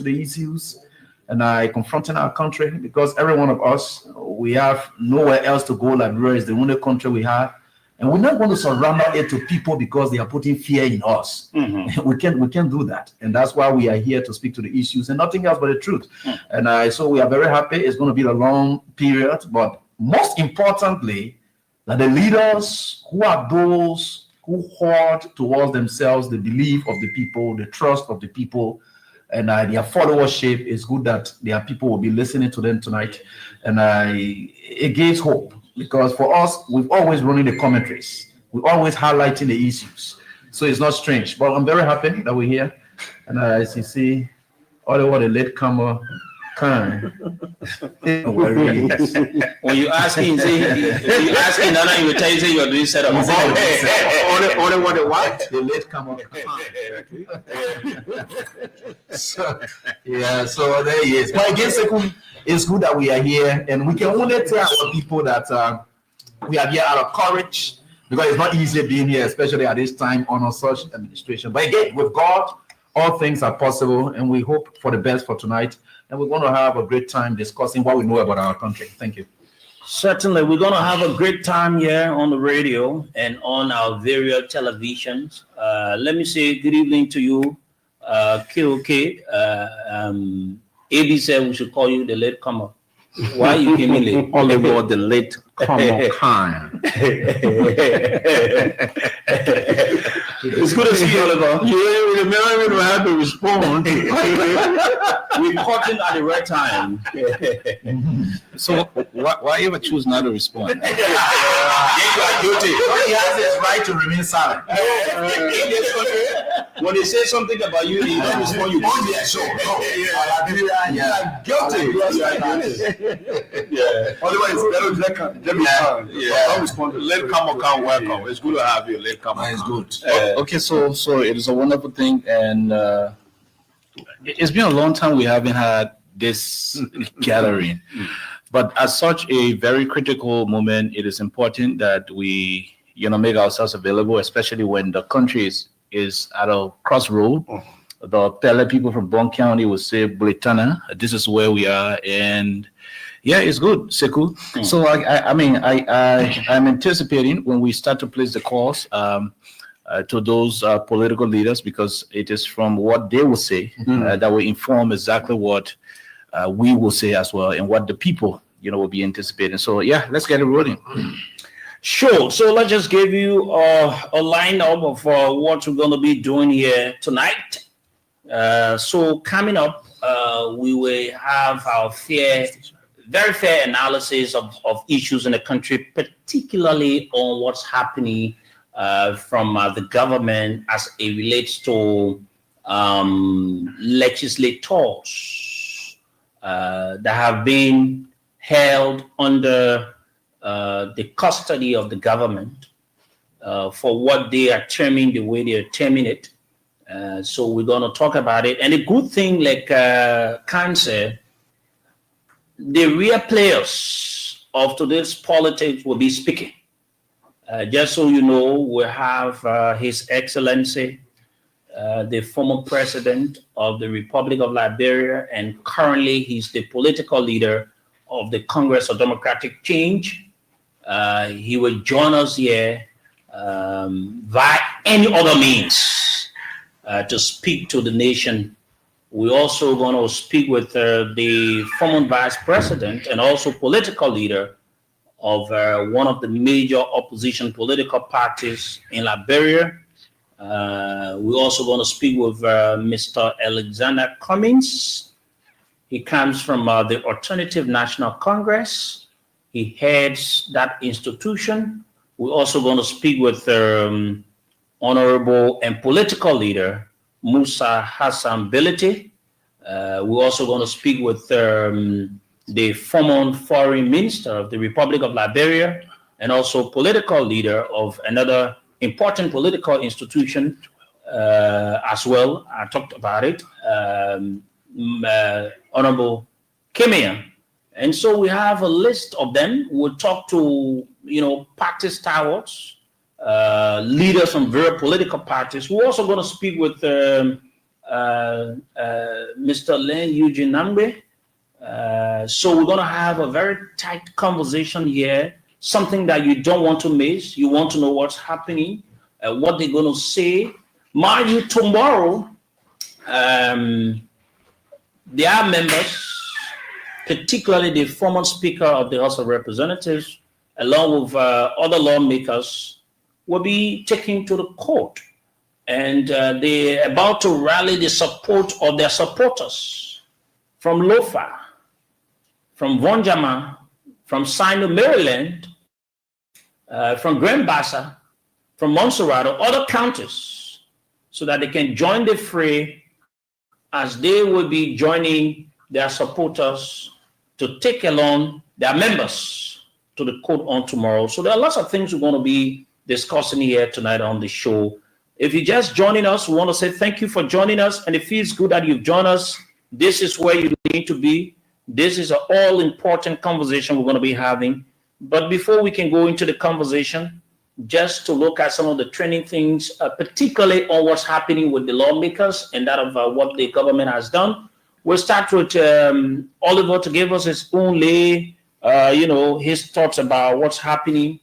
to the issues and confronting our country, because every one of us, we have nowhere else to go. Liberia is the only country we have. And we're not going to surrender it to people because they are putting fear in us. Mm-hmm. We can't do that. And that's why we are here to speak to the issues and nothing else but the truth. Mm-hmm. And so we are very happy. It's going to be a long period. But most importantly, that the leaders who are those who hoard towards themselves the belief of the people, the trust of the people, and their followership, is good that their people will be listening to them tonight. And it gives hope. Because for us, we've always running the commentaries. We're always highlighting the issues. So it's not strange. But I'm very happy that we're here. And as you see, all the way the latecomer kind. When you ask him, another he will tell you, say you're doing setup. Only what the what? The latecomer kind. So there he is. But again, it's good that we are here, and we can only tell our people that we are here out of courage, because it's not easy being here, especially at this time on such administration. But again, with God, all things are possible, and we hope for the best for tonight. And we're going to have a great time discussing what we know about our country. Thank you. Certainly, we're going to have a great time here on the radio and on our various televisions. Let me say good evening to you, KOK. AB said we should call you the latecomer. Why you came in late? All about the latecomer kind. It's good to see you, Oliver. You never even have to respond. We caught him at the right time. So why ever choose not to respond? You are guilty. He has his right to remain silent. When they say something about you, you don't respond. You go there. So you are guilty. Yeah. Otherwise, don't respond. Latecomer can't welcome. It's good to have you. Latecomer. It's good. Okay, so it is a wonderful thing, and it's been a long time we haven't had this gathering. But at such a very critical moment, it is important that we, make ourselves available, especially when the country is at a crossroad. The Pele people from Bon County will say, Britana, this is where we are, and yeah, it's good, Sekou. So I'm anticipating when we start to place the calls to those political leaders, because it is from what they will say that will inform exactly what we will say as well, and what the people, will be anticipating. So yeah, let's get it rolling. Sure. So let's just give you a lineup of what we're going to be doing here tonight. So coming up, we will have our very fair analysis of issues in the country, particularly on what's happening from the government as it relates to legislators that have been held under the custody of the government for what they are terming the way they are terming it. So we're going to talk about it. And the good thing, like Khan said, the real players of today's politics will be speaking. Just so you know, we have His Excellency, the former president of the Republic of Liberia, and currently he's the political leader of the Congress of Democratic Change. He will join us here via any other means to speak to the nation. We're also going to speak with the former vice president and also political leader of one of the major opposition political parties in Liberia. We're also going to speak with Mr. Alexander Cummings. He comes from the Alternative National Congress. He heads that institution. We're also going to speak with honorable and political leader Musa Hassan Bility. We're also going to speak with the former foreign minister of the Republic of Liberia and also political leader of another important political institution as well. I talked about it, Honorable Kemayan. And so we have a list of them. We'll talk to, party stalwarts, leaders from various political parties. We're also going to speak with Mr. Len Eugene Nambe. So we're going to have a very tight conversation here, something that you don't want to miss. You want to know what's happening, what they're going to say. Mind you, tomorrow, there are members, particularly the former Speaker of the House of Representatives, along with other lawmakers, will be taken to the court. And they're about to rally the support of their supporters from Lofa, from Vonjama, from Sino, Maryland, from Grand Bassa, from Montserrat, other counties, so that they can join the fray as they will be joining their supporters to take along their members to the court on tomorrow. So there are lots of things we're going to be discussing here tonight on the show. If you're just joining us, we want to say thank you for joining us. And it feels good that you've joined us. This is where you need to be. This is an all-important conversation we're going to be having. But before we can go into the conversation, just to look at some of the trending things, particularly on what's happening with the lawmakers and that of what the government has done. We'll start with Oliver to give us his own his thoughts about what's happening.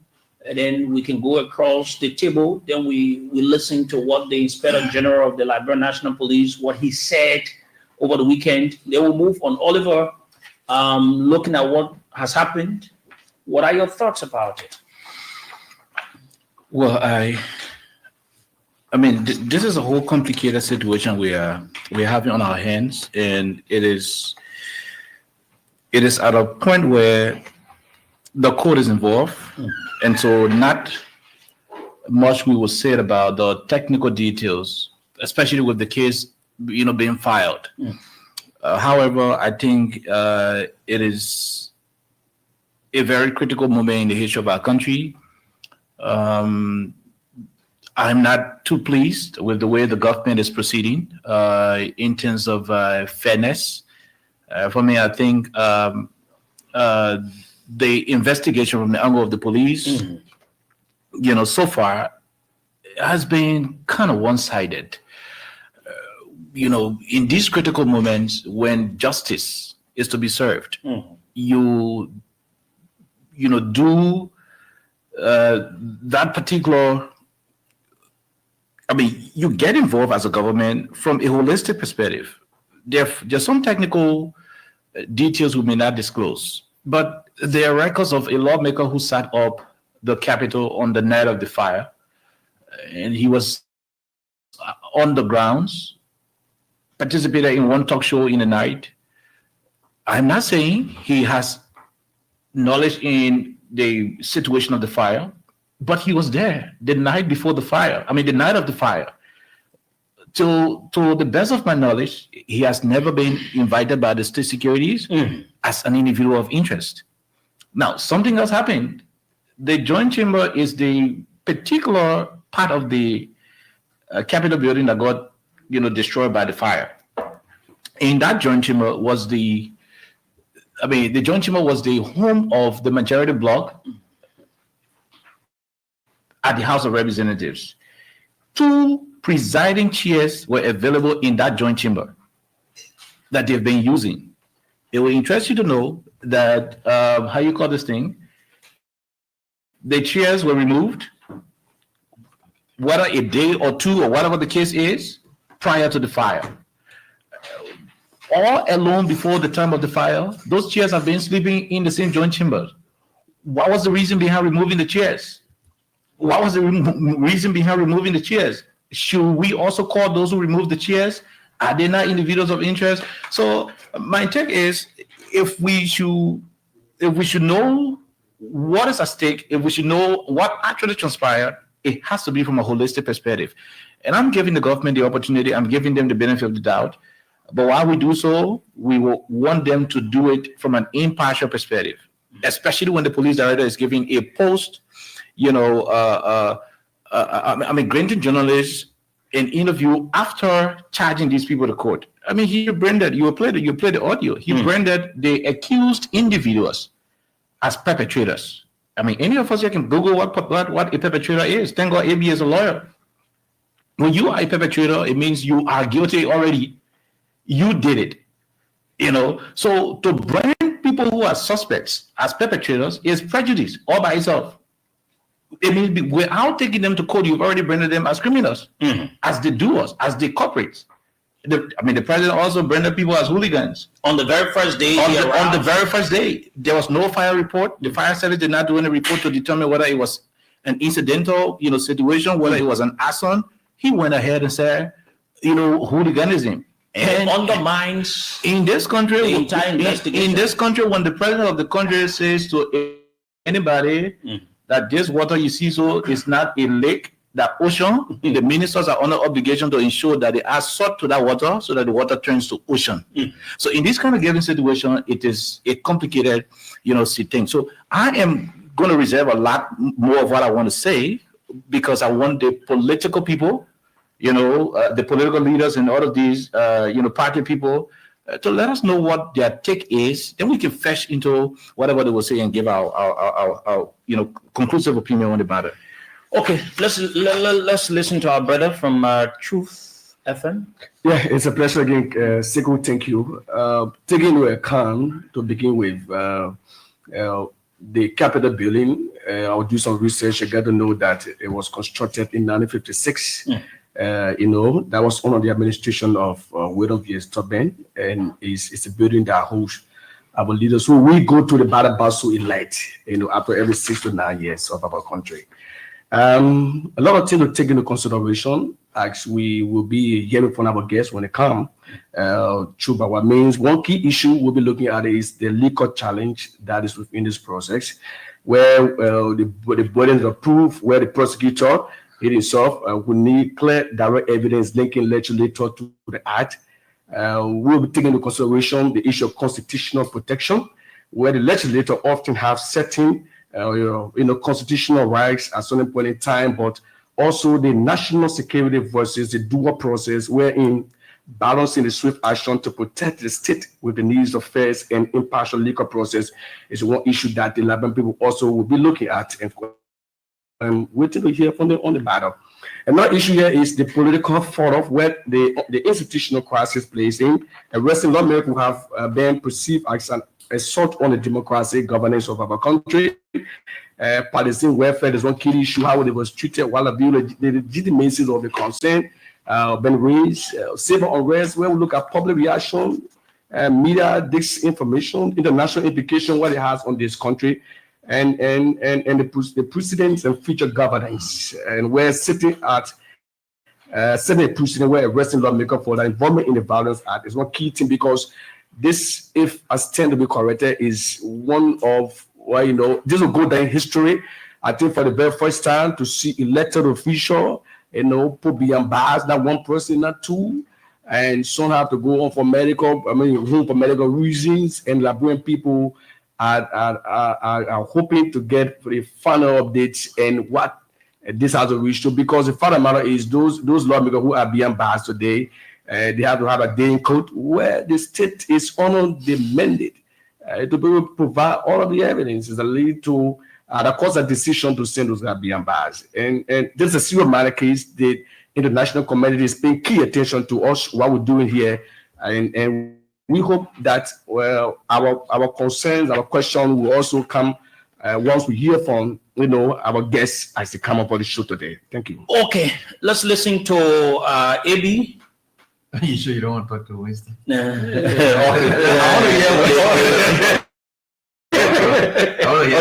And then we can go across the table. Then we listen to what the Inspector General of the Liberia National Police, what he said over the weekend. Then we'll move on. Oliver, looking at what has happened, what are your thoughts about it? Well, I mean, this is a whole complicated situation we're having on our hands, and it is at a point where the court is involved, and so not much we will say about the technical details, especially with the case, being filed. However, I think it is a very critical moment in the history of our country. I'm not too pleased with the way the government is proceeding in terms of fairness. For me, I think the investigation from the angle of the police, so far has been kind of one-sided. In these critical moments when justice is to be served, you do that particular, you get involved as a government from a holistic perspective. There's some technical details we may not disclose, but there are records of a lawmaker who sat up the Capitol on the night of the fire, and he was on the grounds, participated in one talk show in the night. I'm not saying he has knowledge in the situation of the fire, but he was there the night before the fire. The night of the fire. To the best of my knowledge, he has never been invited by the state securities as an individual of interest. Now, something else happened. The joint chamber is the particular part of the Capitol building that got, destroyed by the fire. In that joint chamber was the joint chamber was the home of the majority bloc at the House of Representatives. 2 presiding chairs were available in that joint chamber that they've been using. It will interest you to know that, how you call this thing, the chairs were removed, whether a day or 2 or whatever the case is, prior to the fire. All alone before the time of the fire, those chairs have been sleeping in the same joint chamber. What was the reason behind removing the chairs? What was the reason behind removing the chairs? Should we also call those who removed the chairs? Are they not individuals of interest? So my take is, if we should know what is at stake, if we should know what actually transpired, it has to be from a holistic perspective. And I'm giving the government the opportunity, I'm giving them the benefit of the doubt. But while we do so, we will want them to do it from an impartial perspective, especially when the police director is giving a post, granting journalists an interview after charging these people to court. He branded, you play the audio, he branded the accused individuals as perpetrators. Any of us here can Google what a perpetrator is. Thank God AB is a lawyer. When you are a perpetrator, it means you are guilty already. You did it. You know, so to brand people who are suspects as perpetrators is prejudice all by itself. It means without taking them to court, you've already branded them as criminals, as the doers, as the culprits. The president also branded people as hooligans. On the very first day, on the very first day, there was no fire report. The fire service did not do any report to determine whether it was an incidental, situation, whether it was an arson. He went ahead and said, hooliganism. And undermines in this country, the entire investigation. In this country, when the president of the country says to anybody that this water you see is not a lake, that ocean, the ministers are under obligation to ensure that they add salt to that water so that the water turns to ocean. So in this kind of given situation, it is a complicated, thing. So I am going to reserve a lot more of what I want to say because I want the political people, the political leaders and all of these, party people to let us know what their take is. Then we can fetch into whatever they will say and give our conclusive opinion on the matter. Okay, let's listen to our brother from Truth FM. Yeah, it's a pleasure again, Sekou. Thank you. Taking into account to begin with the Capitol building, I'll do some research. I got to know that it was constructed in 1956. That was under the administration of William V. Tubman, and it's a building that hosts our leaders who we go to the battle basu elect, after every 6 to 9 years of our country. A lot of things to take into consideration as we will be hearing from our guests when they come. Through our means, one key issue we'll be looking at is the legal challenge that is within this process, where the burden of proof, where the prosecutor himself will need clear direct evidence linking legislator to the act. We'll be taking into consideration the issue of constitutional protection, where the legislator often have certain constitutional rights at certain point in time, but also the national security versus the dual process, wherein balancing the swift action to protect the state with the needs of affairs and impartial legal process is one issue that the Liberian people also will be looking at and waiting to hear from them on the matter. Another issue here is the political falloff, where the institutional crisis plays in. Arresting lawmakers who have been perceived as an assault on the democracy governance of our country. Partisan welfare is one key issue, how it was treated while the legitimacy of the concern been raised. Civil unrest, where we look at public reaction, media disinformation, international implication, what it has on this country, and the precedents and future governance, and we're sitting at setting a precedent where arresting lawmaker for the involvement in the Violence Act is one key thing, because this, if as tend to be corrected, is one of this will go down in history. I think for the very first time to see elected official, put beyond bars, not one person, not two, and some have to go on for medical reasons, and Liberian people are hoping to get the final updates and what this has to reach to, because the fact of the matter is those lawmakers who are beyond bars today, they have to have a day in court where the state is honoring the mandate to be able to provide all of the evidence that lead to the cause a decision to send those guys beyond bars. And this is a serious matter case. The international community is paying key attention to us, what we're doing here, and we hope that our concerns, our questions will also come once we hear from our guests as they come up on the show today. Thank you. Okay, let's listen to AB. Are you sure you don't want to talk to Winston?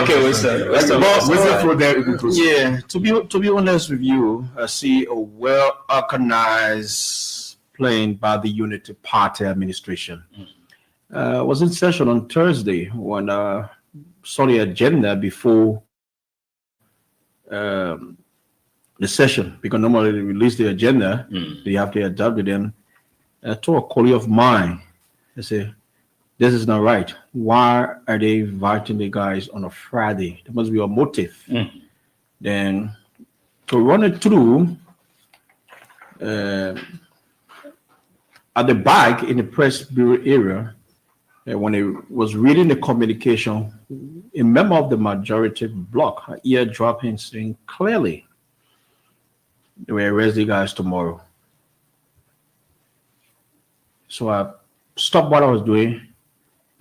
Okay, Winston. Yeah, to be honest with you, I see a well-organized plan by the Unity Party administration. I was in session on Thursday when I saw the agenda before the session, because normally they release the agenda, they have to adopt it. And I told a colleague of mine, I said, this is not right. Why are they inviting the guys on a Friday? There must be a motive. Then to run it through, at the back in the press bureau area, when it was reading the communication, a member of the majority bloc, her ear dropping, saying clearly They will arrest the guys tomorrow. So I stopped what I was doing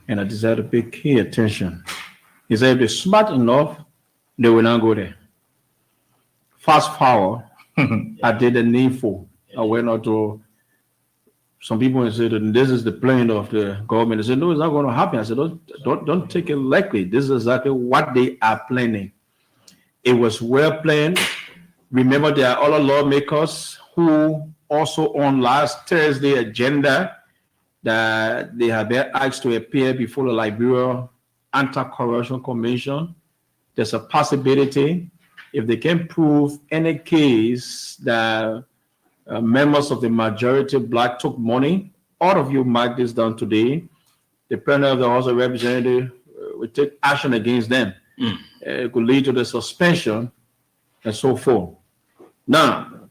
and I decided to pay key attention. He said, if they're smart enough, they will not go there. Fast forward, I did the needful. I went out to some people and said, this is the plan of the government. They said, no, it's not going to happen. I said, don't take it lightly. This is exactly what they are planning. It was well planned. Remember, there are other lawmakers who also on last Thursday agenda that they have been asked to appear before the Liberia Anti-Corruption Commission. There's a possibility, if they can prove any case that members of the majority black took money, all of you mark this down today, the panel of the House of Representatives will take action against them. It could lead to the suspension and so forth. Now,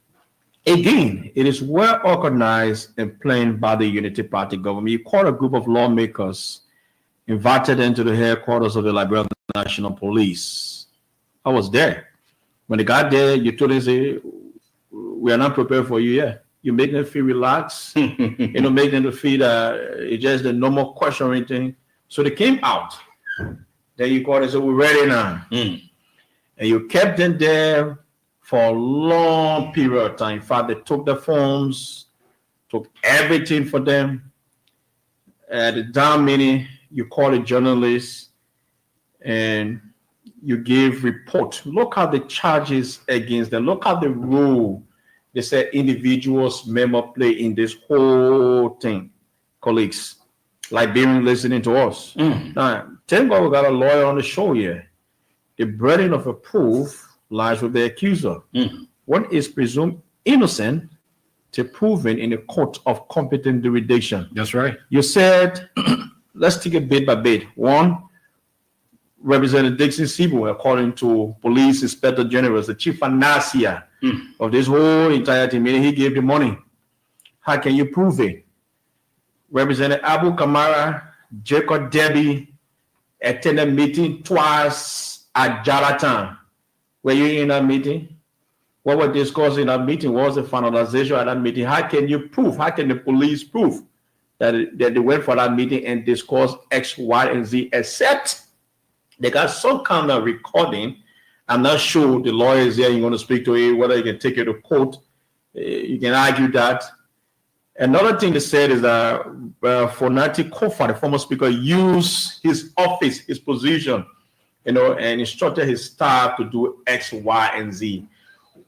again, it is well organized and planned by the Unity Party government. You call a group of lawmakers, invited them to the headquarters of the Liberian National Police. I was there. When they got there, you told them, say, we are not prepared for you yet. You make them feel relaxed. You don't make them feel that it's just the normal question or anything. So they came out. Then you called and said, we're ready now. And you kept them there for a long period of time. In fact, they took the phones, took everything for them. At the down meeting, you call a journalist and you give report. Look at the charges against them. Look at the role they said individuals member play in this whole thing. Colleagues, Liberians listening to us. Now, thank God we got a lawyer on the show here. The burden of a proof lies with the accuser. One is presumed innocent to proven in a court of competent jurisdiction. That's right. You said, let's take it bit by bit. One, Representative Dixon Sibu, according to Police Inspector General, the chief financier of this whole entire thing, meaning he gave the money. How can you prove it? Representative Abu Kamara, Jacob Debbie attended a meeting twice at Jaratan. Were you in that meeting? What was discussed in that meeting? What was the finalization at that meeting? How can you prove? How can the police prove that they went for that meeting and discussed X, Y, and Z, except they got some kind of recording? I'm not sure the lawyer is there. You're going to speak to it, whether you can take it to court. You can argue that. Another thing they said is that Fonati Kofa, the former speaker, used his office, his position, and instructed his staff to do X, Y, and Z.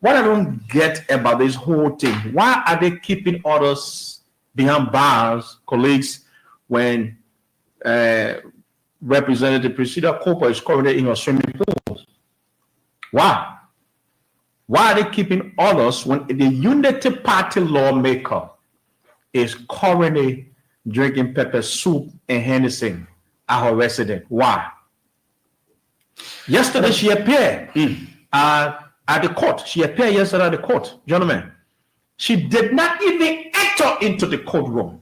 What I don't get about this whole thing, why are they keeping others behind bars, colleagues, when Representative Priscilla Cooper is currently in a swimming pool? Why? Why are they keeping others when the Unity Party lawmaker is currently drinking pepper soup and Hennessy at her residence? Why? Yesterday she appeared at the court. She appeared yesterday at the court, gentlemen. She did not even enter into the courtroom.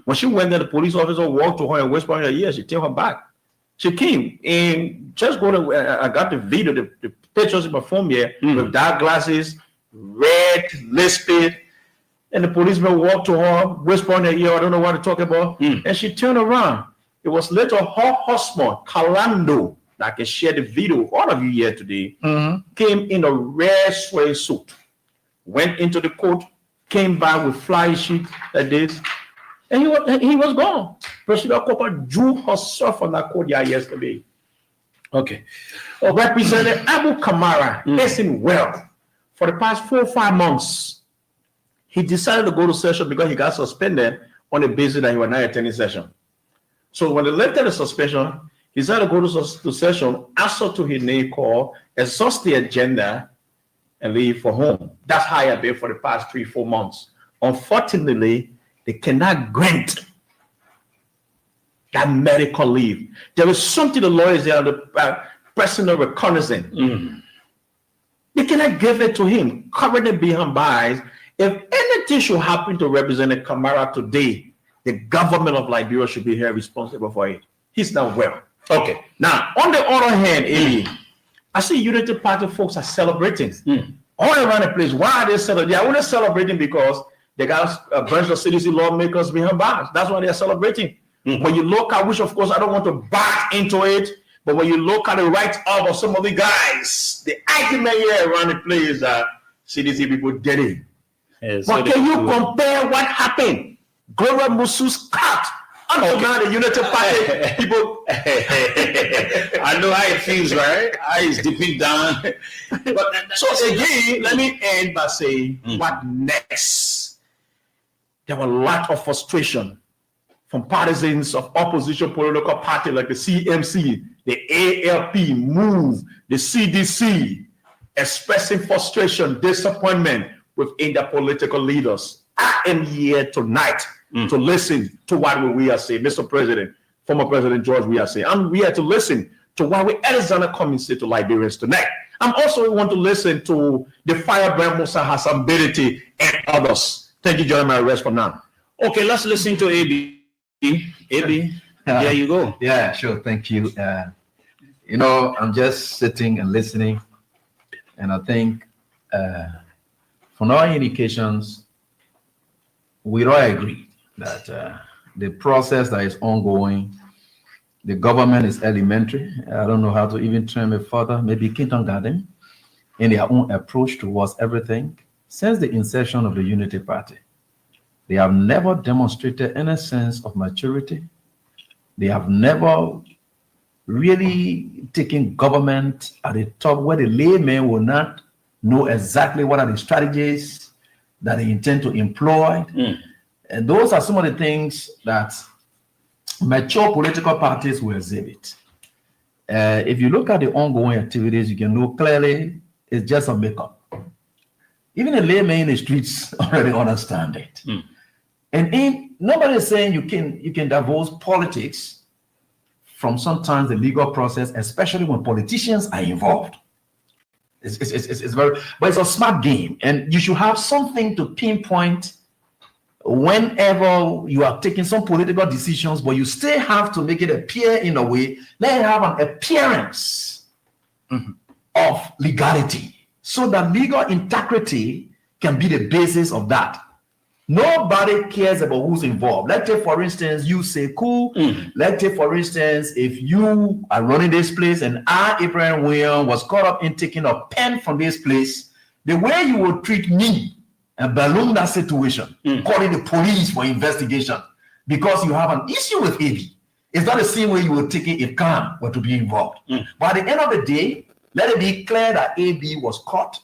When she went there, the police officer walked to her and whispered in her ear. She took her back. She came and just go to. I got the video, the pictures in my phone here with dark glasses, red, lisped, and the policeman walked to her, whispered in her ear. I don't know what to talk about, and she turned around. It was later her husband, Kalando, that can share the video with all of you here today, came in a red suede suit, went into the court, came back with fly sheet like this, and he was gone. President Cooper drew herself on that court yesterday. Okay. Representative Abu Kamara, listened well. For the past 4 or 5 months, he decided to go to session because he got suspended on the basis that he was not attending session. So when they lifted the suspension, he decided to go to session, answer to his name call, exhaust the agenda, and leave for home. That's how I've been for the past 3 or 4 months. Unfortunately, they cannot grant that medical leave. There is something the lawyers there, the personal reconnaissance. They cannot give it to him. Currently behind bars. If anything should happen to Representative Kamara today, the government of Liberia should be here responsible for it. He's not well. Okay. Now, on the other hand, Amy, I see Unity Party folks are celebrating. all around the place. Why are they celebrating? They're only celebrating because they got a bunch of CDC lawmakers behind bars. That's why they're celebrating. When you look at, which of course I don't want to back into it, but when you look at the write-up of some of the guys, the argument here around the place is that CDC people did it. Yes, But can you compare what happened? Gloria Musu's cut. Now the Unity Party people. I know how it feels, right? How it's deep down. But so again, let me end by saying, what next? There were a lot of frustration from partisans of opposition political party like the CMC, the ALP, MOVE, the CDC, expressing frustration, disappointment within the political leaders. I am here tonight to listen to what we are saying. Mr. President, former President George Weah say, I'm here to listen to what Alexander Cummings say to Liberians tonight. I'm also want to listen to the firebrand Musa, Hassan, Bility, and others. Thank you, John. My rest for now. Okay, let's listen to AB. AB, there you go. Yeah, sure. Thank you. You know, I'm just sitting and listening, and I think from all indications, we all agree that the process that is ongoing, the government is elementary. I don't know how to even term it further, maybe kindergarten, in their own approach towards everything. Since the inception of the Unity Party, they have never demonstrated any sense of maturity. They have never really taken government at the top where the layman will not know exactly what are the strategies that they intend to employ. And those are some of the things that mature political parties will exhibit. If you look at the ongoing activities, you can know clearly it's just a makeup. Even a layman in the streets already understand it. And nobody is saying you can divorce politics from sometimes the legal process, especially when politicians are involved. It's very, but it's a smart game, and you should have something to pinpoint whenever you are taking some political decisions, but you still have to make it appear in a way, let it have an appearance of legality, so that legal integrity can be the basis of that. Nobody cares about who's involved. Let's take, for instance, you say, cool. Let's take, for instance, if you are running this place and Abraham Williams was caught up in taking a pen from this place, the way you would treat me and balloon that situation, calling the police for investigation because you have an issue with AB, it's not the same way you would take it if Khan were to be involved. But at the end of the day, let it be clear that AB was caught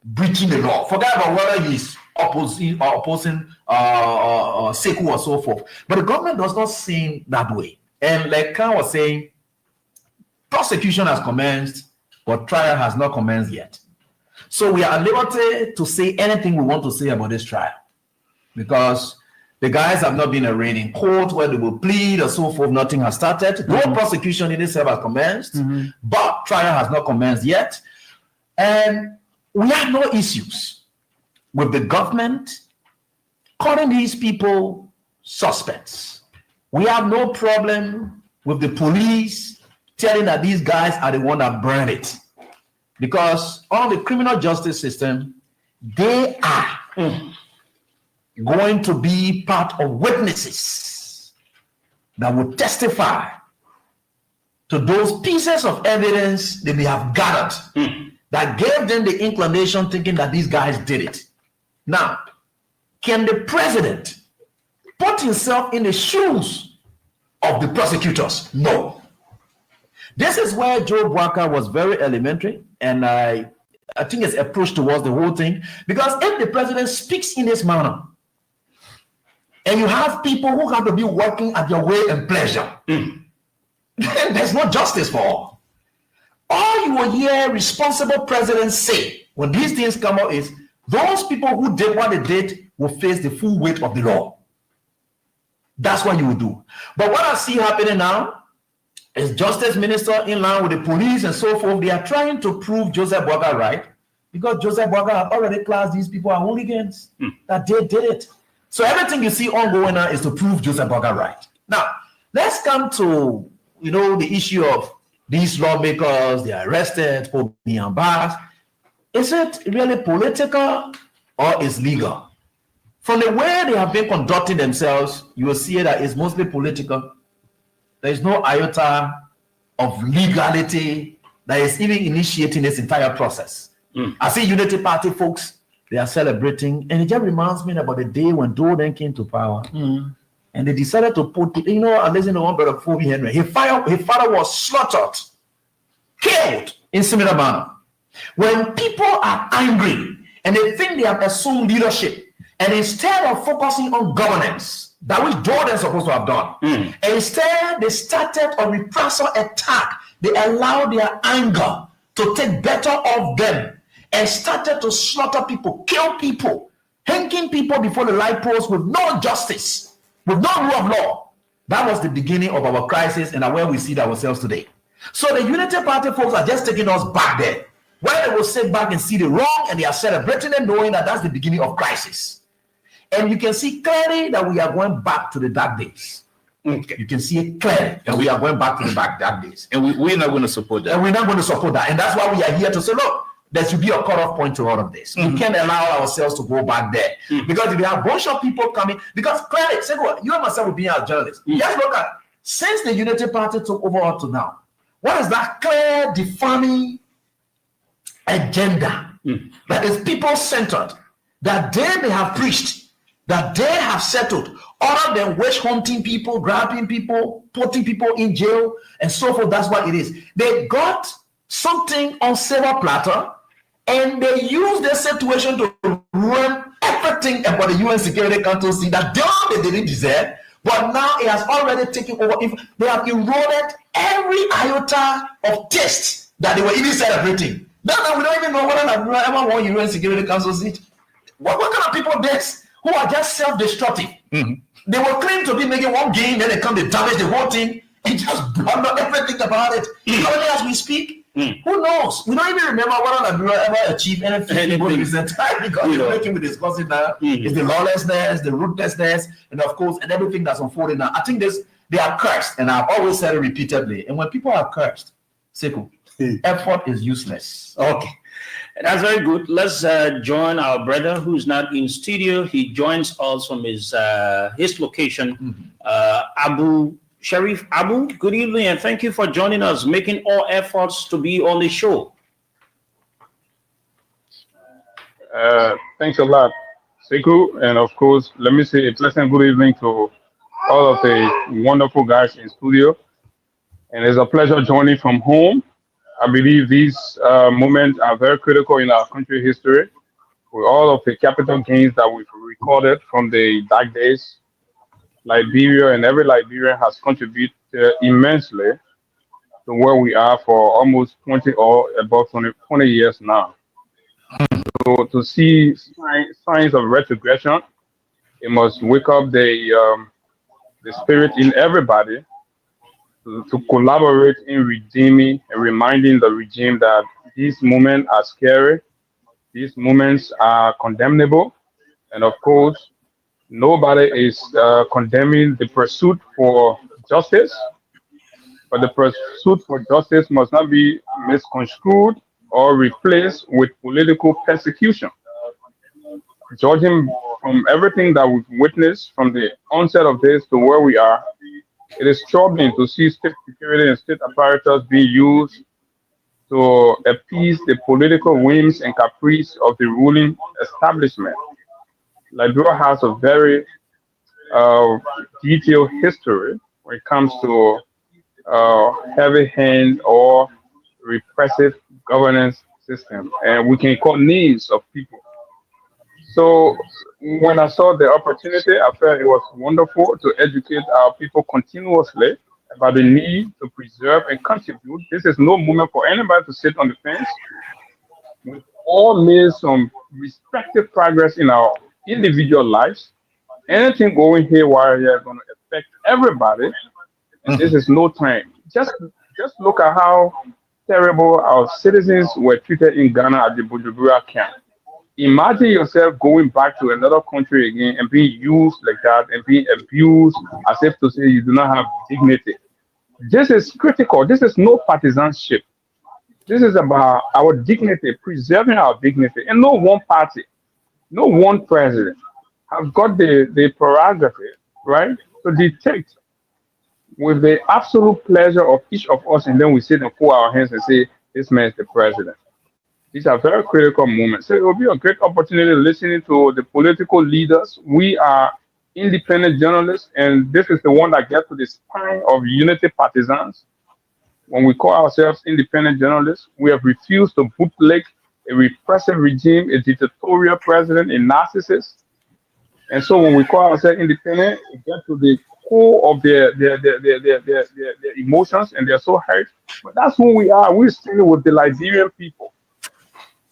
breaching the law. Forget about whether he's opposing Sekou or so forth. But the government does not seem that way. And like Khan was saying, prosecution has commenced, but trial has not commenced yet. So we are at liberty to say anything we want to say about this trial, because the guys have not been arraigned in court where they will plead or so forth. Nothing has started. No prosecution in itself has commenced, but trial has not commenced yet. And we have no issues with the government calling these people suspects. We have no problem with the police telling that these guys are the one that burned it. Because on the criminal justice system, they are going to be part of witnesses that will testify to those pieces of evidence that they have gathered that gave them the inclination thinking that these guys did it. Now, can the president put himself in the shoes of the prosecutors? No. This is where Joe Walker was very elementary, and I think his approach towards the whole thing, because if the president speaks in this manner, and you have people who have to be working at your will and pleasure, then there's no justice for all. All you will hear responsible presidents say when these things come out is, those people who did what they did will face the full weight of the law. That's what you will do. But what I see happening now is Justice Minister in line with the police and so forth. They are trying to prove Joseph Boaga right, because Joseph Boaga had already classed these people as hooligans, that they did it. So everything you see ongoing now is to prove Joseph Boaga right. Now, let's come to, the issue of these lawmakers. They are arrested for being bars. is it really political or is legal? From the way they have been conducting themselves, you will see that it's mostly political. There is no iota of legality that is even initiating this entire process. I see Unity Party folks, they are celebrating, and it just reminds me about the day when Doe then came to power. And they decided to put, I listen to one brother, Phoebe Henry. His father was slaughtered, killed in similar manner. When people are angry and they think they have assumed leadership, and instead of focusing on governance, that which Jordan is supposed to have done, instead they started a reprisal attack. They allowed their anger to take better of them and started to slaughter people, kill people, hanging people before the light post with no justice, with no rule of law. That was the beginning of our crisis and where we see ourselves today. So the Unity Party folks are just taking us back there, where they will sit back and see the wrong, and they are celebrating and knowing that that's the beginning of crisis. And you can see clearly that we are going back to the dark days. Okay. You can see it clearly that we are going back to the dark days. And we're not going to support that. And we're not going to support that. And that's why we are here to say, look, there should be a cutoff point to all of this. We can't allow ourselves to go back there. Because if you have a bunch of people coming, because clearly, say what, you and myself will be our journalists. Just look at, since the Unity Party took over up to now, what is that clear, defining agenda that is people-centered, that they may have preached, that they have settled, other than witch hunting people, grabbing people, putting people in jail, and so forth? That's what it is. They got something on silver platter, and they use their situation to run everything about the UN Security Council that they didn't deserve, but now it has already taken over. If they have eroded every iota of taste that they were even celebrating. Now we don't even know whether ever won UN Security Council seat. What kind of people this who are just self-destructive? They will claim to be making one gain, then they come to damage the whole thing and just blunder everything about it. Only as we speak, who knows? We don't even remember whether Liberia ever achieved anything in recent time, because the only thing we're discussing now is the lawlessness, the ruthlessness, and of course, and everything that's unfolding now. I think they are cursed, and I've always said it repeatedly. And when people are cursed, Sekou, effort is useless. Okay. That's very good. Let's join our brother who's not in studio. He joins us from his location, Abu Sharif Abu. Good evening, and thank you for joining us, making all efforts to be on the show. Thanks a lot, Sekou, and of course, let me say a pleasant good evening to all of the wonderful guys in studio. And it's a pleasure joining from home. I believe these moments are very critical in our country history, with all of the capital gains that we've recorded from the dark days. Liberia and every Liberian has contributed immensely to where we are for almost 20 or above 20 years now. So to see signs of retrogression, it must wake up the spirit in everybody to collaborate in redeeming and reminding the regime that these moments are scary, these moments are condemnable, and of course, nobody is condemning the pursuit for justice, but the pursuit for justice must not be misconstrued or replaced with political persecution. Judging from everything that we've witnessed from the onset of this to where we are, it is troubling to see state security and state apparatus being used to appease the political whims and caprice of the ruling establishment. Liberia has a very detailed history when it comes to heavy hand or repressive governance system, and we can call names of people. So when I saw the opportunity, I felt it was wonderful to educate our people continuously about the need to preserve and contribute. This is no moment for anybody to sit on the fence. We've all made some respective progress in our individual lives. Anything going haywire here is going to affect everybody, and this is no time. Just look at how terrible our citizens were treated in Ghana at the Bujumbura camp. Imagine yourself going back to another country again and being used like that and being abused as if to say you do not have dignity. This is critical. This is no partisanship. This is about our dignity, preserving our dignity. And no one party, no one president have got the prerogative, right, to dictate with the absolute pleasure of each of us, and then we sit and pull our hands and say, this man is the president. These are very critical moments. So it will be a great opportunity listening to the political leaders. We are independent journalists, and this is the one that gets to the spine of unity partisans. When we call ourselves independent journalists, we have refused to bootleg a repressive regime, a dictatorial president, a narcissist. And so when we call ourselves independent, it gets to the core of their emotions, and they're so hurt. But that's who we are. We're standing with the Liberian people.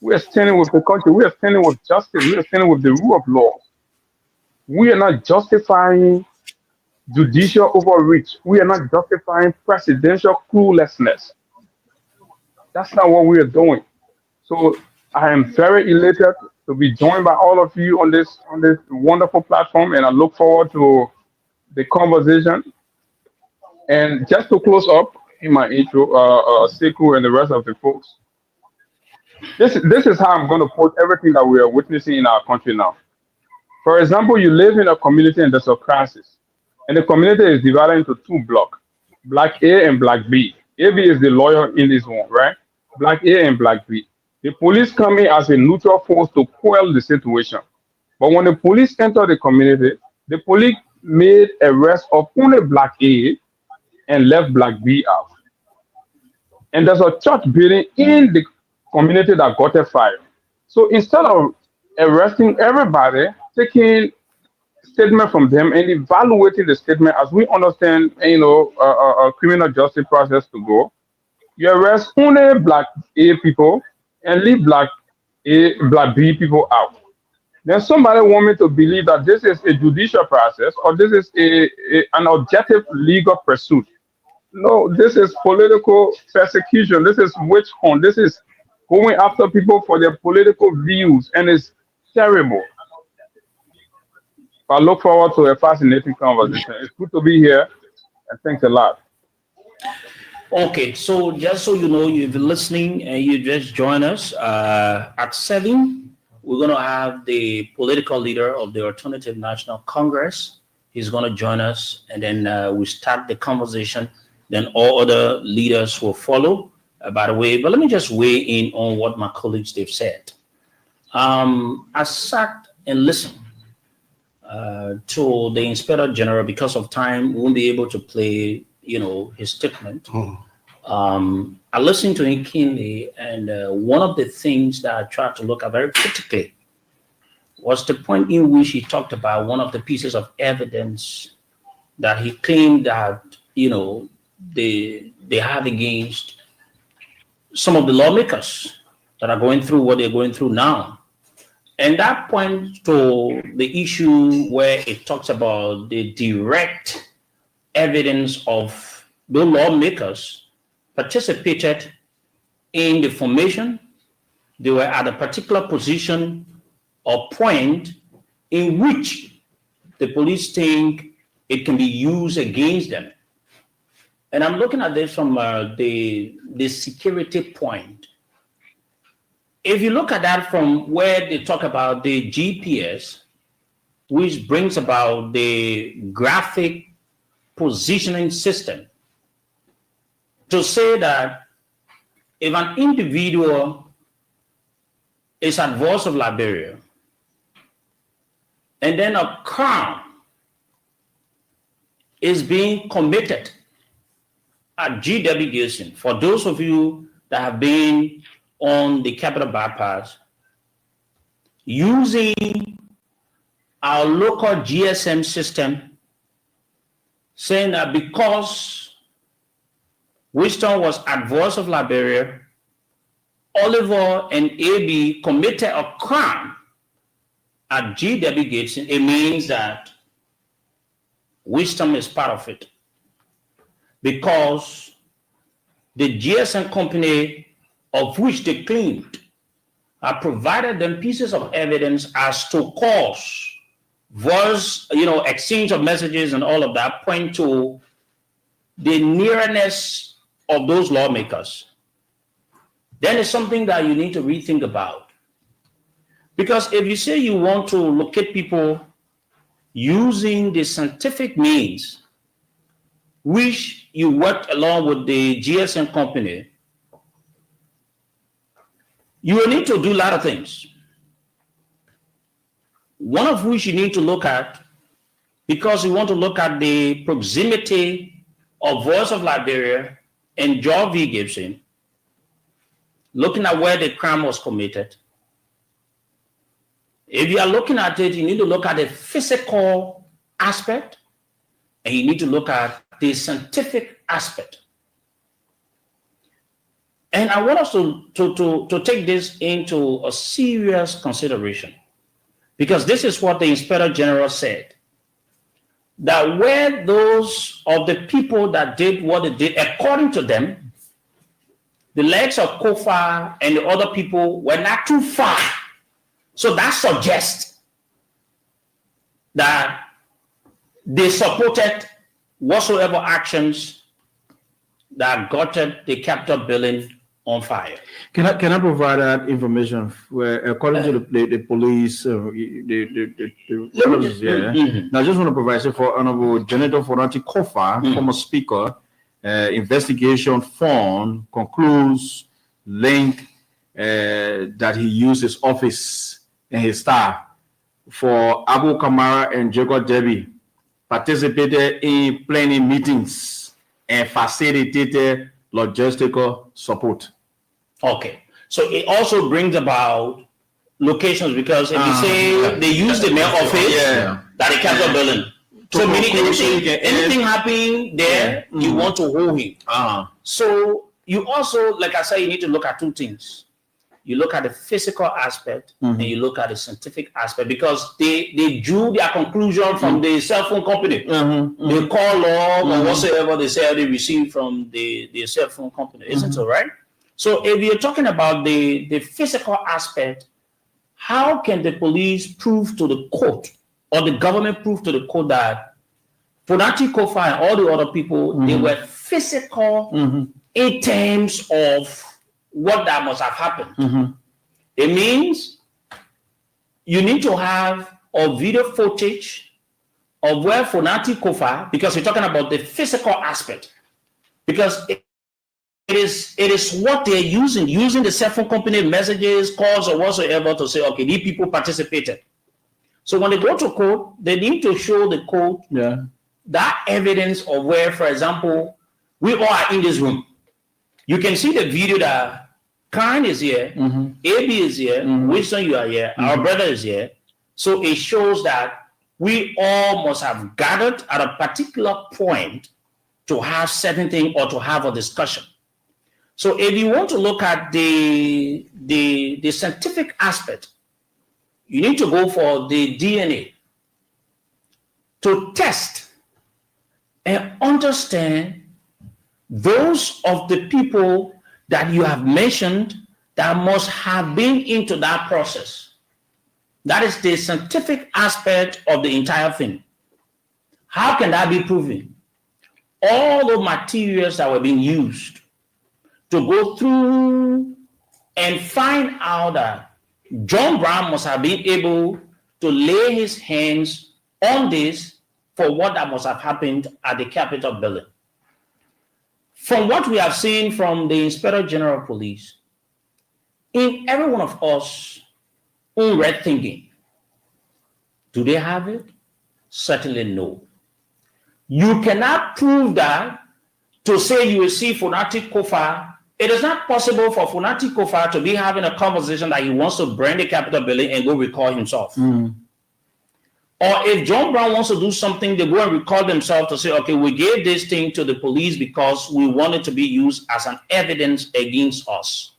We're standing with the country. We're standing with justice. We're standing with the rule of law. We are not justifying judicial overreach. We are not justifying presidential cluelessness. That's not what we are doing. So I am very elated to be joined by all of you on this wonderful platform, and I look forward to the conversation. And just to close up in my intro, Sekou and the rest of the folks, this is how I'm going to put everything that we are witnessing in our country now. For example, you live in a community and there's a crisis, and the community is divided into two blocks, Black A and Black B. AB is the lawyer in this one, right? Black A and Black B. The police come in as a neutral force to quell the situation. But when the police enter the community, the police made arrest of only Black A and left Black B out. And there's a church building in the community that got a fire. So instead of arresting everybody, taking statement from them and evaluating the statement as we understand, a criminal justice process to go, you arrest only Black A people and leave Black B people out. Then somebody want me to believe that this is a judicial process or this is an objective legal pursuit. No, this is political persecution. This is witch hunt. This is going after people for their political views, and it's terrible. I look forward to a fascinating conversation. It's good to be here, and thanks a lot. Okay, so just so you know, you've been listening and you just join us at 7. We're going to have the political leader of the Alternative National Congress. He's going to join us, and then we start the conversation. Then all other leaders will follow, by the way. But let me just weigh in on what my colleagues they've said. I sat and listened to the Inspector General. Because of time, we won't be able to play, his statement. I listened to him keenly, and one of the things that I tried to look at very critically was the point in which he talked about one of the pieces of evidence that he claimed that, they have against some of the lawmakers that are going through what they're going through now. And that points to the issue where it talks about the direct evidence of the lawmakers participated in the formation. They were at a particular position or point in which the police think it can be used against them. And I'm looking at this from the security point. If you look at that from where they talk about the GPS, which brings about the graphic positioning system, to say that if an individual is at voice of Liberia, and then a crime is being committed at GW Gilson, for those of you that have been on the Capital Bypass, using our local GSM system, saying that because Winston was at voice of Liberia, Oliver and AB committed a crime at GW Gilson, it means that Winston is part of it. Because the GSM company of which they claimed provided them pieces of evidence as to cause voice, exchange of messages and all of that point to the nearness of those lawmakers. then it's something that you need to rethink about. Because if you say you want to locate people using the scientific means, which you worked along with the GSM company, you will need to do a lot of things. One of which you need to look at, because you want to look at the proximity of Voice of Liberia and George V. Gibson, looking at where the crime was committed. If you are looking at it, you need to look at the physical aspect, and you need to look at the scientific aspect. And I want us to take this into a serious consideration, because this is what the Inspector General said, that where those of the people that did what they did, according to them, the legs of Kofa and the other people were not too far. So that suggests that they supported whatsoever actions that got the Capitol building on fire. Can I provide that information? Where according to the police, Now, I just want to provide it for Honorable Senator Fornati Kofa, former Speaker. Investigation found concludes link that he used his office and his staff for Abu Kamara and Jacob Debbie participated in planning meetings and facilitated logistical support. Okay, so it also brings about locations, because if you say they use the mayor office, that the Capitol building. So meaning anything happening there, you want to hold him. So you also, like I said, you need to look at two things. You look at the physical aspect and you look at the scientific aspect, because they drew their conclusion from the cell phone company. They call log or whatsoever they say they received from the cell phone company. Isn't it right? So if you're talking about the physical aspect, how can the police prove to the court, or the government prove to the court, that Fonati Kofa and all the other people, they were physical in terms of what that must have happened? It means you need to have a video footage of where Fonati Kofa, because we're talking about the physical aspect, because it is what they're using the cell phone company messages, calls, or whatsoever to say, okay, these people participated. So when they go to court, they need to show the court that evidence of where, for example, we all are in this room. You can see the video that Khan is here, AB is here, Wilson, you are here, our brother is here. So it shows that we all must have gathered at a particular point to have certain thing or to have a discussion. So if you want to look at the scientific aspect, you need to go for the DNA to test and understand those of the people that you have mentioned that must have been into that process. That is the scientific aspect of the entire thing. How can that be proven? All the materials that were being used to go through and find out that John Brown must have been able to lay his hands on this for what that must have happened at the Capitol building. From what we have seen from the Inspector General of Police, in every one of us own red thinking, do they have it? Certainly no. You cannot prove that to say you will see Fonati Kofa. It is not possible for Fonati Kofa to be having a conversation that he wants to burn the Capitol building and go record himself. Or if John Brown wants to do something, they go and record themselves to say, okay, we gave this thing to the police because we want it to be used as an evidence against us.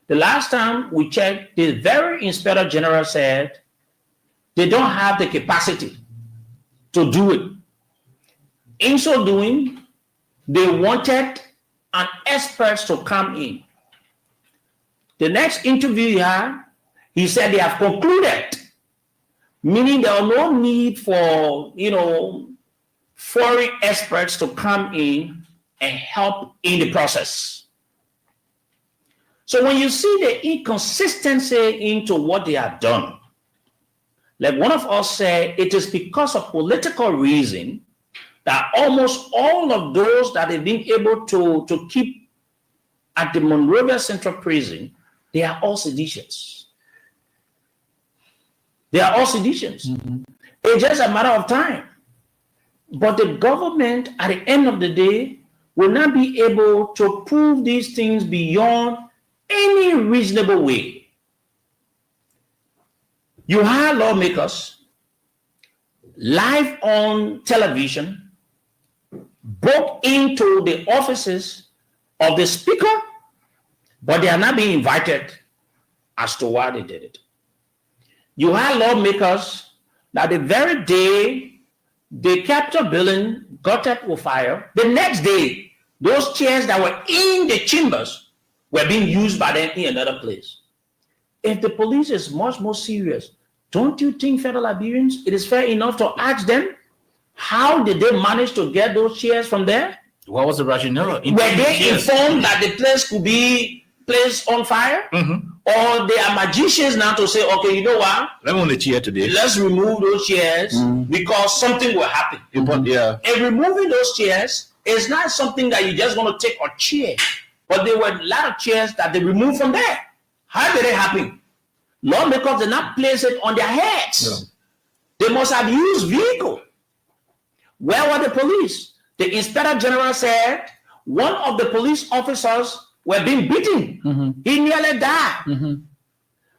The last time we checked, the very Inspector General said they don't have the capacity to do it. In so doing, they wanted an expert to come in. The next interview he had, he said they have concluded, meaning there are no need for, foreign experts to come in and help in the process. So when you see the inconsistency into what they have done, like one of us said, it is because of political reason that almost all of those that they've been able to keep at the Monrovia Central Prison, they are all seditious. They are all seditious. It's just a matter of time. But the government, at the end of the day, will not be able to prove these things beyond any reasonable way. You hire lawmakers live on television, broke into the offices of the speaker, but they are not being invited as to why they did it. You hire lawmakers that the very day the Capitol building got up with fire, the next day, those chairs that were in the chambers were being used by them in another place. If the police is much more serious, don't you think, fellow Liberians, it is fair enough to ask them, how did they manage to get those chairs from there? What was the rationale? Were they informed that the place could be placed on fire? Or they are magicians now to say, okay, you know what? I'm on the chair today. Let's remove those chairs because something will happen. Yeah. And removing those chairs is not something that you just want to take a chair. But there were a lot of chairs that they removed from there. How did it happen? Lawmakers did not place it on their heads. Yeah. They must have used vehicle. Where were the police? The Inspector General said one of the police officers were being beaten. He nearly died.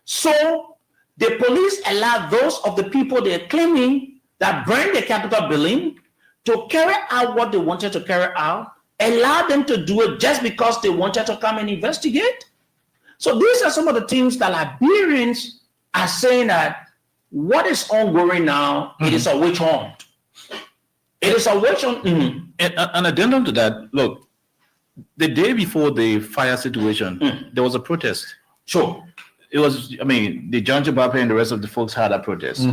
So the police allowed those of the people they're claiming that burned the Capitol building to carry out what they wanted to carry out, allow them to do it just because they wanted to come and investigate. So these are some of the things that Liberians are saying that what is ongoing now, it is a witch hunt. It is a witch hunt. An addendum to that, look, the day before the fire situation, there was a protest. Sure. It was, I mean, the John Jabape and the rest of the folks had a protest.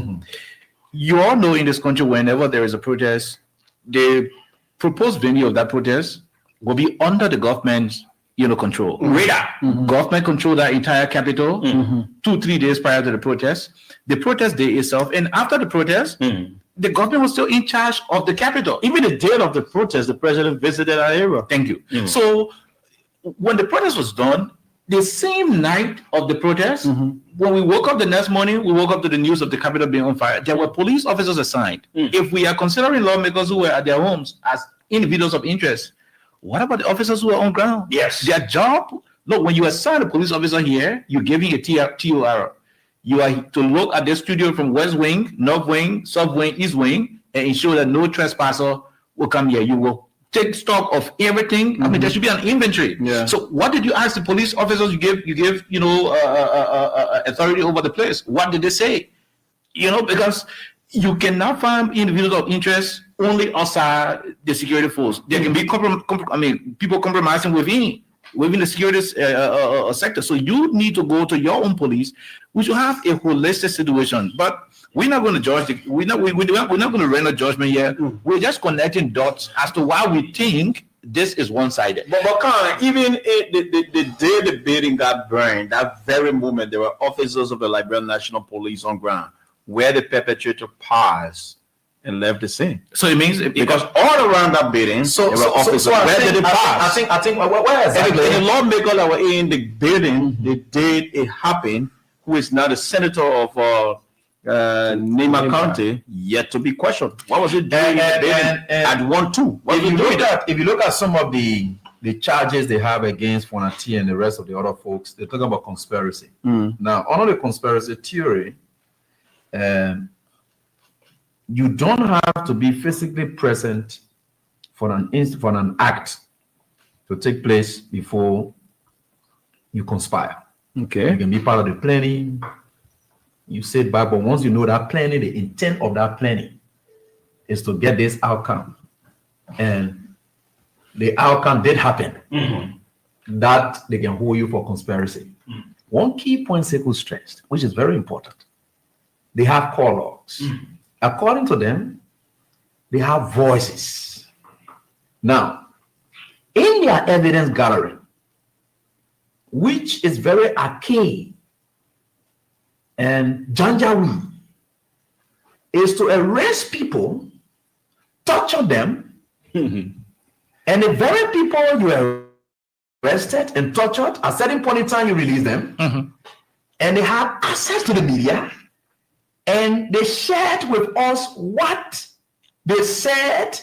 You all know in this country, whenever there is a protest, the proposed venue of that protest will be under the government's control. Radar. Government control that entire capital 2-3 days prior to the protest. The protest day itself, and after the protest, the government was still in charge of the capital. Even the day of the protest, the president visited our area. Thank you. So when the protest was done, the same night of the protest, when we woke up the next morning, we woke up to the news of the capital being on fire. There were police officers assigned. If we are considering lawmakers who were at their homes as individuals of interest, what about the officers who are on ground? Yes. Their job, look, when you assign a police officer here, you give him a TOR. You are to look at the studio from West Wing, North Wing, South Wing, East Wing, and ensure that no trespasser will come here. You will take stock of everything. I mean, there should be an inventory. Yeah. So what did you ask the police officers? You give authority over the place. What did they say? Because you cannot find individuals of interest only outside the security force. There can be people compromising within the security sector. So you need to go to your own police. We should have a holistic situation. But we're not going to judge. We're not going to render judgment here. We're just connecting dots as to why we think this is one-sided. But even the day the building got burned, that very moment, there were officers of the Liberian National Police on ground where the perpetrator paused and left the scene. So it means Because all around that building, there were officers. Where did they pass? I think where exactly? And the lawmakers that were in the building, the day it happened, who is now the senator of Nema County, yet to be questioned. What was it doing at 1-2? If you look at some of the charges they have against Fonati and the rest of the other folks, they're talking about conspiracy. Now, under the conspiracy theory, you don't have to be physically present for an act to take place before you conspire. Okay. You can be part of the planning. You sit back, but once you know that planning, the intent of that planning is to get this outcome, and the outcome did happen, that they can hold you for conspiracy. One key point Sekou stressed, which is very important, they have call logs. According to them, they have voices. Now, in their evidence gathering, which is very archaic and janjaweed, is to arrest people, torture them, and the very people you arrested and tortured, at a certain point in time you release them, and they have access to the media, and they shared with us what they said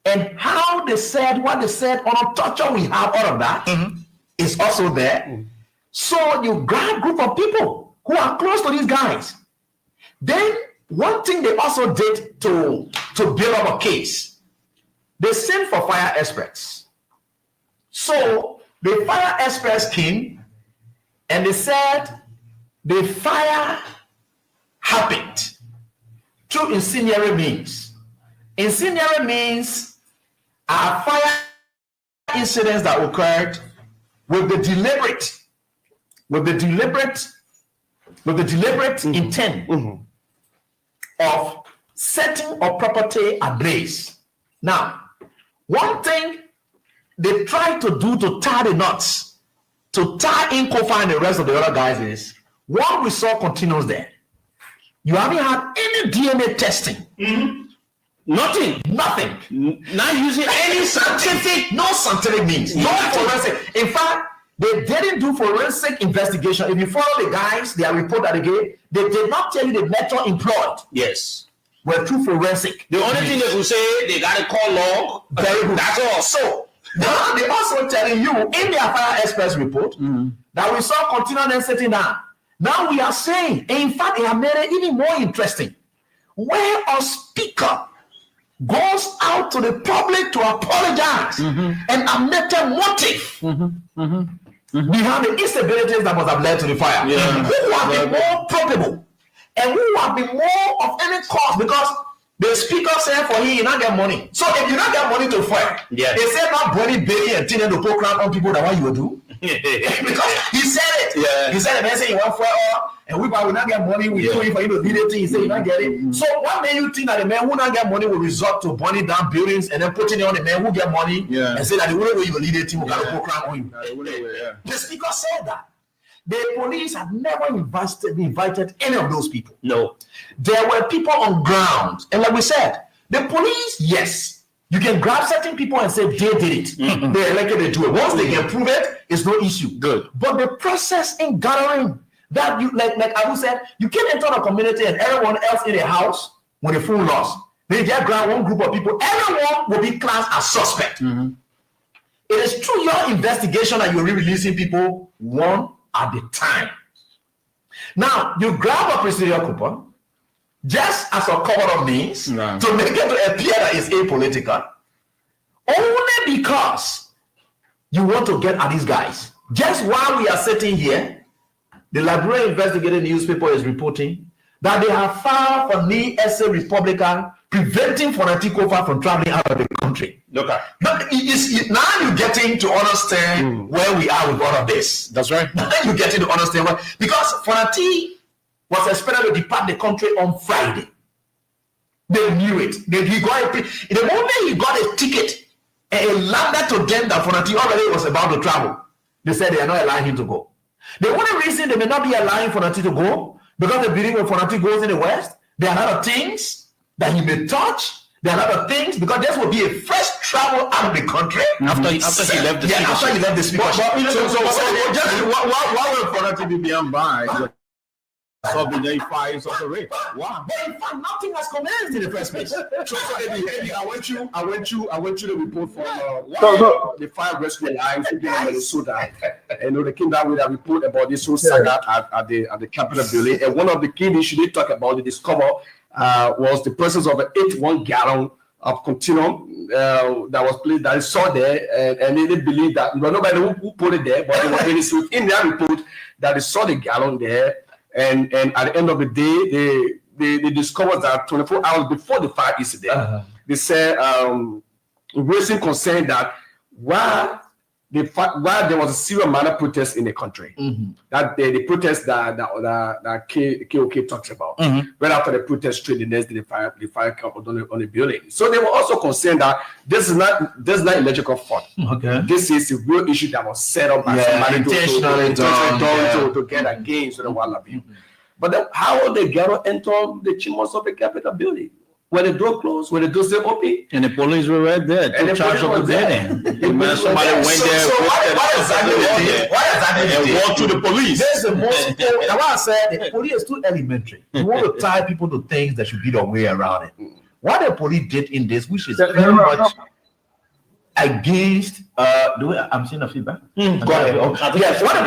and how they said what they said on a torture we have. All of that is also there. So you grab a group of people who are close to these guys. Then one thing they also did to build up a case, they sent for fire experts. So the fire experts came and they said the fire happened through incendiary means. Incendiary means are fire incidents that occurred with the deliberate intent of setting a property ablaze. Now, one thing they try to do to tie the knots, to tie in Kofa and the rest of the other guys, is what we saw continues there. You haven't had any DNA testing. Nothing. Not using any scientific, no scientific means, no forensic. In fact, they didn't do forensic investigation. If you follow the guys, their report that they gave, they did not tell you the method employed. Yes. Were through forensic. The only thing they will say, they got to call log. Very good. That's all. So now they also telling you in their fire experts report that we saw continuing and sitting down. Now we are saying, in fact, they have made it even more interesting. Where a speaker goes out to the public to apologize and admit a motive behind the instabilities that must have led to the fire. Who have been more probable and who have been more of any cause, because the speaker said for him, you not get money. So if you not get money to fire, they said not Bonnie, Billy, and Tina to poke around on people that what you will do. Because he said it. He said the man said you want fire, and we will not get money. We do it for you to lead it. He said you not get it. So what made you think that the man who not get money will resort to burning down buildings and then putting it on the man who get money and say that the only way you will lead it team will got to poke around on you? The speaker said that. The police had never invited any of those people. No. There were people on ground. And like we said, the police, yes, you can grab certain people and say they did it. They elected to do it. Once they can prove it, it's no issue. Good. But the process in gathering, that you like Abu said, you can't enter a community and everyone else in a house when the full loss. They just grab one group of people, everyone will be classed as suspect. It is through your investigation that you're releasing people one at the time. Now, you grab a presidential coupon just as a cover of means to make it to appear that it's apolitical, only because you want to get at these guys. Just while we are sitting here, the Liberia Investigative Newspaper is reporting that they have filed for the SA Republican preventing Fonatikofa from traveling out of the country. Look at But now you're getting to understand where we are with all of this. That's right. Now you're getting to understand why. Because Fonati was expected to depart the country on Friday. They knew it. He got the moment he got a ticket and it landed to them that Fonati already was about to travel, they said they are not allowing him to go. The only reason they may not be allowing Fonati to go, because the believe when Fonati goes in the West, there are other things that he may touch. There are other things, because this will be a fresh travel out of the country After he left the speakership. after he left the speakership. Why will Fonati be beyond by? So they fire of the rape. Wow. But in fact, nothing has commenced in the first place. So Eddie, I want you to report from the fire rescue alliance in Minnesota. And they came down with a report about this whole saga at the Capitol building. And one of the key issues they talk about, they discover was the presence of an 81 gallon of continuum that was placed, that is saw there, and they believe that nobody who put it there, but it was really in their report that they saw the gallon there. And at the end of the day, they discovered that 24 hours before the fire incident, they said, raising concern that while while there was a serious minor protest in the country, that the protest that KOK talks about, right after the protest, straight the next day, the fire came on the building. So they were also concerned that this is not electrical fault. Okay. This is a real issue that was set up by somebody to get against the Wallaby. But then how will the ghetto enter the chambers of the Capitol building? When the door closed, when the door stayed open, And the police were right there. and the Charge police of was the there. building. Somebody went there. Why walked to the police. There's the most. That's why I said the police is too elementary. You want to tie people to things that should be the way around it. What the police did in this, which is very much against. I'm seeing a feedback. Go ahead. Yes, what the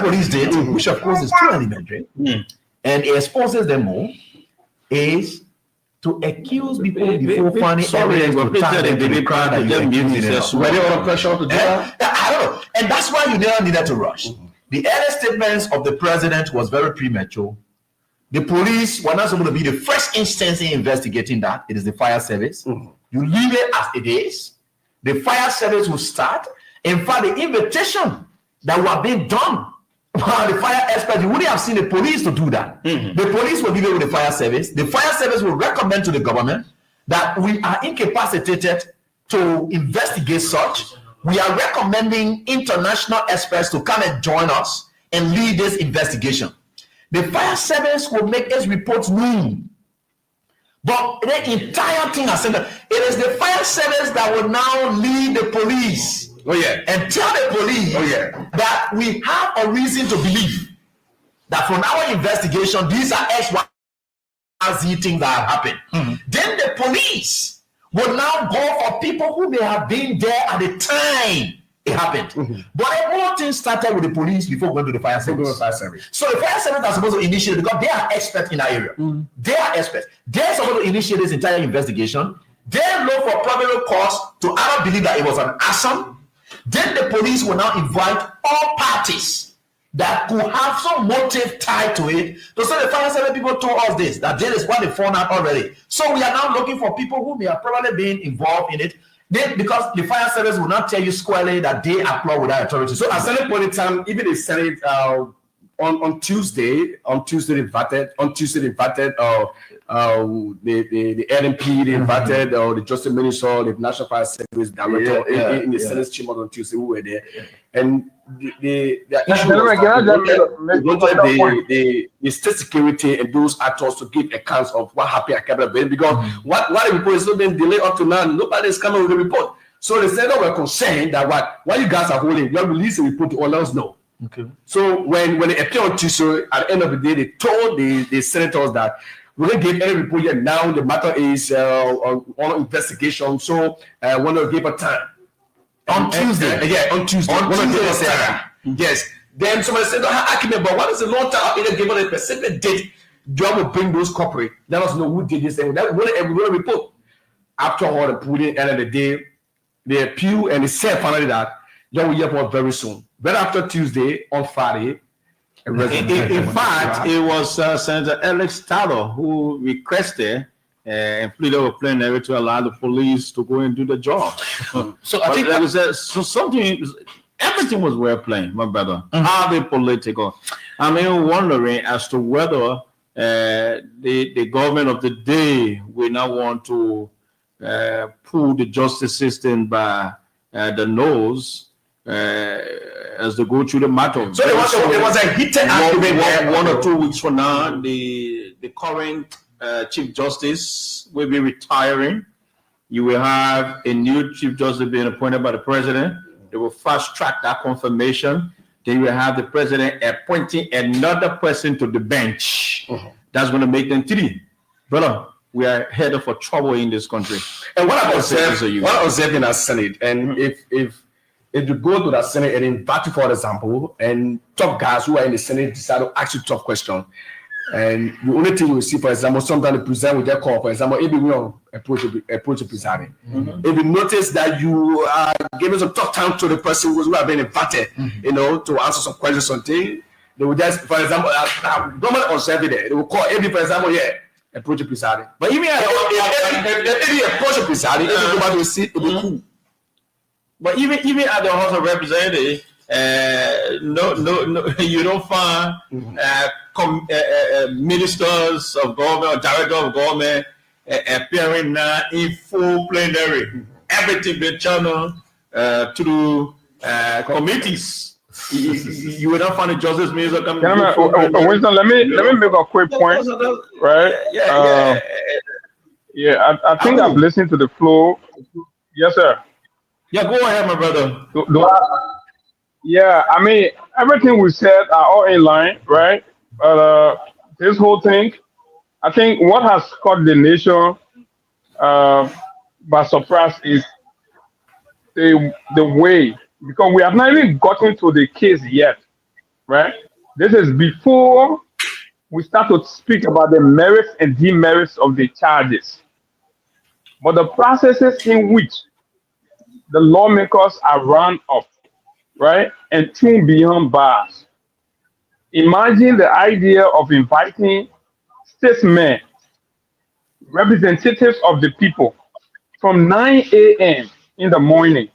police did, which of course is too elementary, and it exposes them more, is to accuse people before finding evidence to tie them to the crime that you're accusing them of. Were they under pressure to do that? I don't know. And that's why you never needed to rush. The early statements of the president was very premature. The police were not supposed to be the first instance in investigating that. It is the fire service. You leave it as it is. The fire service will start. In fact, the invitation that were being done by the fire experts, you wouldn't have seen the police to do that. The police will give it with the fire service. The fire service will recommend to the government that we are incapacitated to investigate such. We are recommending international experts to come and join us and lead this investigation. The fire service will make its reports known. But the entire thing has said that it is the fire service that will now lead the police. And tell the police that we have a reason to believe that from our investigation, these are X, Y, Z things that have happened. Then the police will now go for people who may have been there at the time it happened. But the whole thing started with the police before going to the fire service. So the fire service are supposed to initiate, because they are experts in that area. They are experts. They're supposed to initiate this entire investigation. They look for probable cause to either believe that it was an arson. Then the police will now invite all parties that could have some motive tied to it. To say the fire service people told us this, that this is what they found out already. So we are now looking for people who may have probably been involved in it. Then, because the fire service will not tell you squarely that they applaud with that authority. So at certain point in time, even the Senate on Tuesday they invited the LMP, they invited the Justice Minister, the National Fire Service Director in the Senate chamber on Tuesday, who were there. And the issue was the state security and those actors to give accounts of what happened at Capitol Building, because what the report is not been delayed up to now, nobody is coming with a report. So the Senate were concerned that what you guys are holding, you have released a report to all us know. Okay. So when they appeared on Tuesday, at the end of the day, they told the senators that we don't give any report yet. Now the matter is on investigation. So when they give a time on Tuesday, on Tuesday, yes. Then somebody said, but what is the long time? Either give us a specific date. John will bring those corporate. Let us know who did this and that. We're going to report. After all the putting, end of the day, they appeal and they said finally that John will hear very soon. But after Tuesday, on Friday, in fact, it was Senator Alex Taylor who requested and pleaded with plenary to allow the police to go and do the job. So I think that was everything was well planned, my brother. Highly political. I'm even wondering as to whether the government of the day will not want to pull the justice system by the nose as they go through the matter. So there was a heated argument. One or 2 weeks from now, the current Chief Justice will be retiring. You will have a new Chief Justice being appointed by the President. They will fast track that confirmation. Then you will have the President appointing another person to the bench. That's going to make them 3. Brother, we are headed for trouble in this country. And what I observe in the Senate, and if you go to the Senate and invite, for example, and top guys who are in the Senate decide to ask you tough questions, and the only thing you will see, for example, sometimes the president will just call, for example, if we approach the president. If you notice that you are giving some tough time to the person who have been invited, to answer some questions, something, they will just, for example, government observe it. They will call every, for example, approach the president. But even if you approach the president, everybody will sit, it will be cool. But even at the House of Representatives, no, you don't find ministers of government or director of government appearing now in full plenary. Everything been channeled through committees. You will not find a justice minister coming. Winston, let me make a quick point, right? I think I've listened to the flow. Yes, sir. Yeah, go ahead, my brother. I mean, everything we said are all in line, right? But this whole thing, I think what has caught the nation by surprise is the way, because we have not even gotten to the case yet, right? This is before we start to speak about the merits and demerits of the charges. But the processes in which the lawmakers are run up, right, and thrown behind bars. Imagine the idea of inviting statesmen, representatives of the people, from 9 a.m. in the morning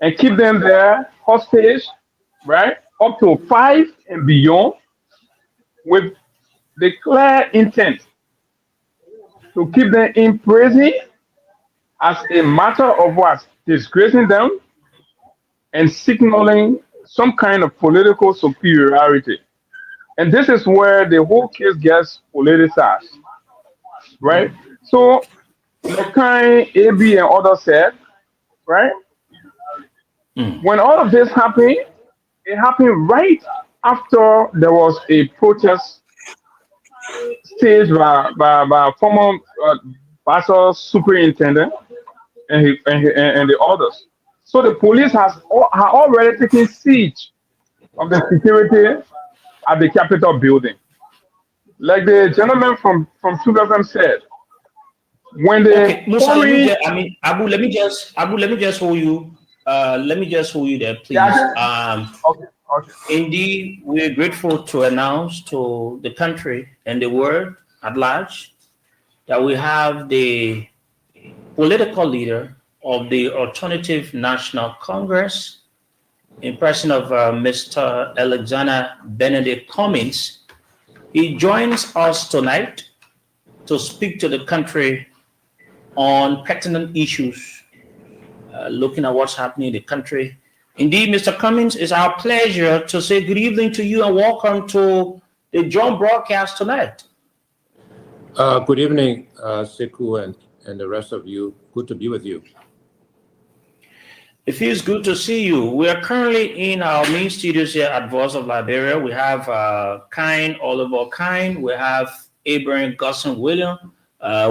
and keep them there hostage, right, up to 5 and beyond, with the clear intent to keep them in prison as a matter of what? Disgracing them and signaling some kind of political superiority. And this is where the whole case gets politicized, right? So, the kind AB and others said, right? When all of this happened, it happened right after there was a protest staged by former Pastor Superintendent and the others. So the police have already taken siege of the security at the Capitol building. Like the gentleman from 2000 said, when the Musa, let me just hold you. Let me just hold you there, please. Okay. Indeed, we're grateful to announce to the country and the world at large that we have the political leader of the Alternative National Congress, in person of Mr. Alexander Benedict Cummings. He joins us tonight to speak to the country on pertinent issues, looking at what's happening in the country. Indeed, Mr. Cummings, it's our pleasure to say good evening to you and welcome to the joint broadcast tonight. Good evening, Sekou and the rest of you. Good to be with you. It feels good to see you. We are currently in our main studios here at Voice of Liberia. We have Oliver Kine. We have Abraham Gusson William.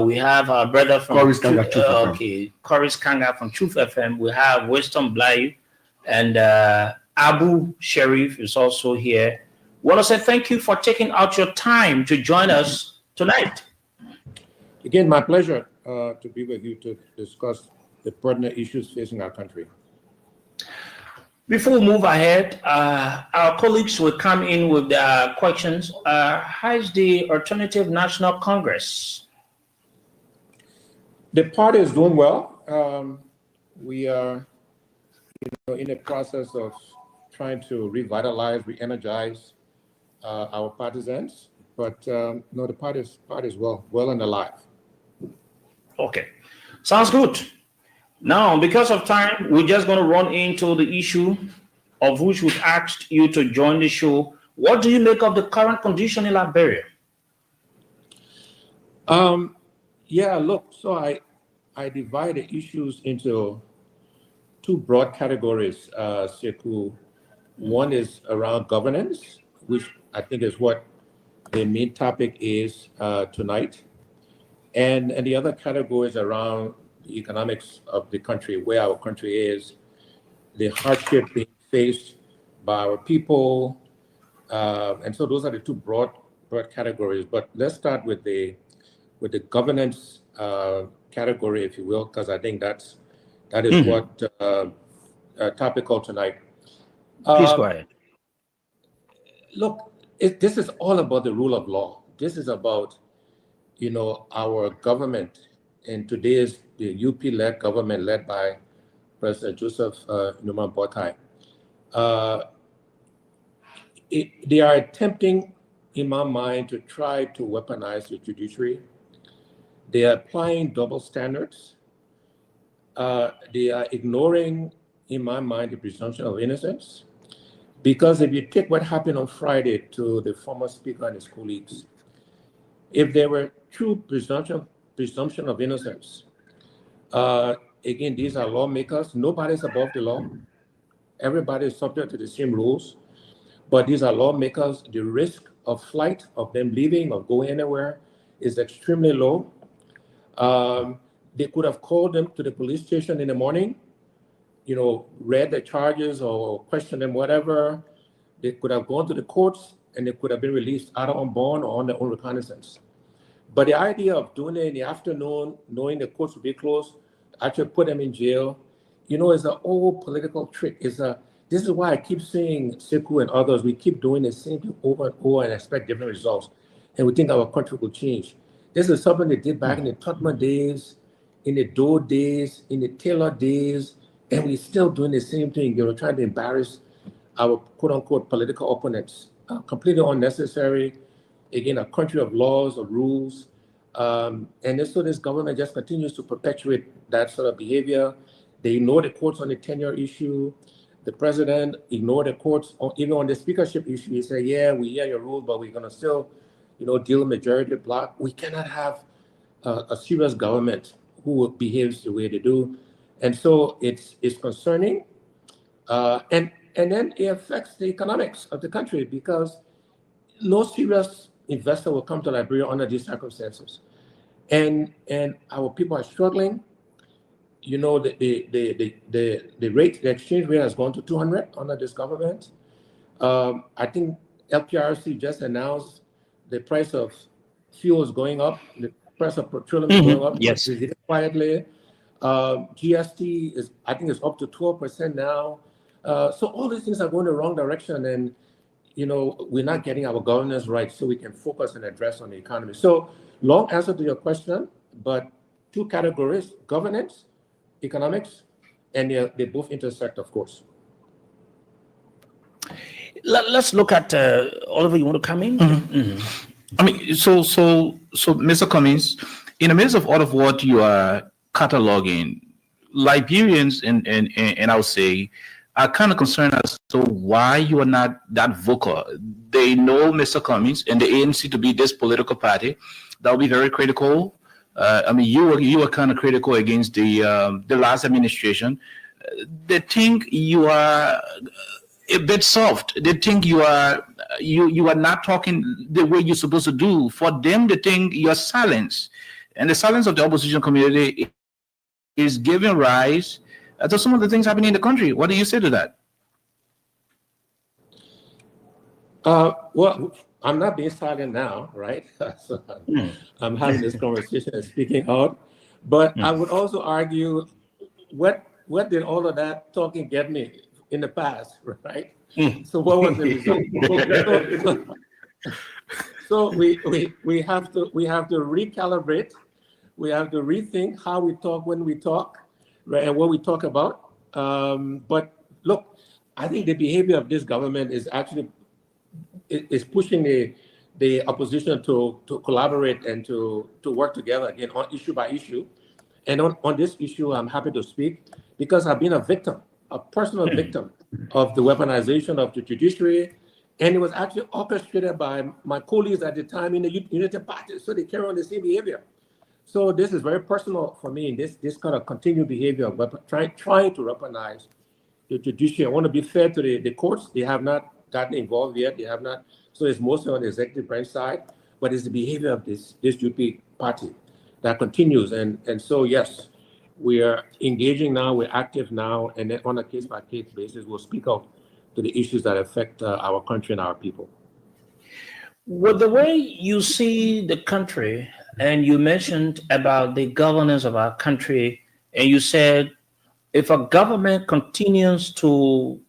We have our brother from Corey's Kanga from Truth FM. We have Winston Blay, and Abu Sharif is also here. I want to say thank you for taking out your time to join us tonight. Again, my pleasure to be with you to discuss the pertinent issues facing our country. Before we move ahead, our colleagues will come in with their questions. How is the Alternative National Congress? The party is doing well. We are in the process of trying to revitalize, re-energize our partisans, but the party is well and alive. Okay, sounds good. Now, because of time, we're just going to run into the issue of which we've asked you to join the show. What do you make of the current condition in Liberia? So I divide the issues into two broad categories, Sekou. One is around governance, which I think is what the main topic is tonight. And the other category is around the economics of the country, where our country is, the hardship being faced by our people. And so those are the two broad categories. But let's start with the governance category, if you will, because I think that is what topical tonight. Please go ahead. Look, this is all about the rule of law. This is about, our government, and today is the UP-led government led by President Joseph Numa Boakai. They are attempting, in my mind, to try to weaponize the judiciary. They are applying double standards. They are ignoring, in my mind, the presumption of innocence. Because if you take what happened on Friday to the former speaker and his colleagues, if there were true presumption of innocence, again, these are lawmakers. Nobody's above the law. Everybody is subject to the same rules. But these are lawmakers. The risk of flight, of them leaving or going anywhere, is extremely low. They could have called them to the police station in the morning, read the charges or questioned them, whatever. They could have gone to the courts and they could have been released either on bond or on their own recognizance. But the idea of doing it in the afternoon, knowing the courts will be closed, actually put them in jail, is an old political trick. This is why I keep saying, Sekou and others, we keep doing the same thing over and over and expect different results. And we think our country will change. This is something they did back in the Totman days, in the Doe days, in the Taylor days, and we're still doing the same thing, trying to embarrass our quote-unquote political opponents. Completely unnecessary. Again, a country of laws, of rules. And so this government just continues to perpetuate that sort of behavior. They ignore the courts on the tenure issue. The president ignored the courts, even on the speakership issue. He said, yeah, we hear your rules, but we're going to still, deal majority bloc. We cannot have a serious government who behaves the way they do. And so it's concerning. And then it affects the economics of the country because no serious investor will come to Liberia under these circumstances. And our people are struggling. The exchange rate has gone to 200 under this government. I think LPRC just announced the price of fuel is going up. The price of petroleum is going up. Yes. Quietly. GST is up to 12% now. So all these things are going the wrong direction, and we're not getting our governance right, so we can focus and address on the economy. So long answer to your question, but two categories: governance, economics, and they both intersect, of course. Let's look at Oliver. You want to come in? I mean, so Mr. Cummings, in the midst of all of what you are cataloging, Liberians and I would say are kind of concerned as to why you are not that vocal. They know Mr. Cummings and the ANC to be this political party that will be very critical. You were kind of critical against the last administration. They think you are a bit soft. They think you are not talking the way you're supposed to do. For them, they think you're silence, and the silence of the opposition community is giving rise to some of the things happening in the country. What do you say to that? Well, I'm not being silent now, right? So I'm having this conversation and speaking out. But I would also argue, what did all of that talking get me in the past, right? So what was the result? So we have to recalibrate. We have to rethink how we talk when we talk, right, and what we talk about. But look, I think the behavior of this government is actually is pushing the opposition to collaborate and to work together again on issue by issue. And on this issue, I'm happy to speak because I've been a personal victim of the weaponization of the judiciary, and it was actually orchestrated by my colleagues at the time in the Unity Party, so they carry on the same behavior. So this is very personal for me, this kind of continued behavior of trying to weaponize the judiciary. I want to be fair to the courts. They have not gotten involved yet. They have not. So it's mostly on the executive branch side, but it's the behavior of this UP party that continues. And so, yes, we are engaging now, we're active now, and then on a case-by-case basis, we'll speak out to the issues that affect our country and our people. With the way you see the country, and you mentioned about the governance of our country, and you said if a government continues to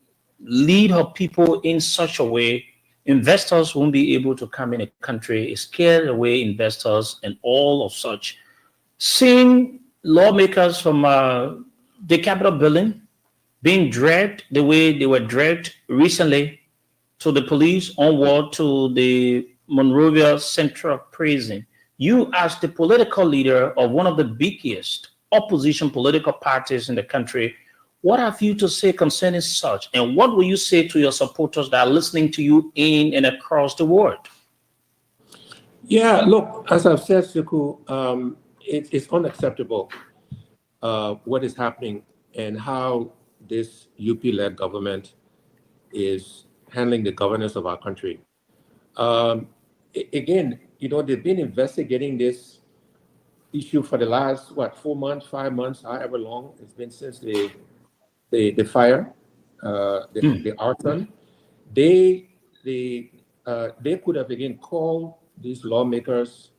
lead her people in such a way, investors won't be able to come in a country, scare away investors and all of such. Seeing lawmakers from the Capitol building being dragged the way they were dragged recently to the police onward to the Monrovia Central Prison. You, as the political leader of one of the biggest opposition political parties in the country, what have you to say concerning such? And what will you say to your supporters that are listening to you in and across the world? Yeah, look, as I've said, Sekou, it's unacceptable what is happening and how this UP-led government is handling the governance of our country. Again, they've been investigating this issue for the last, 4 months, 5 months, however long it's been since the fire, the arson. They could have, again, called these lawmakers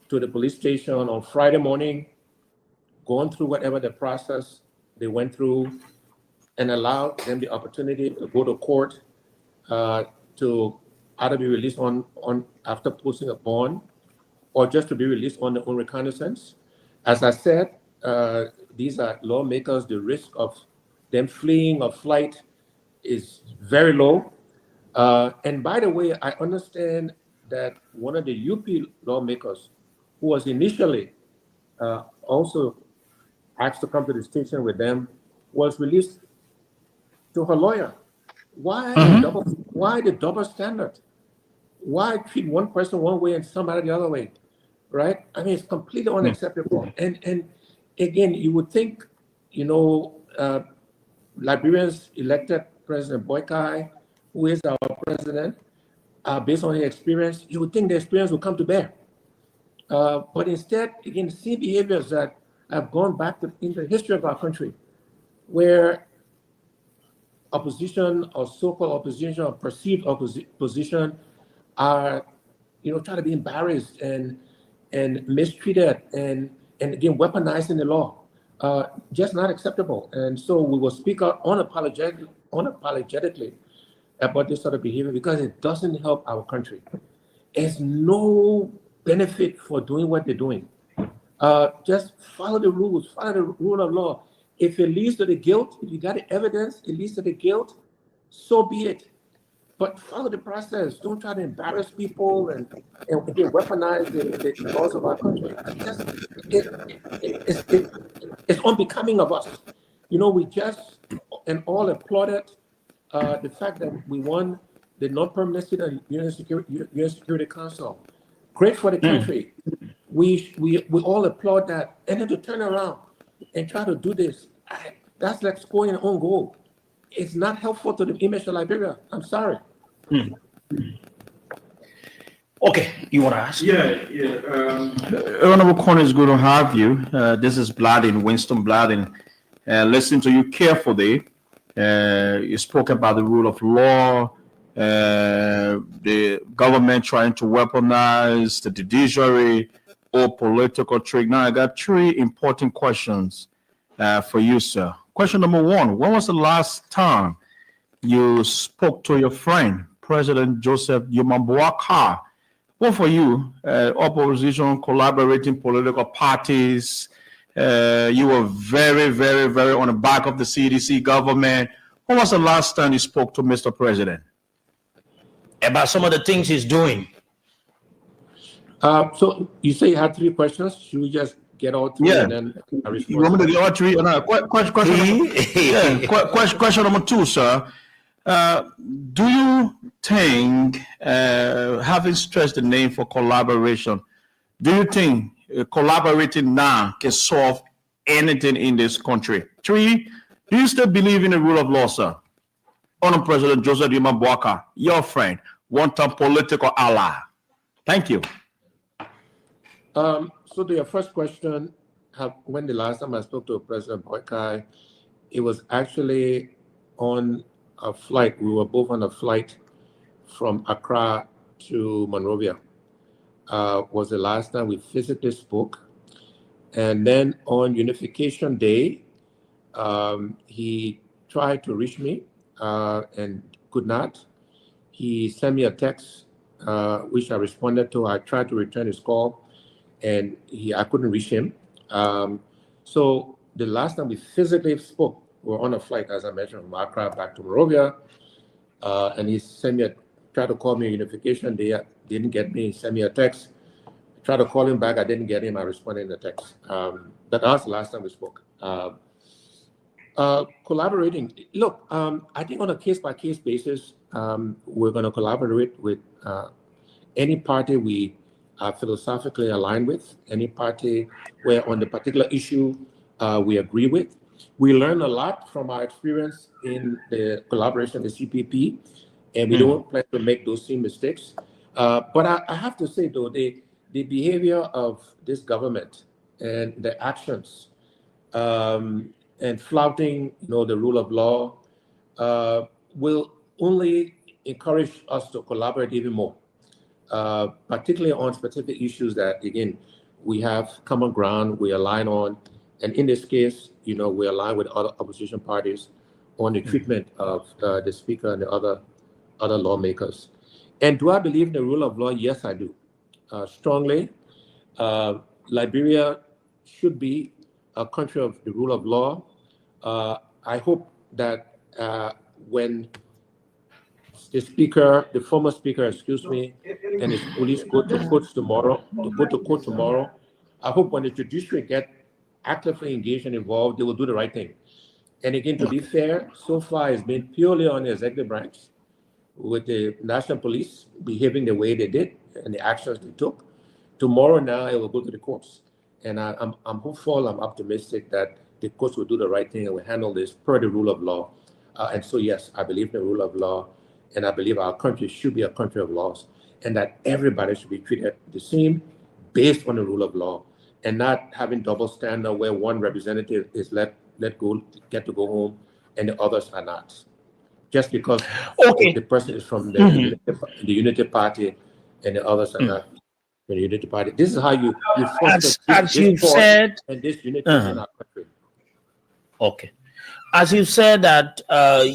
to the police station on Friday morning, gone through whatever the process they went through, and allowed them the opportunity to go to court to either be released on after posting a bond, or just to be released on their own recognizance. As I said, these are lawmakers. The risk of them fleeing or flight is very low. And by the way, I understand that one of the UP lawmakers, who was initially also asked to come to the station with them, was released to her lawyer. Why the double standard? Why treat one person one way and somebody the other way, right? I mean, it's completely unacceptable. And again, you would think, Liberians elected President Boykai, who is our president, based on his experience, you would think the experience would come to bear. But instead, again, see behaviors that have gone back in the history of our country, where opposition or so-called opposition or perceived opposition are, trying to be embarrassed and mistreated and again, weaponizing the law. Just not acceptable. And so we will speak out unapologetically about this sort of behavior because it doesn't help our country. There's no benefit for doing what they're doing. Just follow the rules, follow the rule of law. If it leads to the guilt, if you got the evidence, it leads to the guilt, so be it. But follow the process. Don't try to embarrass people and again, weaponize the laws of our country. It's unbecoming of us. We just and all applauded the fact that we won the non-permanent seat on UN Security Council. Great for the country. We all applaud that. And then to turn around and try to do this, that's like scoring an own goal. It's not helpful to the image of Liberia. I'm sorry. Okay, you want to ask? Honorable Corner, it's good to have you. This is Bladin, Winston Bladin. Listen to you carefully. You spoke about the rule of law, the government trying to weaponize the judiciary or political trick. Now, I got 3 important questions for you, sir. Question number 1, when was the last time you spoke to your friend, President Joseph Weah? What for you, opposition, collaborating political parties? You were very, very, very on the back of the CDC government. When was the last time you spoke to Mr. President? About some of the things he's doing. So you say you had 3 questions. Should we just get all 3 and then I respond? You want me to get all 3? Question number 2, sir. Do you think, having stressed the name for collaboration, do you think collaborating now can solve anything in this country? 3, do you still believe in the rule of law, sir? Honorable President Joseph Weah, your friend, one-time political ally. Thank you. So to your first question, when the last time I spoke to President Boykai, it was actually on a flight. We were both on a flight from Accra to Monrovia. Was the last time we physically spoke. And then on Unification Day, he tried to reach me and could not. He sent me a text, which I responded to. I tried to return his call, and I couldn't reach him. So the last time we physically spoke, we were on a flight, as I mentioned, from Accra back to Monrovia, and he tried to call me a unification. They didn't get me. He sent me a text. I tried to call him back. I didn't get him. I responded in the text. That was the last time we spoke. Collaborating. Look, I think on a case-by-case basis, we're going to collaborate with any party we are philosophically aligned with, any party where on the particular issue we agree with. We learn a lot from our experience in the collaboration with CPP, and we don't plan to make those same mistakes. But I have to say, though, the behavior of this government and the actions and flouting, the rule of law will only encourage us to collaborate even more, particularly on specific issues that, again, we have common ground, we align on. And in this case, we align with other opposition parties on the treatment of the speaker and the other lawmakers. And do I believe in the rule of law? Yes, I do. Strongly. Liberia should be a country of the rule of law. I hope that when the former speaker, and his police go to court tomorrow, I hope when the judiciary get actively engaged and involved, they will do the right thing. And again, to be fair, so far it's been purely on the executive branch, with the national police behaving the way they did and the actions they took. Tomorrow now it will go to the courts. And I'm hopeful, I'm optimistic that the courts will do the right thing and will handle this per the rule of law. And so, yes, I believe in the rule of law, and I believe our country should be a country of laws, and that everybody should be treated the same based on the rule of law, and not having double standard where one representative is get to go home and the others are not. Just because the person is from the Unity Party and the others are not from the Unity Party. This is how you as you've said, and this unity in our country. Okay. As you said that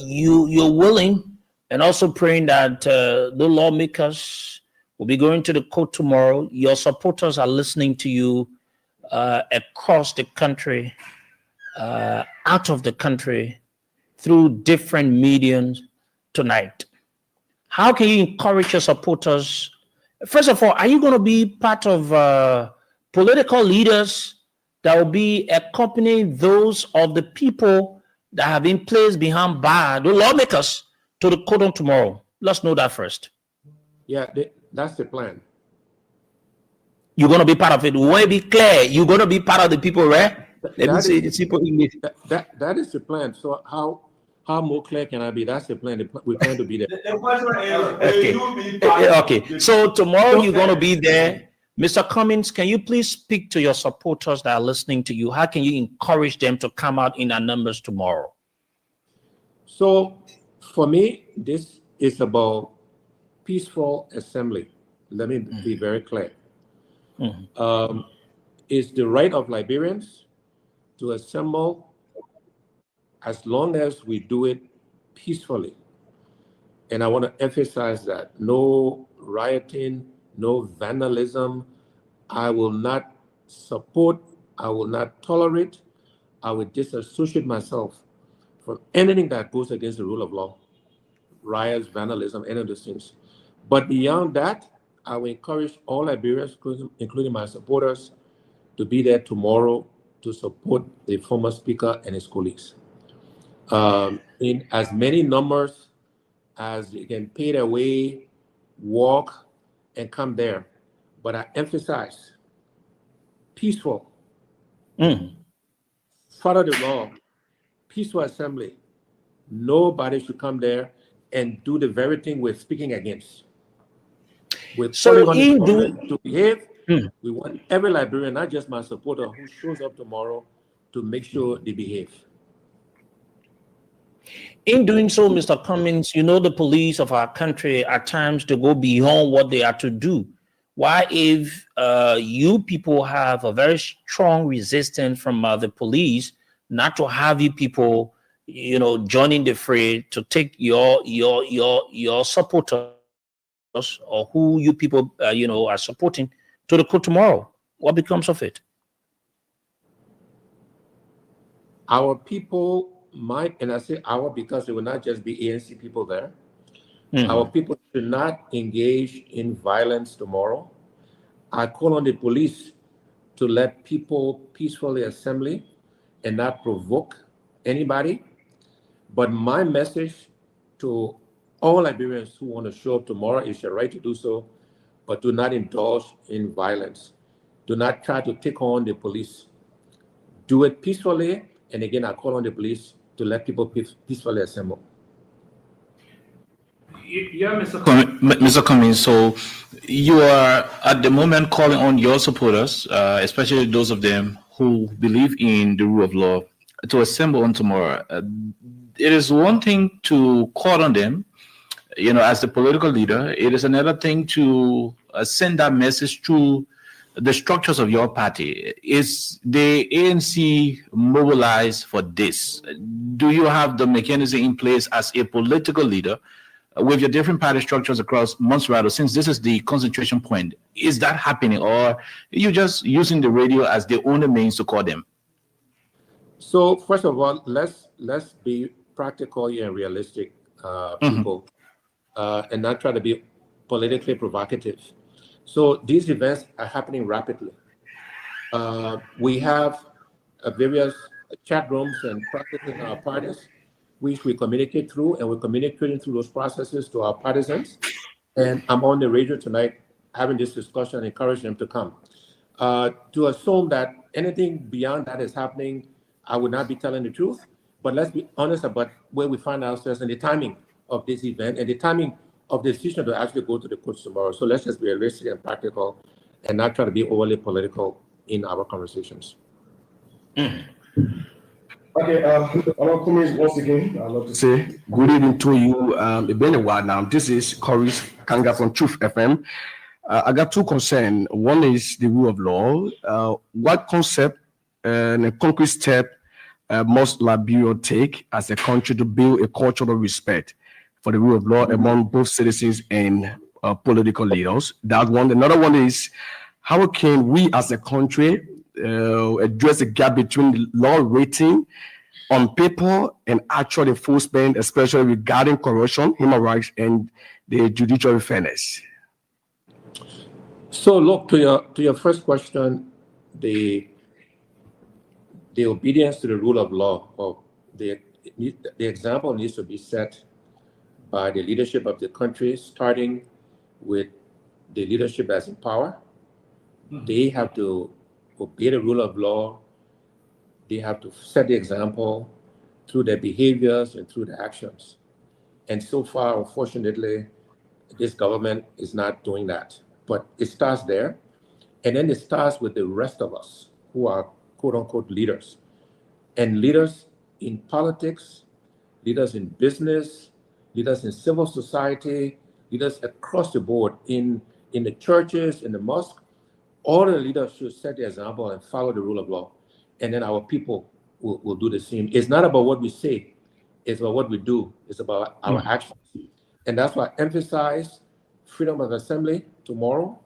you're willing and also praying that the lawmakers will be going to the court tomorrow. Your supporters are listening to you across the country, out of the country, through different mediums tonight. How can you encourage your supporters? First of all, are you going to be part of political leaders that will be accompanying those of the people that have been placed behind bars, the lawmakers, to the court on tomorrow? Let's know that first. Yeah, that's the plan. You're going to be part of it. Will it be clear? You're going to be part of the people, right? Let me say the simple English. That is the plan. So how more clear can I be? That's the plan. We plan to be there. Okay. So tomorrow you're going to be there. Mr. Cummings, can you please speak to your supporters that are listening to you? How can you encourage them to come out in their numbers tomorrow? So for me, this is about peaceful assembly. Let me be very clear. It's the right of Liberians to assemble as long as we do it peacefully. And I want to emphasize that no rioting, no vandalism. I will not support, I will not tolerate, I will disassociate myself from anything that goes against the rule of law, riots, vandalism, any of those things. But beyond that, I will encourage all Liberians, including my supporters, to be there tomorrow to support the former speaker and his colleagues. In as many numbers as they can pay their way, walk, and come there. But I emphasize peaceful, follow the law, peaceful assembly. Nobody should come there and do the very thing we're speaking against. So in doing to behave, we want every Liberian, not just my supporter, who shows up tomorrow to make sure they behave. In doing so, Mr. Cummings, the police of our country at times to go beyond what they are to do. Why, if you people have a very strong resistance from the police, not to have you people, joining the fray to take your supporters or who you people, are supporting to the court tomorrow? What becomes of it? Our people might, and I say our because it will not just be ANC people there. Our people should not engage in violence tomorrow. I call on the police to let people peacefully assemble and not provoke anybody. But my message to all Liberians who want to show up tomorrow is your right to do so, but do not indulge in violence. Do not try to take on the police. Do it peacefully. And again, I call on the police to let people peacefully assemble. Yeah, Mr. Cummings, so you are at the moment calling on your supporters, especially those of them who believe in the rule of law, to assemble on tomorrow. It is one thing to call on them, as the political leader. It is another thing to send that message to the structures of your party. Is the ANC mobilized for this? Do you have the mechanism in place as a political leader with your different party structures across Montserrat, since this is the concentration point? Is that happening, or are you just using the radio as the only means to call them? So first of all, let's be practical and realistic, people, and not try to be politically provocative. So these events are happening rapidly. We have various chat rooms and processes in our parties, which we communicate through, and we're communicating through those processes to our partisans. And I'm on the radio tonight having this discussion and encouraging them to come. To assume that anything beyond that is happening, I would not be telling the truth. But let's be honest about where we find ourselves and the timing of this event and the timing of the decision to actually go to the courts tomorrow. So let's just be realistic and practical and not try to be overly political in our conversations. Okay, Cummings, once again, I'd love to say good evening to you. It's been a while now. This is Corey's Kanga from Truth FM. I got two concerns. One is the rule of law. What concept and a concrete step must Liberia take as a country to build a culture of respect for the rule of law among both citizens and political leaders? That one. Another one is, how can we as a country address the gap between the law rating on paper and actual enforcement, especially regarding corruption, human rights, and the judicial fairness? So look, to your first question, the obedience to the rule of law, or the example needs to be set by the leadership of the country, starting with the leadership that's in power. They have to obey the rule of law. They have to set the example through their behaviors and through their actions. And so far, unfortunately, this government is not doing that. But it starts there. And then it starts with the rest of us who are quote unquote leaders. And leaders in politics, leaders in business, leaders in civil society, leaders across the board in the churches, in the mosque. All the leaders should set the example and follow the rule of law. And then our people will do the same. It's not about what we say, it's about what we do. It's about our actions. And that's why I emphasize freedom of assembly tomorrow,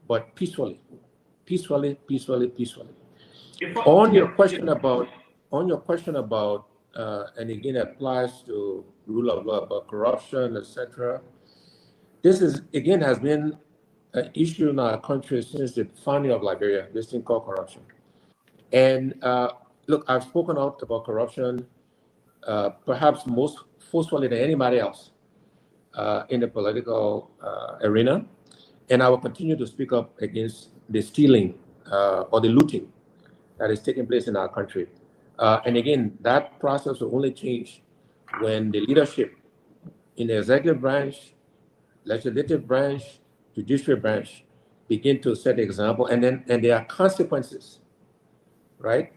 but peacefully. On your question about, and again, it applies to rule of law, about corruption, etc. This is, again, has been an issue in our country since the founding of Liberia, this thing called corruption. And look, I've spoken out about corruption perhaps most forcefully than anybody else in the political arena. And I will continue to speak up against the stealing or the looting that is taking place in our country. And again, that process will only change when the leadership in the executive branch, legislative branch, judiciary branch begin to set the example, and there are consequences, right?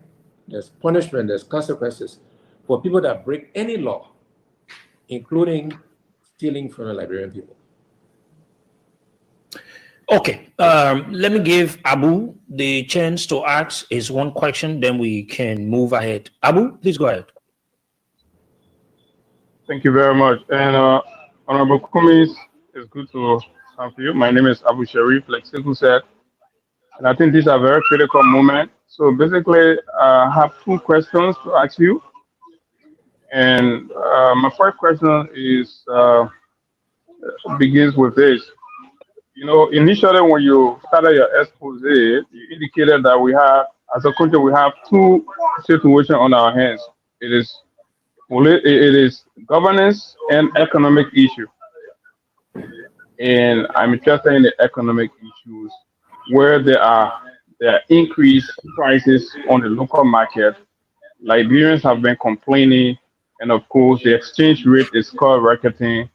There's punishment, there's consequences for people that break any law, including stealing from the Liberian people. Okay, let me give Abu the chance to ask his one question, then we can move ahead. Abu, please go ahead. Thank you very much. And Honorable Cummings, it's good to have you. My name is Abu Sharif, like Simple said. And I think these are very critical moments So basically, I have two questions to ask you. And my first question is begins with this. You know, initially when you started your expose, you indicated that we have, as a country, we have two situations on our hands. It is it is governance and economic issue. And I'm interested in the economic issues where there are increased prices on the local market. Liberians have been complaining, and of course, the exchange rate is skyrocketing.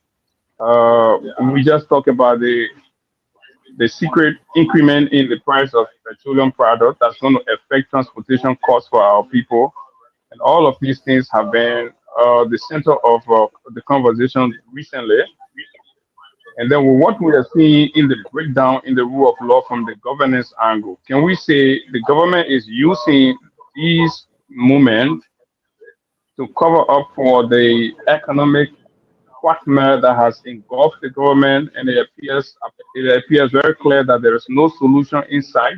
We just talked about the secret increment in the price of petroleum product that's going to affect transportation costs for our people. And all of these things have been the center of the conversation recently. And then with what we are seeing in the breakdown in the rule of law from the governance angle, can we say the government is using these movements to cover up for the economic quagmire that has engulfed the government, and it appears very clear that there is no solution in sight.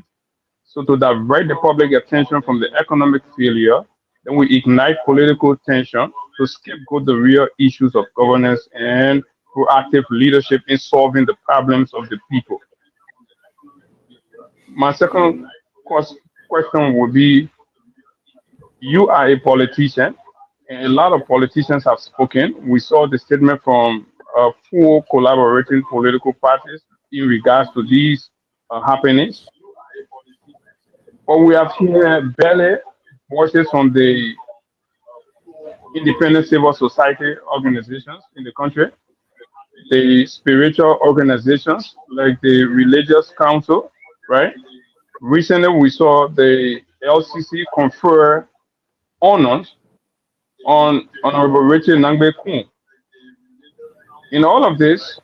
So to divert the public attention from the economic failure, then we ignite political tension to scapegoat the real issues of governance and proactive leadership in solving the problems of the people. My second question would be, you are a politician, and a lot of politicians have spoken. We saw the statement from four collaborating political parties in regards to these happenings. But we have here barely voices from the independent civil society organizations in the country, the spiritual organizations like the Religious Council, right? Recently, we saw the LCC confer honors on Honorable Richard Nangbe Kun. In all of this,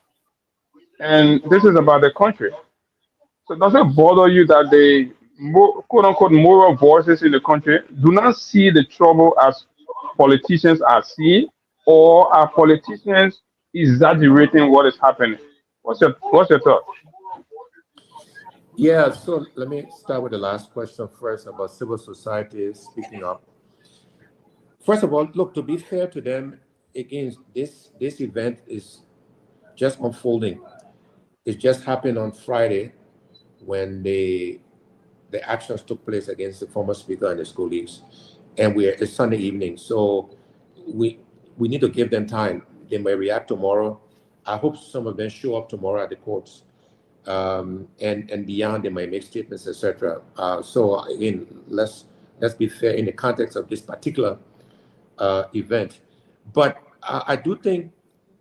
and this is about the country. So does it bother you that the quote unquote moral voices in the country do not see the trouble as politicians are seeing, or are politicians exaggerating what is happening? What's your thought? Yeah, so let me start with the last question first about civil society speaking up. First of all, look, to be fair to them, again, this event is just unfolding. It just happened on Friday when the actions took place against the former speaker and his colleagues, and it's Sunday evening. So we need to give them time. They may react tomorrow. I hope some of them show up tomorrow at the courts, and beyond. They might make statements, etc. So again, let's be fair in the context of this particular event. But I do think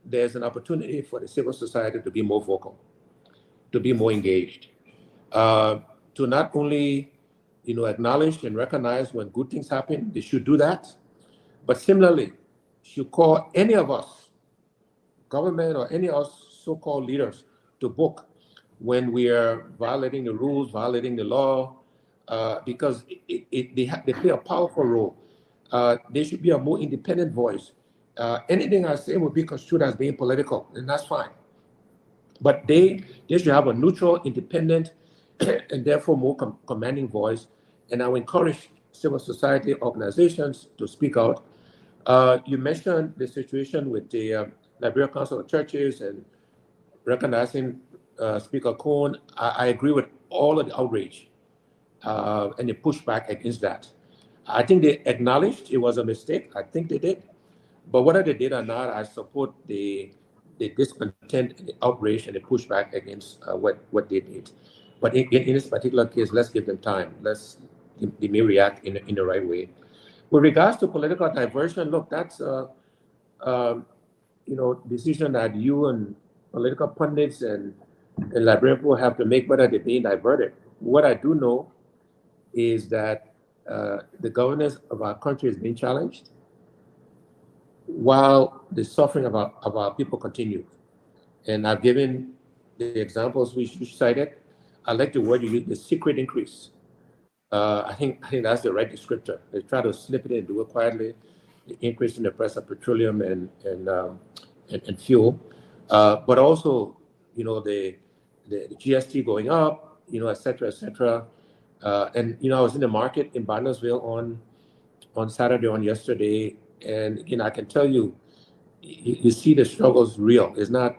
there's an opportunity for the civil society to be more vocal, to be more engaged, to not only acknowledge and recognize when good things happen. They should do that, but similarly should call any of us, government or any of us so-called leaders, to book when we are violating the rules, violating the law, because they play a powerful role. They should be a more independent voice. Anything I say will be construed as being political, and that's fine. But they should have a neutral, independent, and therefore more commanding voice. And I will encourage civil society organizations to speak out. You mentioned the situation with the Liberia Council of Churches and recognizing Speaker Cohn. I agree with all of the outrage and the pushback against that. I think they acknowledged it was a mistake. I think they did. But whether they did or not, I support the discontent, and the outrage, and the pushback against what they did. But in this particular case, let's give them time. They may react in the right way. With regards to political diversion, look, that's decision that you and political pundits and Liberian people have to make, whether they're being diverted. What I do know is that the governance of our country is being challenged, while the suffering of our people continue. And I've given the examples we cited. I like the word you use, the secret increase. I think that's the right descriptor. They try to slip it in and do it quietly. The increase in the price of petroleum and fuel, but also the GST going up, et cetera, et cetera. And I was in the market in Barnesville on Saturday, on yesterday, and I can tell you, you see the struggle's real. It's not.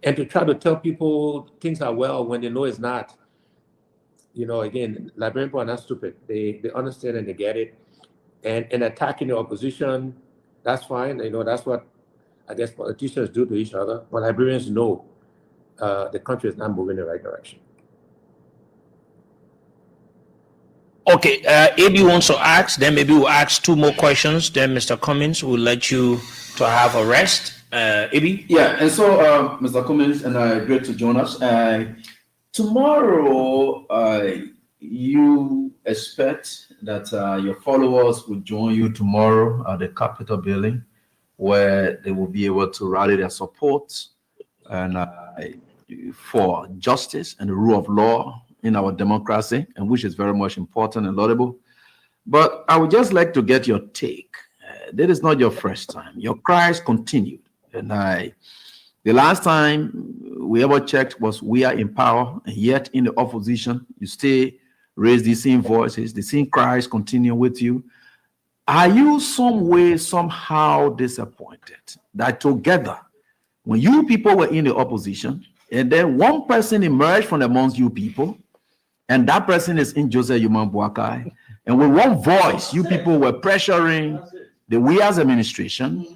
And to try to tell people things are well when they know it's not. Again, Liberian people are not stupid. They understand and they get it. And attacking the opposition, that's fine. That's what I guess politicians do to each other. But Liberians know the country is not moving in the right direction. Okay, AB wants to ask, then maybe we'll ask 2 more questions. Then Mr. Cummings will let you to have a rest. AB? Yeah, and so Mr. Cummings and great to join us. Tomorrow, you expect that your followers will join you tomorrow at the Capitol building, where they will be able to rally their support and for justice and the rule of law in our democracy, and which is very much important and laudable. But I would just like to get your take. This is not your first time. Your cries continued. And the last time we ever checked was we are in power, and yet in the opposition, you still raise the same voices, the same cries continue with you. Are you some way, somehow disappointed that together, when you people were in the opposition, and then one person emerged from amongst you people, and that person is in Joseph Yuman Boakai, and with one voice, you people were pressuring the Weah's administration.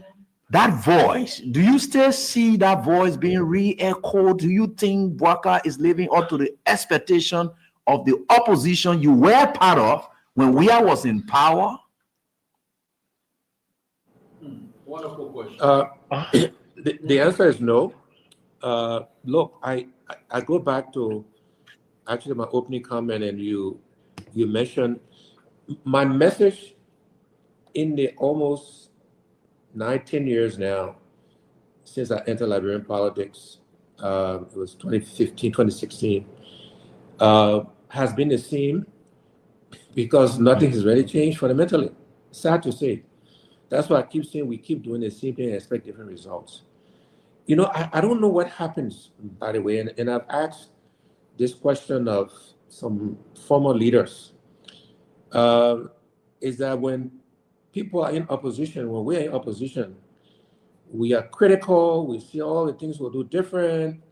That voice, do you still see that voice being re-echoed? Do you think Boakai is living up to the expectation of the opposition you were part of when Weah was in power? Wonderful question. The answer is no. Look, I go back to actually my opening comment, and you mentioned my message in the almost 10 years now since I entered Liberian politics. It was 2015, 2016. Has been the same, because nothing has really changed fundamentally. Sad to say. That's why I keep saying we keep doing the same thing and expect different results. I don't know what happens, by the way, and I've asked this question of some former leaders, is that when people are in opposition, when we're in opposition, we are critical, we see all the things we'll do different,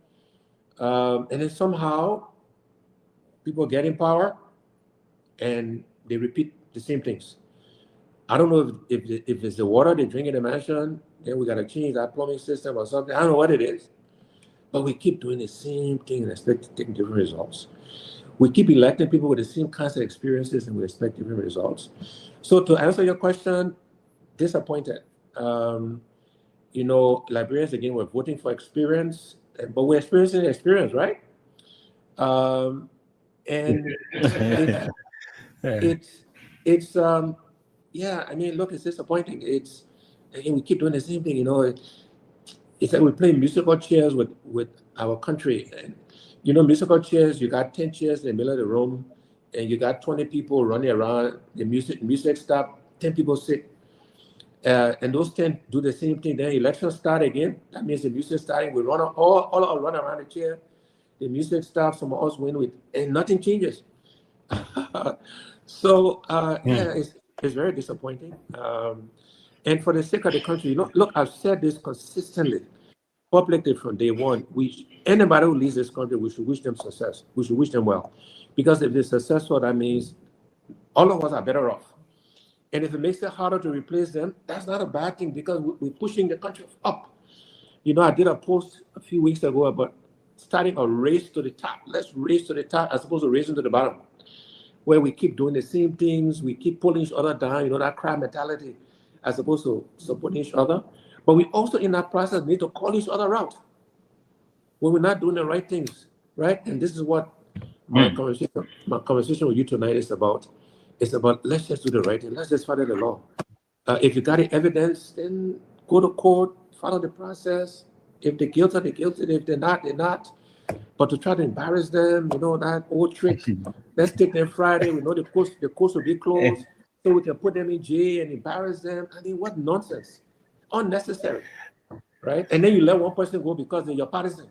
and then somehow people get in power and they repeat the same things. I don't know if it's the water they drink in the mansion, then we got to change that plumbing system or something. I don't know what it is. But we keep doing the same thing and expect to take different results. We keep electing people with the same kinds of experiences and we expect different results. So to answer your question, disappointed. Liberians, again, we're voting for experience, but we're experiencing experience, right? And it's look, it's disappointing. We keep doing the same thing, It's like we're playing musical chairs with our country. And, musical chairs, you got 10 chairs in the middle of the room, and you got 20 people running around. The music stop, 10 people sit. And those 10 do the same thing. Then elections start again. That means the music starting. We all run around the chair. The music stops, some of us win and nothing changes. So, it's very disappointing. And for the sake of the country, look, I've said this consistently, publicly from day one. Anybody who leads this country, we should wish them success. We should wish them well. Because if they're successful, that means all of us are better off. And if it makes it harder to replace them, that's not a bad thing, because we're pushing the country up. I did a post a few weeks ago about starting a race to the top. Let's race to the top as opposed to racing to the bottom, where we keep doing the same things, we keep pulling each other down, that crab mentality, as opposed to supporting each other. But we also, in that process, need to call each other out when we're not doing the right things, right? And this is what my conversation with you tonight is about. It's about, let's just do the right thing. Let's just follow the law. If you got the evidence, then go to court, follow the process. If they're guilty, they're guilty. If they're not, they're not. But to try to embarrass them, that old trick, let's take them Friday. We know the courts will be closed, so we can put them in jail and embarrass them. What nonsense. Unnecessary, right? And then you let one person go because they're your partisan.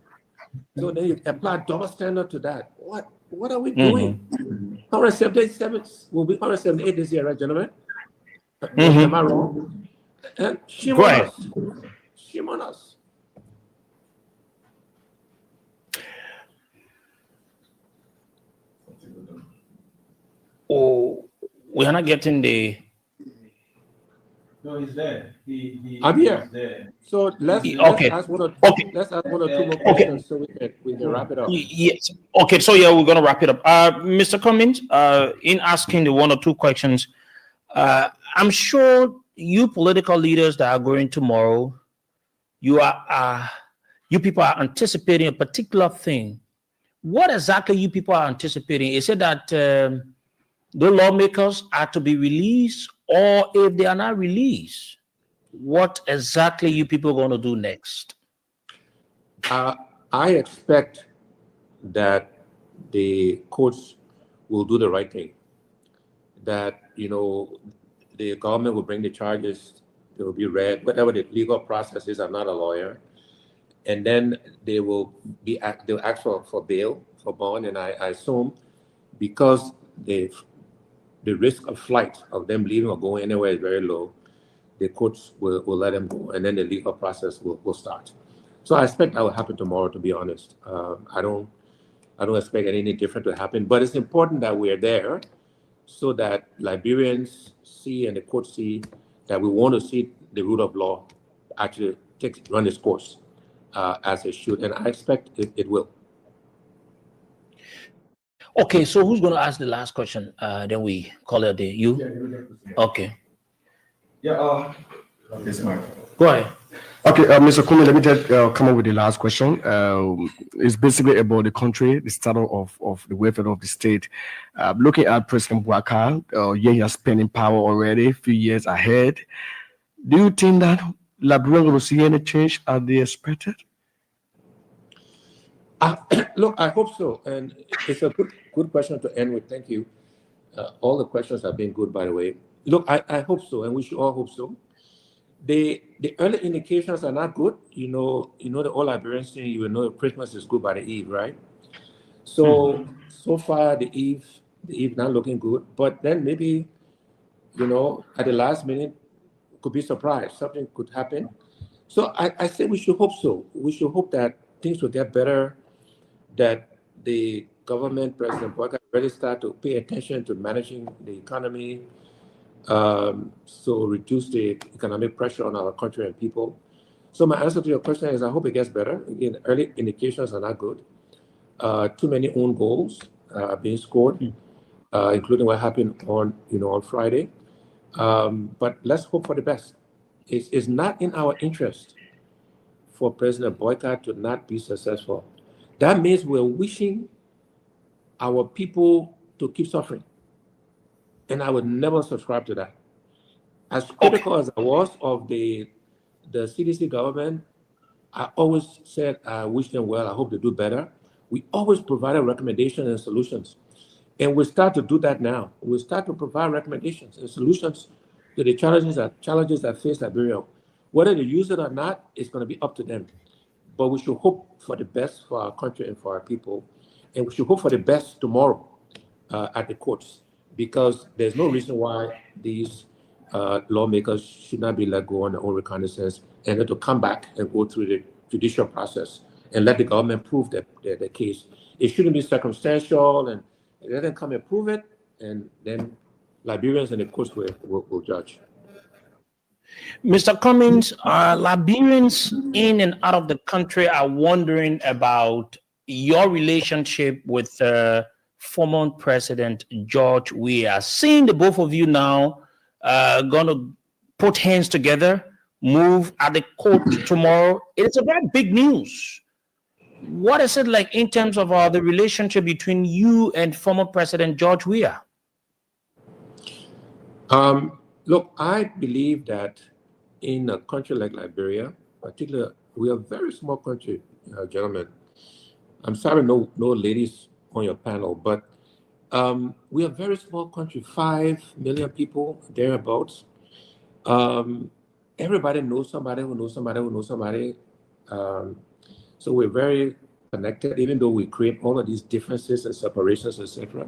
So then you apply double standard to that. What are we doing? 177 will be 178 this year, right, gentlemen? Mhm. Am I wrong? And shame Go on ahead. us. Shame on us. Oh, we are not getting the. No, he's there. I'm here. He's there. So let's Okay. ask one or Okay. let's ask one or two more questions so we can wrap it up. Yes. Okay. So yeah, we're gonna wrap it up. Mr. Cummings, in asking the one or two questions, I'm sure you political leaders that are going tomorrow, you people are anticipating a particular thing. What exactly you people are anticipating? Is it that the lawmakers are to be released, or if they are not released, what exactly you people going to do next? I expect that the courts will do the right thing. That the government will bring the charges. They will be read, whatever the legal process is. I'm not a lawyer, and then they'll ask for bail, for bond, and I assume because the risk of flight of them leaving or going anywhere is very low, the courts will let them go, and then the legal process will start. So I expect that will happen tomorrow, to be honest. I don't expect anything different to happen, but it's important that we are there so that Liberians see and the court see that we want to see the rule of law actually run its course as it should, and I expect it will. Okay, so who's going to ask the last question? Then we call it a day. You? Okay. Yeah. This mic. Go ahead. Okay, Mr. Cummings, let me just come up with the last question. It's basically about the country, the status of the welfare of the state. Looking at President Weah, he has spending power already, a few years ahead. Do you think that Liberia will see any change as they expected? Look, I hope so, and it's a good question to end with. Thank you. All the questions have been good, by the way. Look, I hope so, and we should all hope so. The early indications are not good. The all Liberians saying you will know Christmas is good by the eve, right? So far the eve not looking good, but then maybe at the last minute could be surprised. Something could happen. So I say we should hope so. We should hope that things will get better, that the government, President Weah, really start to pay attention to managing the economy, so reduce the economic pressure on our country and people. So my answer to your question is I hope it gets better. Again, early indications are not good. Too many own goals being scored, including what happened on Friday. But let's hope for the best. It's not in our interest for President Weah to not be successful. That means we're wishing our people to keep suffering. And I would never subscribe to that. As critical as I was of the CDC government, I always said I wish them well. I hope they do better. We always provided recommendations and solutions. And we start to do that now. We start to provide recommendations and solutions to the challenges that face Liberia. Whether they use it or not, it's going to be up to them. But we should hope for the best for our country and for our people. And we should hope for the best tomorrow at the courts, because there's no reason why these lawmakers should not be let go on their own recognizance and then to come back and go through the judicial process and let the government prove their case. It shouldn't be circumstantial, and let them come and prove it, and then Liberians and the courts will judge. Mr. Cummings, Liberians in and out of the country are wondering about your relationship with former President George Weah. Seeing the both of you now going to put hands together, move at the court tomorrow, it's a very big news. What is it like in terms of the relationship between you and former President George Weah? Look, I believe that in a country like Liberia, particularly, we are a very small country, gentlemen. I'm sorry, no ladies on your panel, but we are a very small country, 5 million people, thereabouts. Everybody knows somebody who knows somebody who knows somebody. So we're very connected, even though we create all of these differences and separations, etc.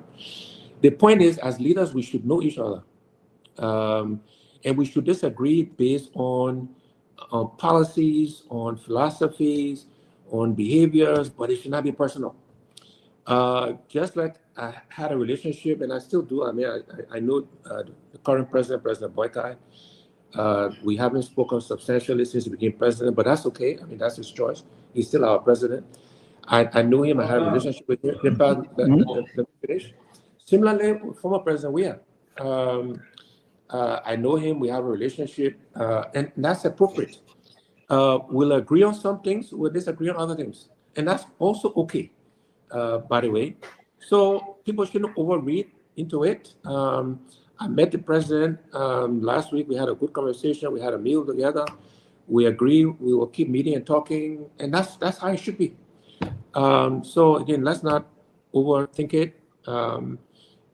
The point is, as leaders, we should know each other. And we should disagree based on policies, on philosophies, on behaviors, but it should not be personal. Just like I had a relationship, and I still do. I mean, I know the current president, President Boykai. We haven't spoken substantially since he became president, but that's okay. I mean, that's his choice. He's still our president. I know him. I had a relationship with him. Similarly, former President Weah. I know him. We have a relationship, and that's appropriate. We'll agree on some things. We'll disagree on other things, and that's also okay. By the way, so people shouldn't overread into it. I met the president last week. We had a good conversation. We had a meal together. We agree. We will keep meeting and talking, and that's how it should be. So again, let's not overthink it.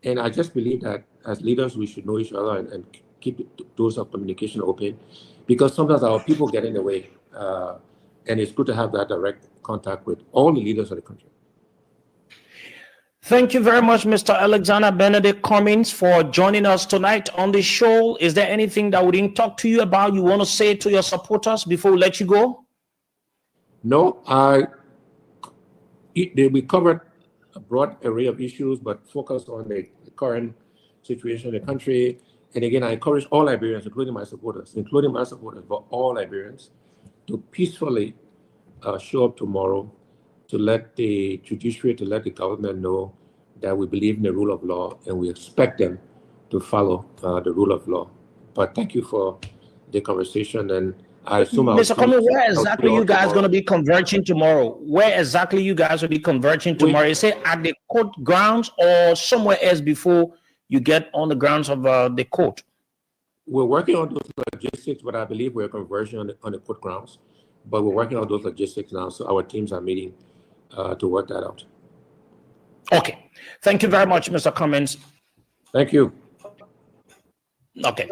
And I just believe that as leaders, we should know each other and keep the doors of communication open, because sometimes our people get in the way, and it's good to have that direct contact with all the leaders of the country. Thank you very much, Mr. Alexander Benedict Cummings, for joining us tonight on the show. Is there anything that we didn't talk to you about you want to say to your supporters before we let you go? No, we covered a broad array of issues, but focused on the current situation in the country. And again, I encourage all Liberians, including my supporters, but all Liberians, to peacefully show up tomorrow, to let the judiciary, to let the government know that we believe in the rule of law and we expect them to follow the rule of law. But thank you for the conversation, and I assume Mr. Cummings, where exactly you guys going to be converging tomorrow? Where exactly you guys will be converging tomorrow? Is it at the court grounds or somewhere else before you get on the grounds of the court? We're working on those logistics, but I believe we're converging on the court grounds. But we're working on those logistics now, so our teams are meeting to work that out. Okay. Thank you very much, Mr. Cummings. Thank you. Okay.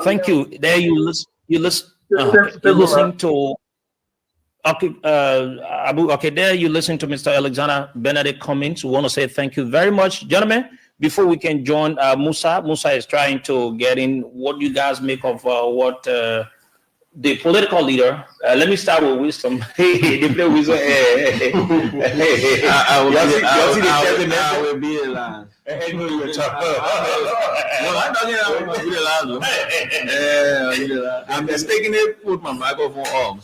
Thank you. There you listen. You're listening to. Okay, Abu. Okay, there you listen to Mr. Alexander Benedict Cummings. We want to say thank you very much, gentlemen. Before we can join Musa, Musa is trying to get in what you guys make of what the political leader. Let me start with Wisdom. They play Wisdom. I will be the last. I'm mistaking it. Put my microphone on.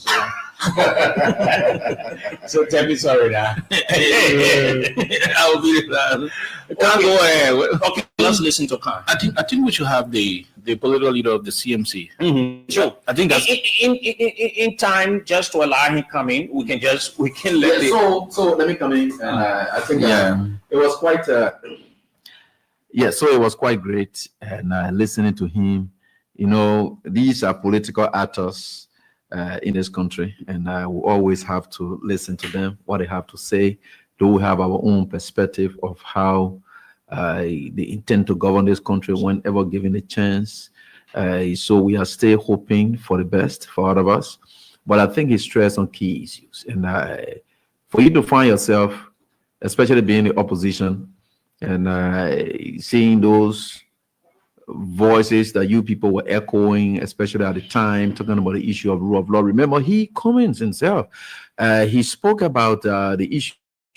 So tell me sorry now. I will be the last. Can't go ahead. Okay, let's listen to Khan. I think we should have the political leader of the CMC. Mm-hmm. Sure. I think that's in time, just to allow him come in. We can let so let me come in, and I think it was quite so it was quite great, and listening to him. You know, these are political actors in this country, and we always have to listen to them, what they have to say. Do we have our own perspective of how they intend to govern this country whenever given a chance? So we are still hoping for the best for all of us. But I think he stressed on key issues. And for you to find yourself, especially being in the opposition, and seeing those voices that you people were echoing, especially at the time, talking about the issue of rule of law. Remember, he Cummings himself, he spoke about the issue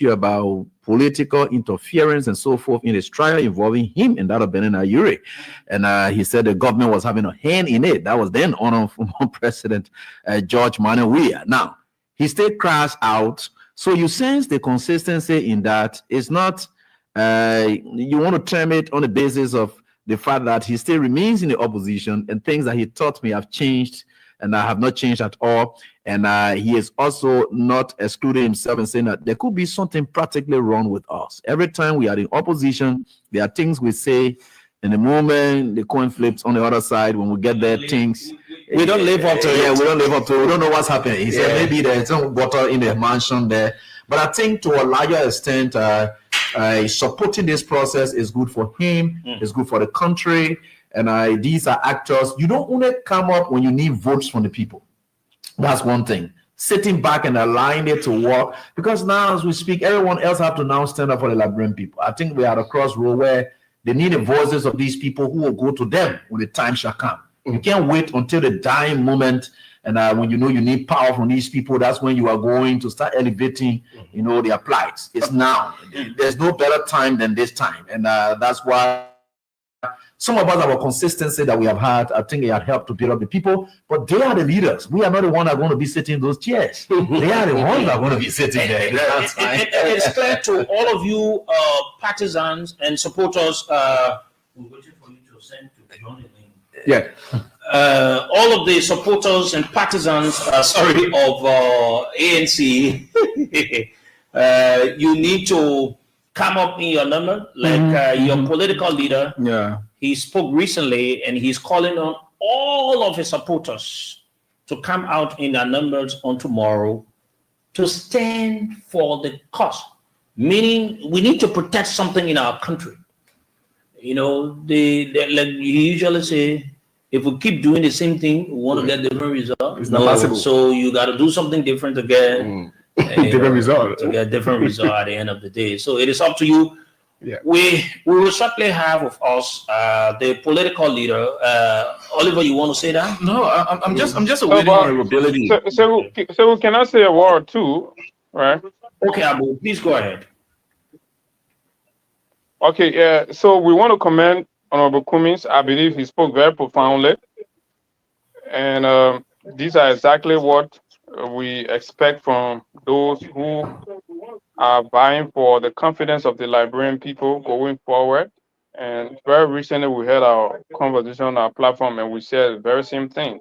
about political interference and so forth in his trial involving him and that of Benin Ayure. And he said the government was having a hand in it. That was then on Former President George Weah. Now, he still cries out. So you sense the consistency in that. It's not, you want to term it on the basis of the fact that he still remains in the opposition and things that he taught me have changed and have not changed at all. And he is also not excluding himself and saying that there could be something practically wrong with us. Every time we are in opposition, there are things we say, and the moment the coin flips on the other side, when we get there, things we don't live up to it. Yeah, we don't live up to it. We don't know what's happening. He said maybe there's some water in the mansion there. But I think to a larger extent, supporting this process is good for him, it's good for the country. And these are actors. You don't want to come up when you need votes from the people. That's one thing. Sitting back and allowing it to work. Because now as we speak, everyone else have to now stand up for the Liberian people. I think we are at a crossroad where They need the voices of these people who will go to them when the time shall come. You can't wait until the dying moment. And when you know you need power from these people, that's when you are going to start elevating, their plights. It's now. There's no better time than this time. And that's why some of us, our consistency that we have had, I think it had helped to build up the people. But they are the leaders. We are not the ones that are going to be sitting in those chairs. They are the ones that are going to be sitting there. It's clear to all of you partisans and supporters. We're waiting for you to send to John the link. Yeah. All of the supporters and partisans, of ANC, you need to come up in your number, like your political leader. Yeah. He spoke recently, and he's calling on all of his supporters to come out in their numbers on tomorrow to stand for the cause. Meaning, we need to protect something in our country. They like you usually say, if we keep doing the same thing, we want to get different results. It's not possible. So you got to do something different to get different result. To get different result at the end of the day. So it is up to you. Yeah. We will certainly have with us the political leader. Oliver, you want to say that? No, I'm just awaiting my ability. So can I say a word too? Right. Okay, Abu, please go ahead. Okay, yeah. So we want to commend Honorable Cummings. I believe he spoke very profoundly, and these are exactly what we expect from those who are vying for the confidence of the Liberian people going forward. And very recently, we had our conversation on our platform, and we said the very same thing.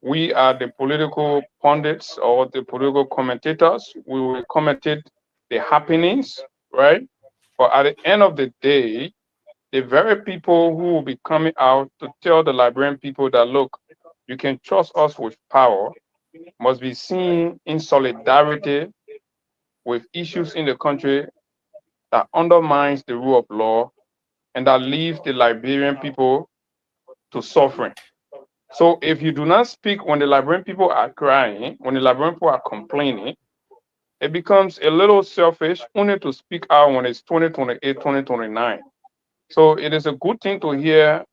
We are the political pundits or the political commentators. We will commentate the happenings, right? But at the end of the day, the very people who will be coming out to tell the Liberian people that, look, you can trust us with power, must be seen in solidarity with issues in the country that undermines the rule of law and that leaves the Liberian people to suffering. So if you do not speak when the Liberian people are crying, when the Liberian people are complaining, it becomes a little selfish only to speak out when it's 2028, 2029. So it is a good thing to hear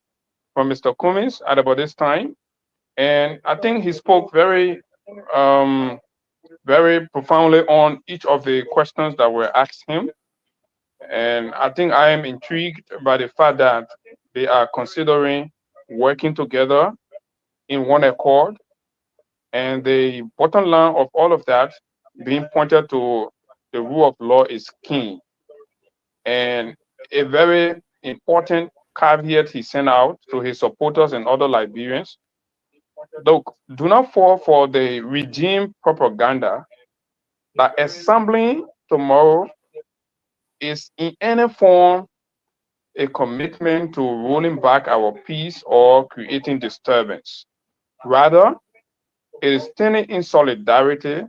from Mr. Cummings at about this time. And I think he spoke very profoundly on each of the questions that were asked him. And I think I am intrigued by the fact that they are considering working together in one accord. And the bottom line of all of that being pointed to the rule of law is key. And a very important caveat he sent out to his supporters and other Liberians: look, do not fall for the regime propaganda that assembling tomorrow is in any form a commitment to rolling back our peace or creating disturbance. Rather, it is standing in solidarity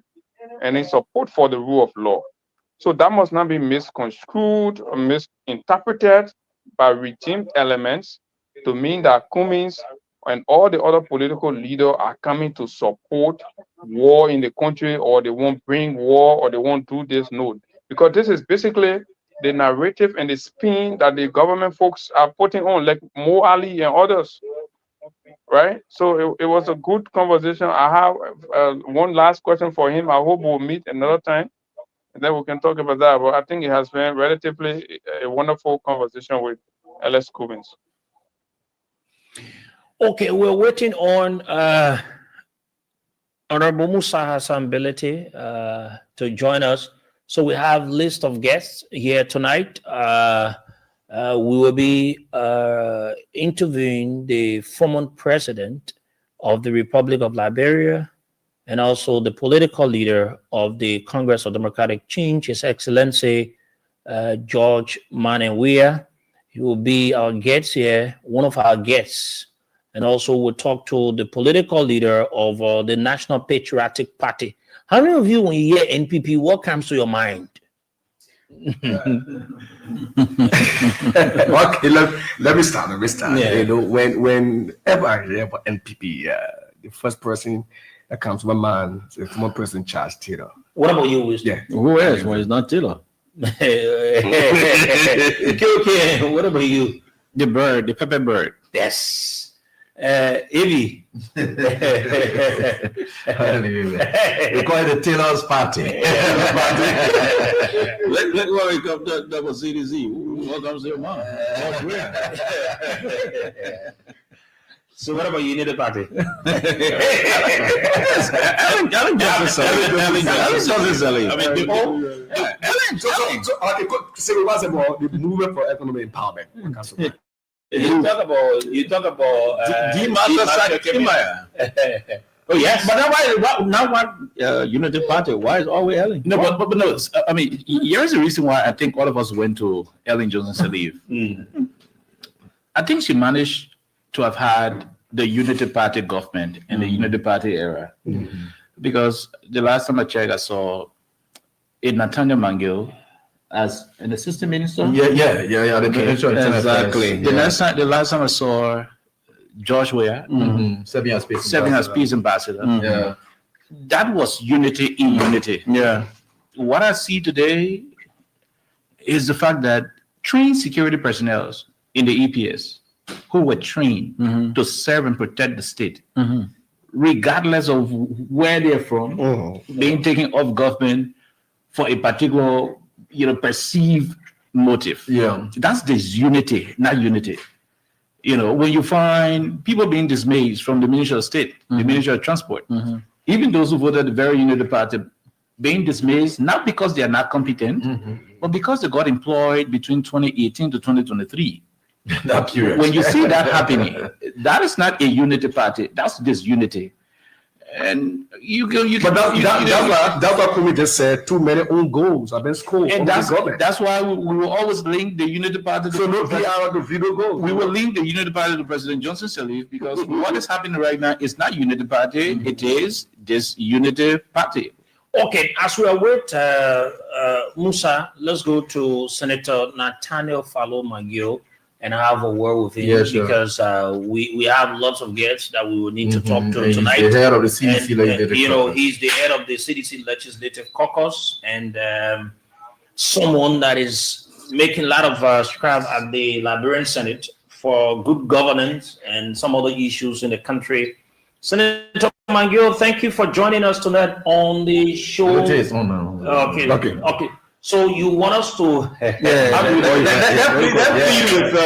and in support for the rule of law. So that must not be misconstrued or misinterpreted by regime elements to mean that Cummings and all the other political leaders are coming to support war in the country, or they won't bring war, or they won't do this. No, because this is basically the narrative and the spin that the government folks are putting on, like Mo Ali and others, right? So it was a good conversation. I have one last question for him. I hope we'll meet another time, and then we can talk about that. But I think it has been relatively a wonderful conversation with LS Cummings. Okay, we're waiting on Honorable Musa Hassan Bility to join us. So we have list of guests here tonight. We will be interviewing the former president of the Republic of Liberia and also the political leader of the Congress of Democratic Change, His Excellency George Weah. He will be our guest here, one of our guests. And also we'll talk to the political leader of the National Patriotic Party. How many of you, when you hear NPP, what comes to your mind? Okay, let me start. Yeah. You know, whenever I hear about NPP, the first person that comes to my mind is the former President Charles Taylor. What about you, Wisdom? Yeah. Who else? Well, it's not Taylor. Okay. What about you? The bird, the pepper bird. Yes. Evie. We call it the Taylor's Party. Let me come. That was CDC. What comes to your mind? So what about Unity Party? Ellen Johnson selling. I mean, Say we was about the movement for economic empowerment. You talk about Kemayan. Oh yes, But now why Unity Party? Why is always Ellen? No, but no. I mean, here's the reason why I think all of us went to Ellen Johnson Sirleaf. I think she managed to have had the Unity Party government in the Unity Party era, because the last time I checked, I saw Nathaniel Mangill as an assistant minister. Yeah. Exactly. The last time I saw George Weah, Serving as peace ambassador. Yeah. That was unity in unity. Yeah. What I see today is the fact that trained security personnel in the EPS who were trained to serve and protect the state, regardless of where they're from, being taken off government for a particular, perceived motive. Yeah. That's disunity, not unity. When you find people being dismissed from the Ministry of State, the Ministry of Transport, even those who voted the very Unity Party, being dismissed, not because they are not competent, but because they got employed between 2018 to 2023. That period. When you see that happening, that is not a Unity Party, that's disunity. And that's what Cummings just said. Too many own goals have been scored. And that's why we will always link the Unity Party to the video goals. We will link the Unity Party to President Johnson Sirleaf, because what is happening right now is not Unity Party, it is this Unity Party. Okay, as we await Musa, let's go to Senator Nathaniel Mangill and have a word with him, because we have lots of guests that we will need to talk to tonight. He's the head of the CDC Legislative Caucus. He's the head of the CDC Legislative Caucus, and someone that is making a lot of strides at the Liberian Senate for good governance and some other issues in the country. Senator Mangill, thank you for joining us tonight on the show. Okay. So you want us to? With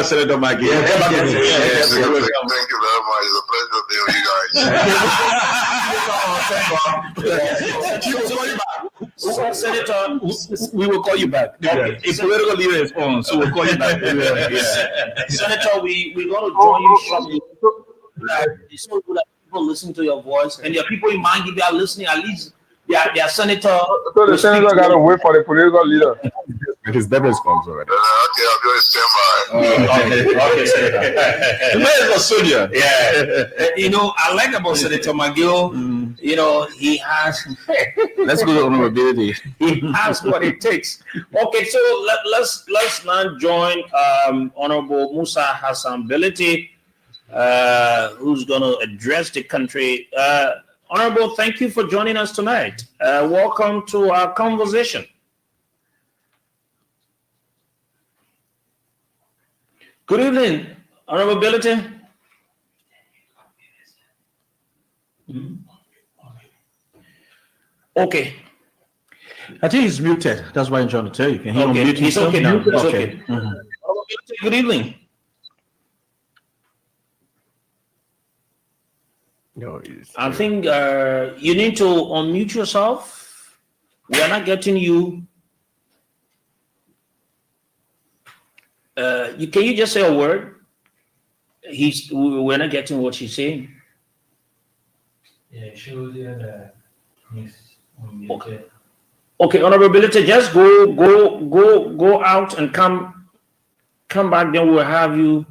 Senator Mangill. Thank you very much. It's a pleasure being with you guys. Senator, we will call you back. Okay. A political leader is on, so we'll call you back. Senator, we're going to join you shortly. It's so good that people listen to your voice, and there are people in Mangi that are listening. At least they are senator. So the senator got to wait for the political leader. His debit is comes already. Okay, I'll do a standby. Okay, Senator. The man is a soldier. Yeah. I like about Senator Mangill. He has. Let's go to honorability. He has what it takes. Okay, so let's now join Honorable Musa Hassan Bility, who's going to address the country. Honorable, thank you for joining us tonight. Welcome to our conversation. Good evening, Honorable Bility. Okay. I think he's muted. That's why I'm trying to tell you. Can he unmute He's himself? okay now. It's okay. Mhm. Good evening. No, I think you need to unmute yourself. We are not getting you. Can you just say a word? We're not getting what she's saying. Yeah, she was in Okay. Okay, honorability, just go out and come back, then we'll have you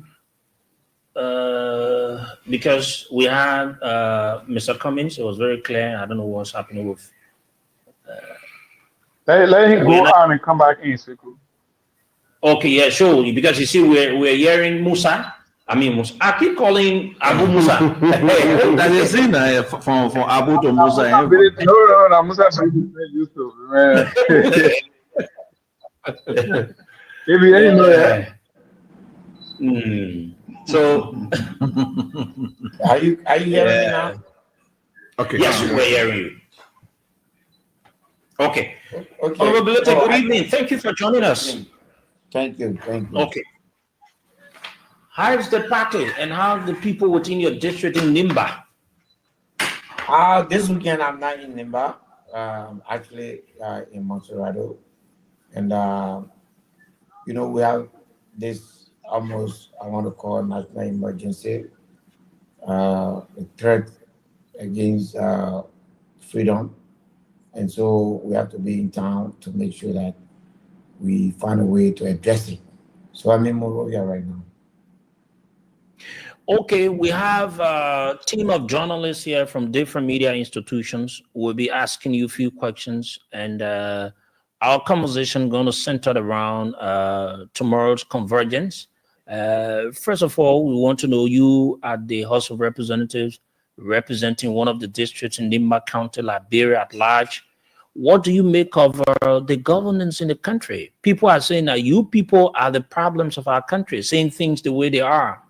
because we had Mr. Cummings. It was very clear. I don't know what's happening with Let him go out and come back in, Sekou. Okay, yeah, sure. Because you see, we're hearing Musa. I mean, Musa. I keep calling Abu Musa. That is in from Abu to Musa. No, Musa used to, man. If you ain't know that, So, Are you hearing me now? Okay. yes, we're hearing you. Okay. Okay. Honorable Bility, Oh, good evening. Thank you for joining us. Thank you. Okay. How is the party and how are the people within your district in Nimba? This weekend I'm not in Nimba. Actually in Monserrado, and we have this almost I want to call national emergency, a threat against freedom, and so we have to be in town to make sure that we find a way to address it. So I'm in Monrovia right now. Okay, we have a team of journalists here from different media institutions. We'll be asking you a few questions, and our conversation going to center around tomorrow's convergence. First of all, we want to know you at the House of Representatives, representing one of the districts in Nimba County, Liberia at large. What do you make of the governance in the country? People are saying that you people are the problems of our country, saying things the way they are.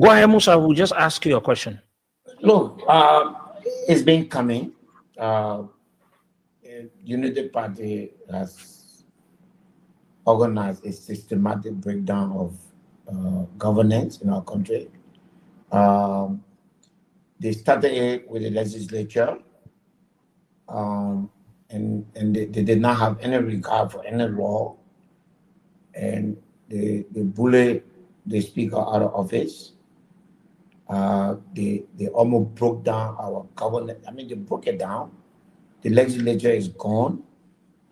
Go ahead, Musa. We'll just ask you a question. Look, it's been coming. Unity Party has organized a systematic breakdown of governance in our country. They started it with the legislature, and they did not have any regard for any law, and they bullied the speaker out of office. They almost broke down our government. I mean, they broke it down. The legislature is gone.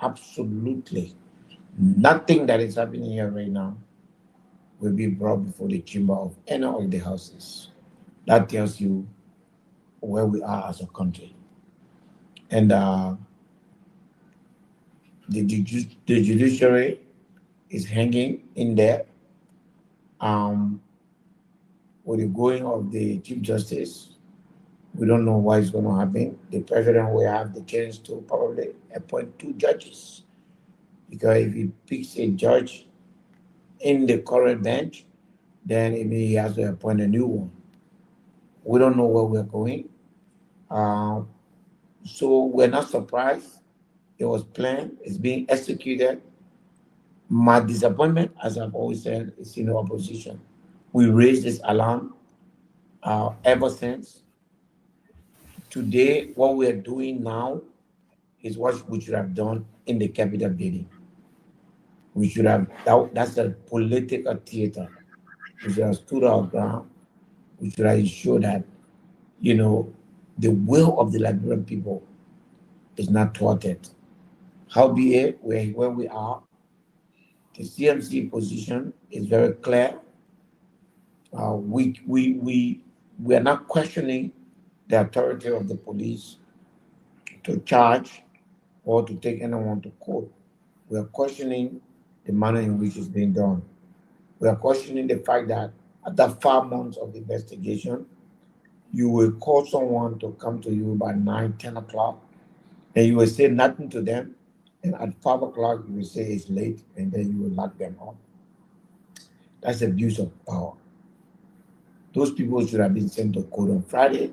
Absolutely nothing that is happening here right now will be brought before the chamber of any of the houses. That tells you where we are as a country. And the judiciary is hanging in there. With the going of the Chief Justice, we don't know what is going to happen. The president will have the chance to probably appoint 2 judges. Because if he picks a judge in the current bench, then it means he has to appoint a new one. We don't know where we're going. So we're not surprised. It was planned. It's being executed. My disappointment, as I've always said, is in the opposition. We raised this alarm ever since. Today, what we are doing now is what we should have done in the Capitol building. We should have, that's a political theater. We should have stood our ground. We should have ensured that, the will of the Liberian people is not thwarted. Howbeit, where we are, the CMC position is very clear. We are not questioning the authority of the police to charge or to take anyone to court. We are questioning the manner in which it's being done. We are questioning the fact that after 5 months of investigation, you will call someone to come to you by 9, 10 o'clock, and you will say nothing to them, and at 5 o'clock, you will say it's late, and then you will lock them up. That's abuse of power. Those people should have been sent to court on Friday,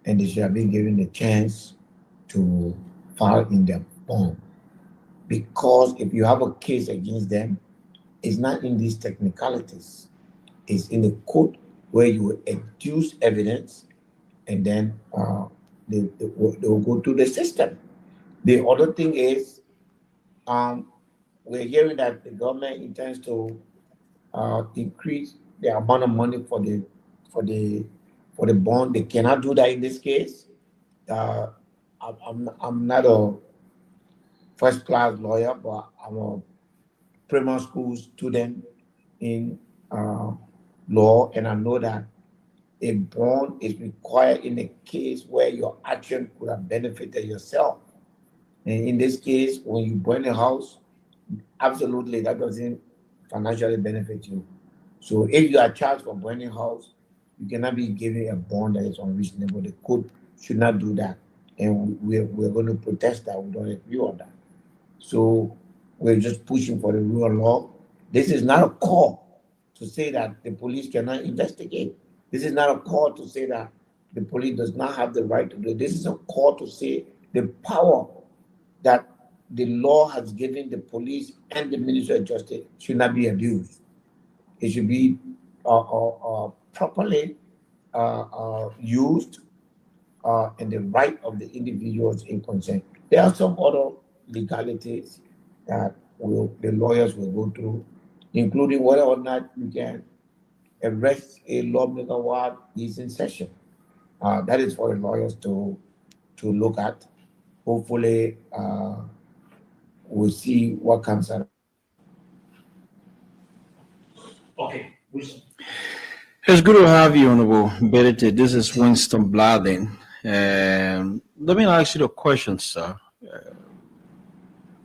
and they should have been given the chance to file in their bond. Because if you have a case against them, it's not in these technicalities. It's in the court where you will adduce evidence, and then they will go through the system. The other thing is, we're hearing that the government intends to increase the amount of money for the bond. They cannot do that in this case. I'm not a first-class lawyer, but I'm a primary school student in law, and I know that a bond is required in a case where your action could have benefited yourself. And in this case, when you burn a house, absolutely that doesn't financially benefit you. So if you are charged for burning a house, You cannot be giving a bond that is unreasonable. The court should not do that. And we're going to protest that. We don't agree on that. So we're just pushing for the rule of law. This is not a call to say that the police cannot investigate. This is not a call to say that the police does not have the right to do it. This is a call to say the power that the law has given the police and the Ministry of Justice should not be abused. It should be properly used in the right of the individuals in concern. There are some other legalities that the lawyers will go through, including whether or not you can arrest a lawmaker while he's in session. That is for the lawyers to look at. Hopefully, we'll see what comes out. Okay. It's good to have you, Honorable Bility. This is Winston Bladden. Let me ask you the question, sir.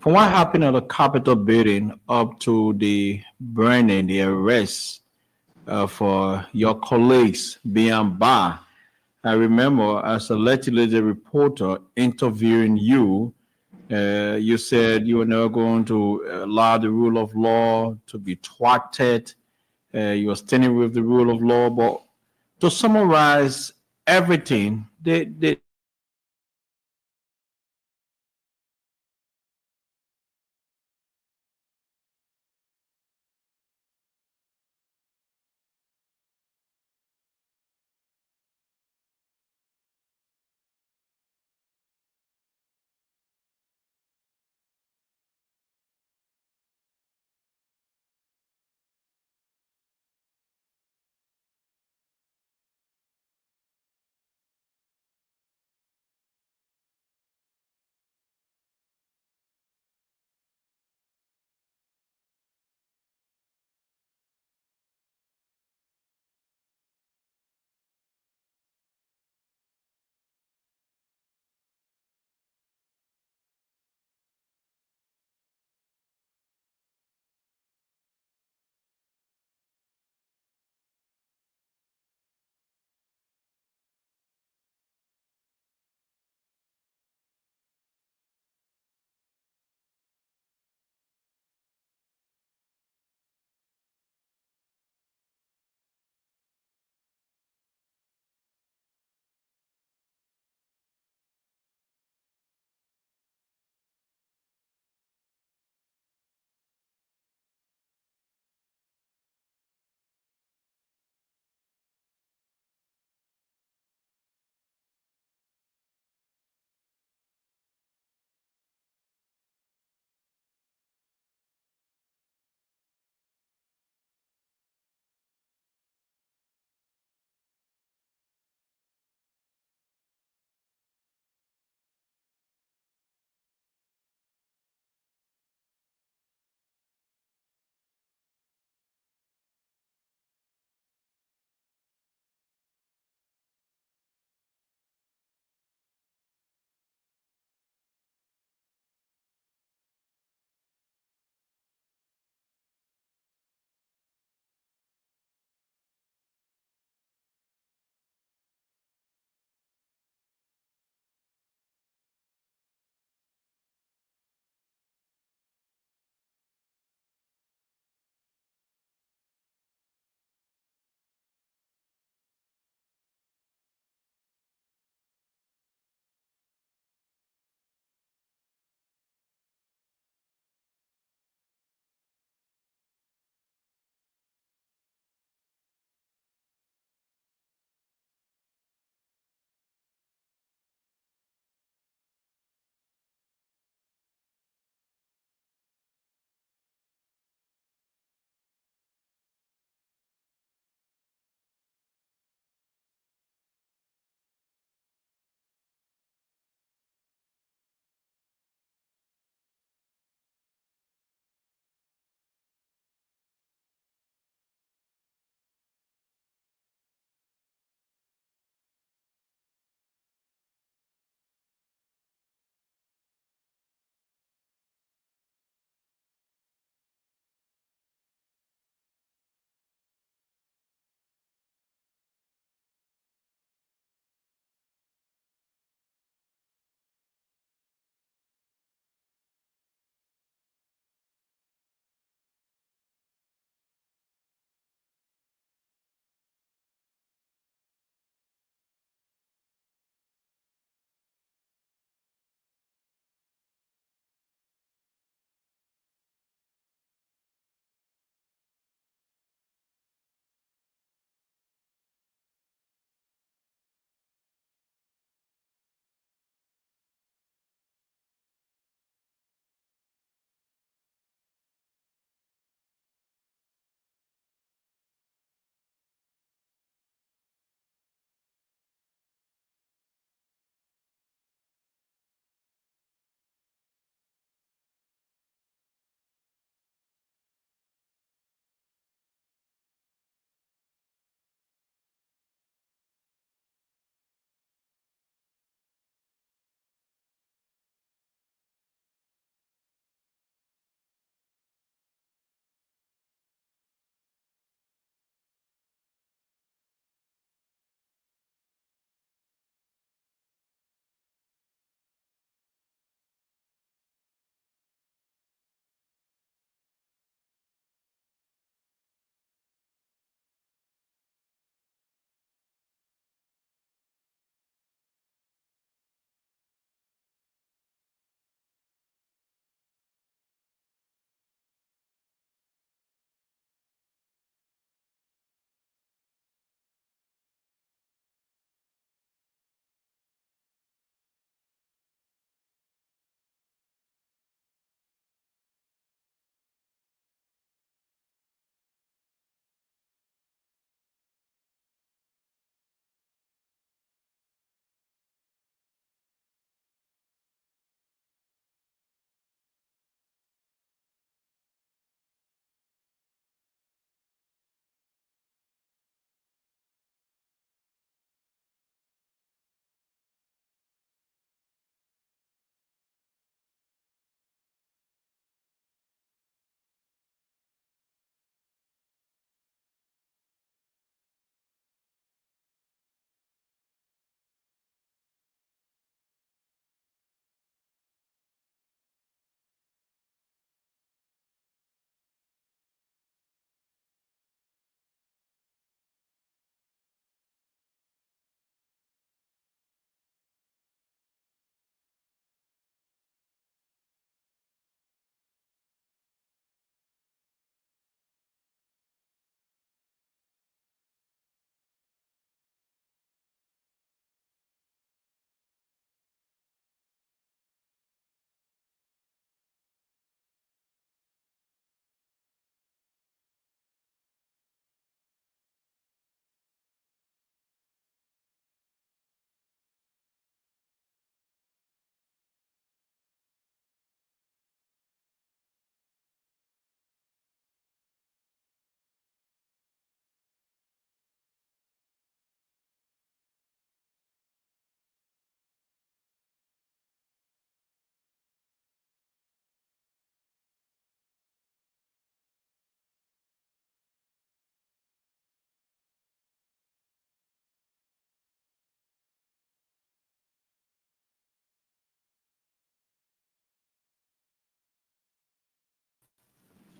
From what happened at the Capitol building up to the burning, the arrest for your colleagues being barred, I remember as a legislative reporter interviewing you, you said you were never going to allow the rule of law to be thwarted. You were standing with the rule of law. But to summarize everything, they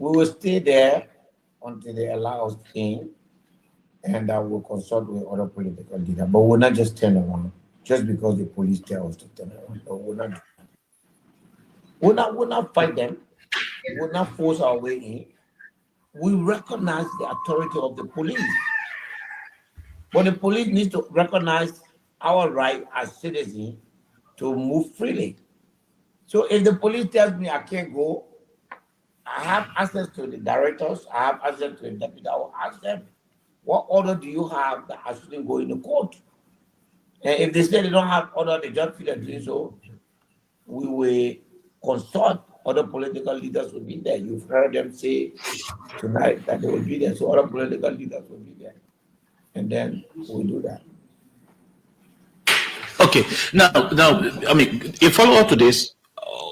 We will stay there until they allow us in, and I will consult with other political leaders. But we'll not just turn around just because the police tell us to turn around. No, we'll not. We'll not fight them. We'll not force our way in. We recognize the authority of the police. But the police needs to recognize our right as citizens to move freely. So if the police tells me I can't go, I have access to the directors, I have access to the deputy, I will ask them, what order do you have that I shouldn't go in the court? And if they say they don't have order, they just feel like doing so, we will consult other political leaders will be there. You've heard them say tonight that they will be there, so other political leaders will be there. And then we'll do that. Okay. Now, I mean, a follow-up to this,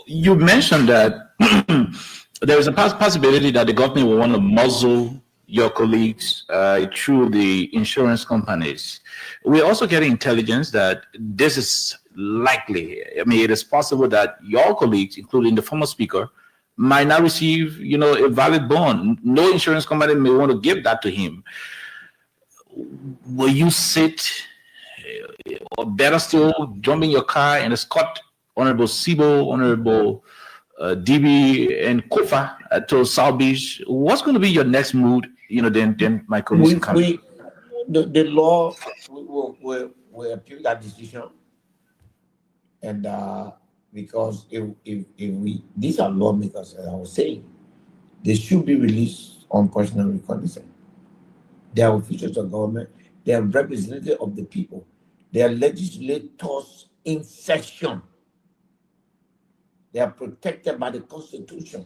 you mentioned that there is a possibility that the government will want to muzzle your colleagues through the insurance companies. We're also getting intelligence that this is likely. I mean, it is possible that your colleagues, including the former speaker, might not receive, a valid bond. No insurance company may want to give that to him. Will you sit, or better still, jump in your car and escort Honorable Sibo, Honorable DB, and Kofa to South Beach? What's going to be your next mood? Then my colleagues come. The law will appeal that decision, and because if we these are lawmakers, as I was saying, they should be released on personal reconnaissance. They are officials of government. They are representatives of the people. They are legislators in session. They are protected by the Constitution.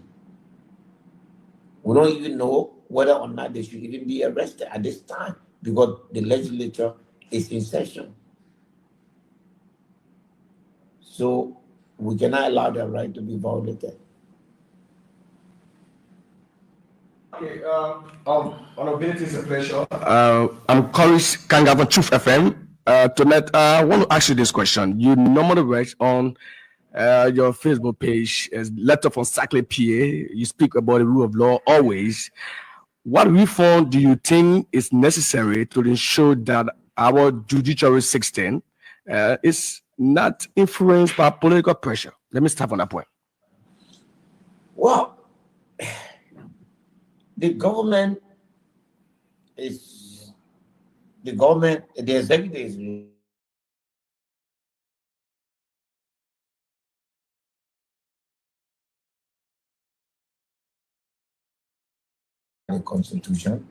We don't even know whether or not they should even be arrested at this time because the legislature is in session. So we cannot allow their right to be violated. Okay, Bility, it's a pleasure. I'm Coris Kanga from Truth FM. Tonight, I want to ask you this question. You normally write on your Facebook page as letter from Sackley PA. You speak about the rule of law always. What reform do you think is necessary to ensure that our judiciary system is not influenced by political pressure? Let me start on that point. Well, the government, the executive is the Constitution.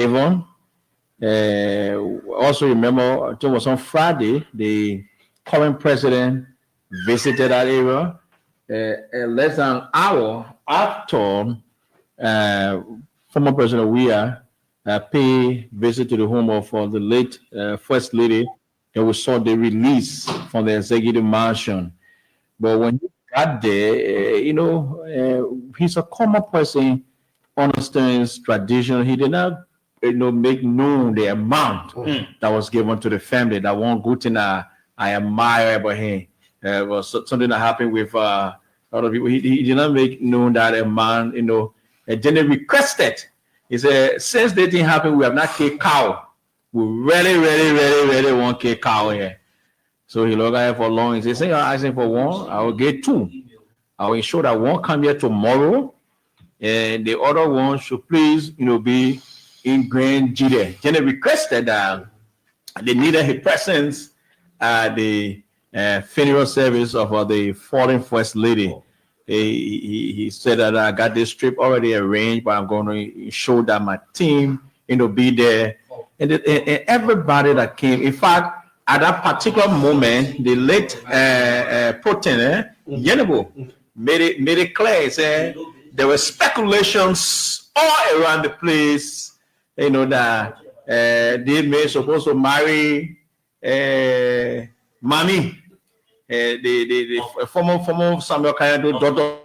Avon. Also remember, I think it was on Friday, the current president visited that area. Less than an hour after former President Weah paid visit to the home of the late First Lady, and we saw the release from the executive mansion. But when he got there, he's a common person, understands tradition. He did not, make known the amount that was given to the family. That one good thing I admire about him. Was something that happened with a lot of people. He did not make known that amount, and then they requested. He said, since that thing happened, we have not killed cow. We really want to kill cow here. So he looked at it for long. He said, you're asking for one, I will get two. I will ensure that one come here tomorrow, and the other one should please, be in Grand Jide. Then they requested that they needed his presence at the funeral service of the fallen First Lady. He said that I got this trip already arranged, but I'm going to show that my team, be there. And everybody that came, in fact, at that particular moment, the late Putin, Yenebo, made it clear. He said there were speculations all around the place, that they may supposed to marry Mami, the former Samuel Kayado daughter.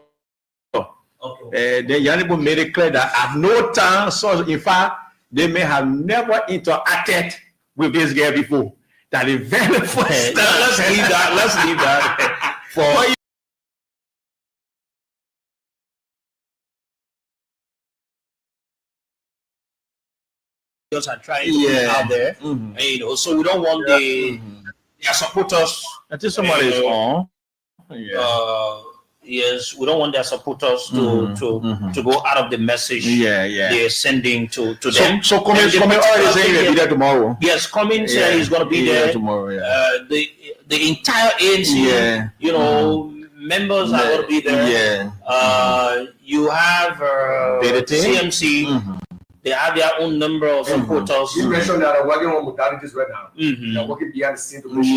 The Yenebo made it clear that at no time, so in fact, they may have never interacted with this girl before. That is very first. Let's leave that. For are trying to get out there, so we don't want their supporters. I think somebody is on. Yes, we don't want their supporters to go out of the message they're sending to them. So Cummings already saying he'll be there tomorrow. Yes, Cummings said he's going to be there tomorrow. The entire ANC, members are going to be there. You have CMC. They have their own number of supporters. You mentioned that I'm working on modalities right now. They're working behind the scene to push.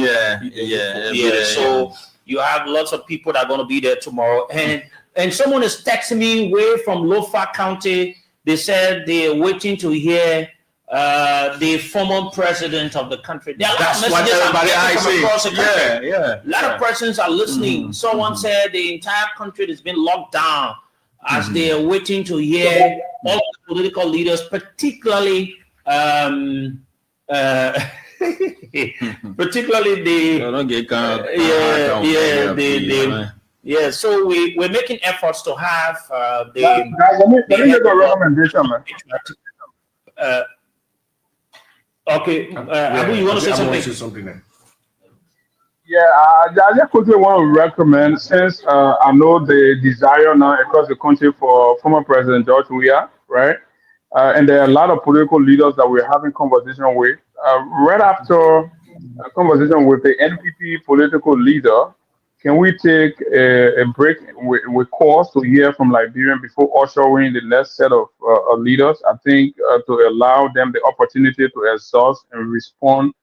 So you have lots of people that are going to be there tomorrow. And someone is texting me way from Lofa County. They said they're waiting to hear the former president of the country. That's what everybody I say. A lot of persons are listening. Someone said the entire country has been locked down as they are waiting to hear all the political leaders, particularly so we're making efforts to have the guys, let me give a recommendation, man. Abu, you want to say something? Yeah, I just quickly want to recommend, since I know the desire now across the country for former President George Weah, right? And there are a lot of political leaders that we're having conversation with. Right after a conversation with the NPP political leader, can we take a break with calls to hear from Liberian before ushering the next set of leaders? I think to allow them the opportunity to exhaust and respond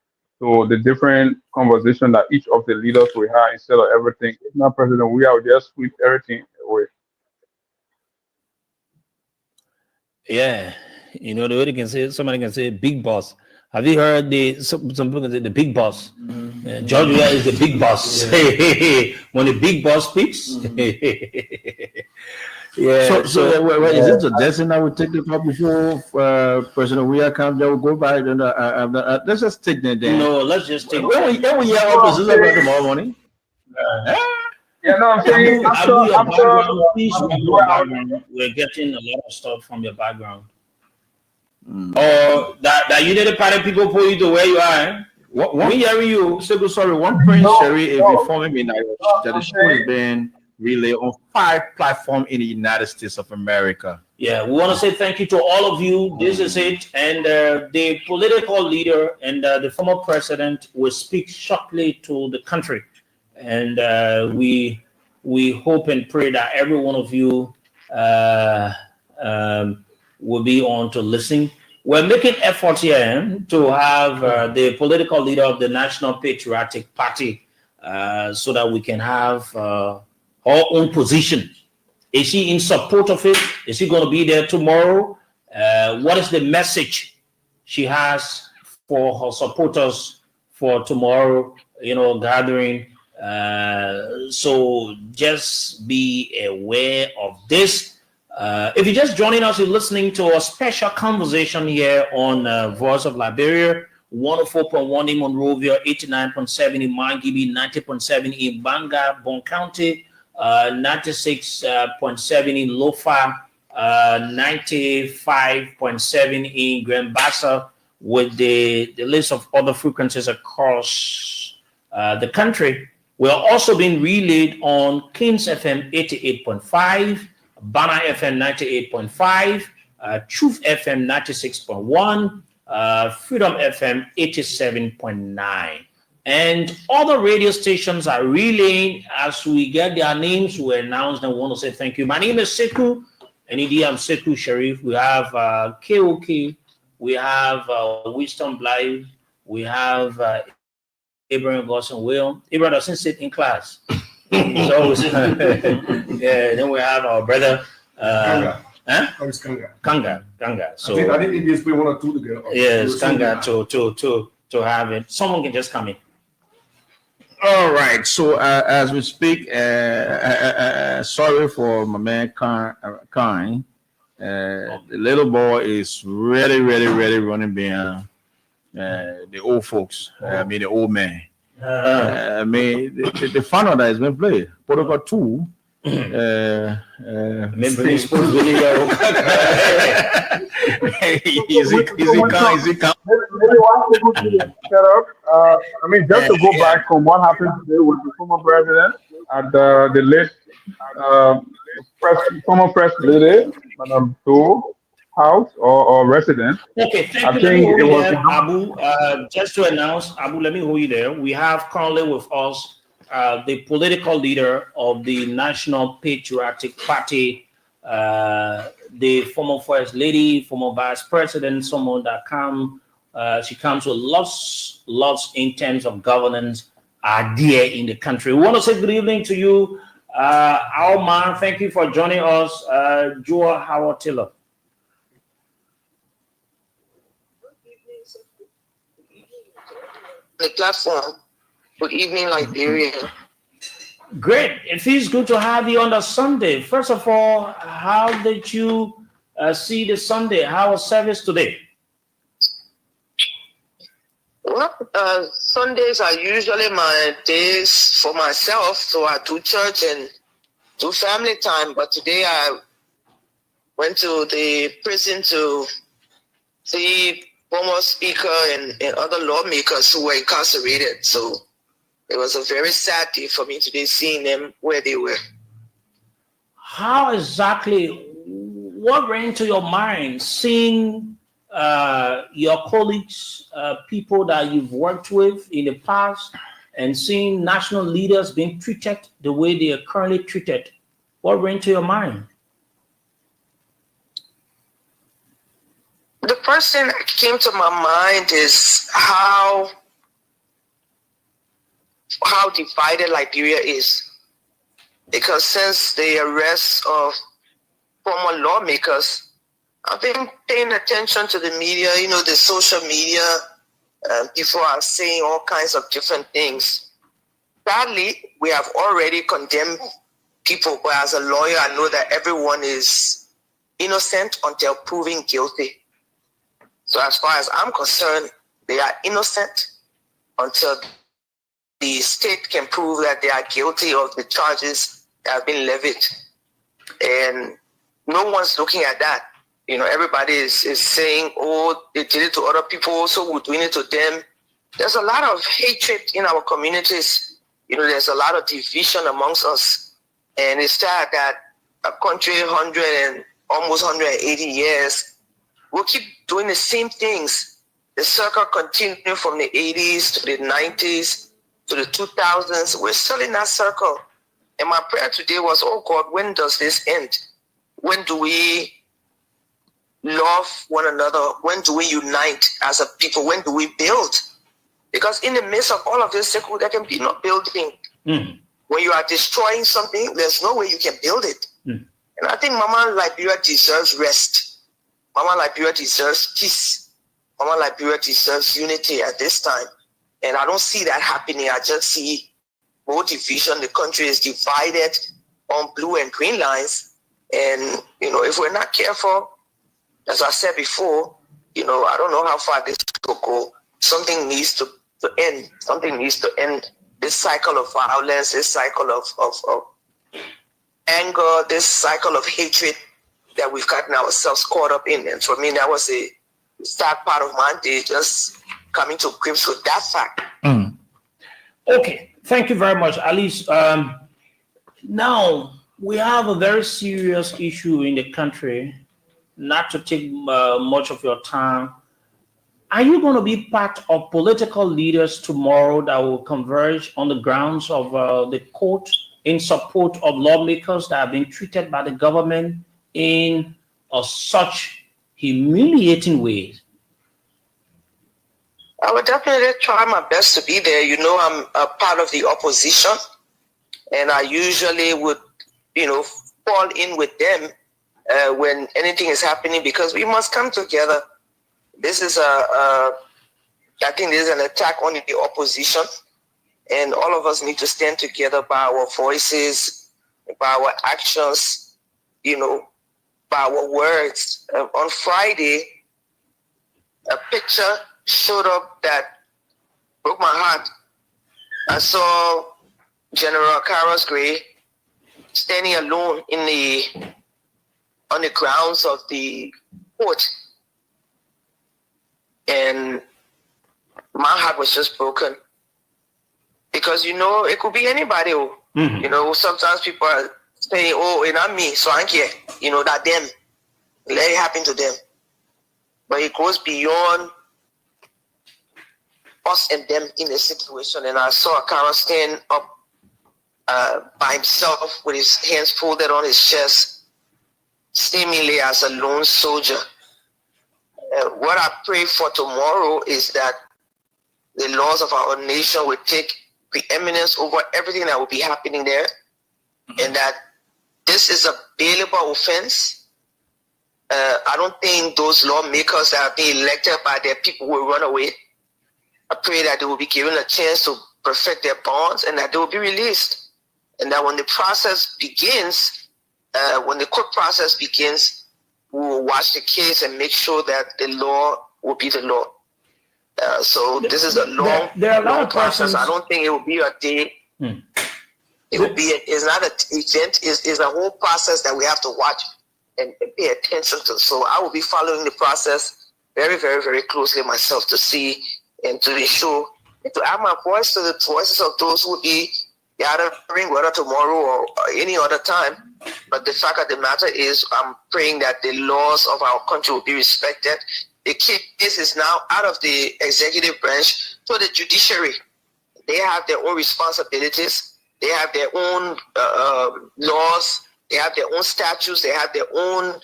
to the different conversation that each of the leaders will have instead of everything. If not President Weah, will just sweep everything away. Yeah, the way they can say, somebody can say big boss. Have you heard some people can say the big boss? George Weah is the big boss. When the big boss speaks. So is it suggesting that we take the call before President Weah comes? They will go by. Let's just take that down. No, let's just take. When we hear opposition tomorrow morning. Yeah, no, I'm saying we're getting a lot of stuff from your background. Or that United Party people pull you to where you are. We hearing you. Sorry, one Prince Sherry is informing me now that the show is being relayed on 5 platforms in the United States of America. Yeah, we want to say thank you to all of you. This is it. And the political leader and the former president will speak shortly to the country. And we hope and pray that every one of you will be on to listen. we're making efforts here to have the political leader of the National Patriotic Party so that we can have her own position. Is she in support of it? Is she going to be there tomorrow? What is the message she has for her supporters for tomorrow, gathering? So just be aware of this. If you're just joining us, you're listening to a special conversation here on Voice of Liberia, 104.1 in Monrovia, 89.7 in Mangibi, 90.7 in Banga, Bon County, 96.7 in Lofa, 95.7 in Grand Bassa, with the list of other frequencies across the country. We're also being relayed on Kings FM 88.5, Bana FM 98.5, Truth FM 96.1, Freedom FM 87.9. And other radio stations are relaying. As we get their names, we announce them. We want to say thank you. My name is Sekou, and indeed I'm Sekou Sharif. We have KOK, we have Winston Blythe, we have Abraham Gosson Will. Abraham doesn't sit in class. So, then we have our brother Kanga. So I think it is we want to do together. Yes, Kanga to have it. Someone can just come in. All right. So as we speak, sorry for my man Kine. The little boy is really running behind the old folks. The old man. The final that has been played. Protocol 2. Just to go back from what happened today with the former president at the list, former press lady, Madam Doe House or resident. Okay, thank you. I think it was Abu. Just to announce, Abu, let me hold you there. We have currently with us the political leader of the National Patriotic Party, the former first lady, former vice president, someone that she comes with lots in terms of governance idea in the country. We want to say good evening to you, our man. Thank you for joining us, Joa Howard Taylor. The platform. Good evening, Liberia. Great. It feels good to have you on the Sunday. First of all, how did you see the Sunday? How was service today? Well, Sundays are usually my days for myself, so I do church and do family time. But today I went to the prison to see former speaker and other lawmakers who were incarcerated. So it was a very sad day for me today, seeing them where they were. How exactly, what ran to your mind seeing your colleagues, people that you've worked with in the past, and seeing national leaders being treated the way they are currently treated? What ran to your mind? The first thing that came to my mind is how divided Liberia is. Because since the arrest of former lawmakers, I've been paying attention to the media, the social media. People are saying all kinds of different things. Sadly, we have already condemned people, but as a lawyer, I know that everyone is innocent until proven guilty. So as far as I'm concerned, they are innocent until the state can prove that they are guilty of the charges that have been levied. And no one's looking at that. Everybody is saying, oh, they did it to other people, so we're doing it to them. There's a lot of hatred in our communities. There's a lot of division amongst us. And it's sad that a country almost 180 years, we'll keep doing the same things. The circle continued from the 80s to the 90s to the 2000s. We're still in that circle. And my prayer today was, oh God, when does this end? When do we love one another? When do we unite as a people? When do we build? Because in the midst of all of this, there can be no building. When you are destroying something, there's no way you can build it. And I think Mama Liberia deserves rest. Mama Liberia deserves peace. Mama Liberia deserves unity at this time. And I don't see that happening. I just see more division. The country is divided on blue and green lines. And, if we're not careful, as I said before, I don't know how far this will go. Something needs to end. Something needs to end this cycle of violence, this cycle of anger, this cycle of hatred that we've gotten ourselves caught up in. And for me, that was a sad part of my day, just coming to grips with that fact. Okay, thank you very much, Alice. Now, we have a very serious issue in the country. Not to take much of your time, are you going to be part of political leaders tomorrow that will converge on the grounds of the court in support of lawmakers that have been treated by the government in such humiliating ways? I would definitely try my best to be there. I'm a part of the opposition, and I usually would, fall in with them when anything is happening, because we must come together. This is I think this is an attack on the opposition, and all of us need to stand together by our voices, by our actions, by our words. On Friday, a picture showed up that broke my heart. I saw General Carlos Gray standing alone on the grounds of the court, and my heart was just broken, because it could be anybody. Sometimes people are saying, "Oh, it's not me, so I don't care." That them, let it happen to them. But it goes beyond us and them in a situation. And I saw Carlos stand up by himself with his hands folded on his chest, seemingly as a lone soldier. What I pray for tomorrow is that the laws of our nation will take preeminence over everything that will be happening there, and that this is a bailable offense. I don't think those lawmakers that are being elected by their people will run away. I pray that they will be given a chance to perfect their bonds, and that they will be released. And that when the process begins, when the court process begins, we will watch the case and make sure that the law will be the law. So this is a long, long process. I don't think it will be a day. It will be. It's not an event. It's a whole process that we have to watch and pay attention to. So I will be following the process very, very, very closely myself to see and to ensure to add my voice to the voices of those who will be gathering, whether tomorrow or any other time. But the fact of the matter is, I'm praying that the laws of our country will be respected. The case is now out of the executive branch to the judiciary. They have their own responsibilities. They have their own laws. They have their own statutes. They have their own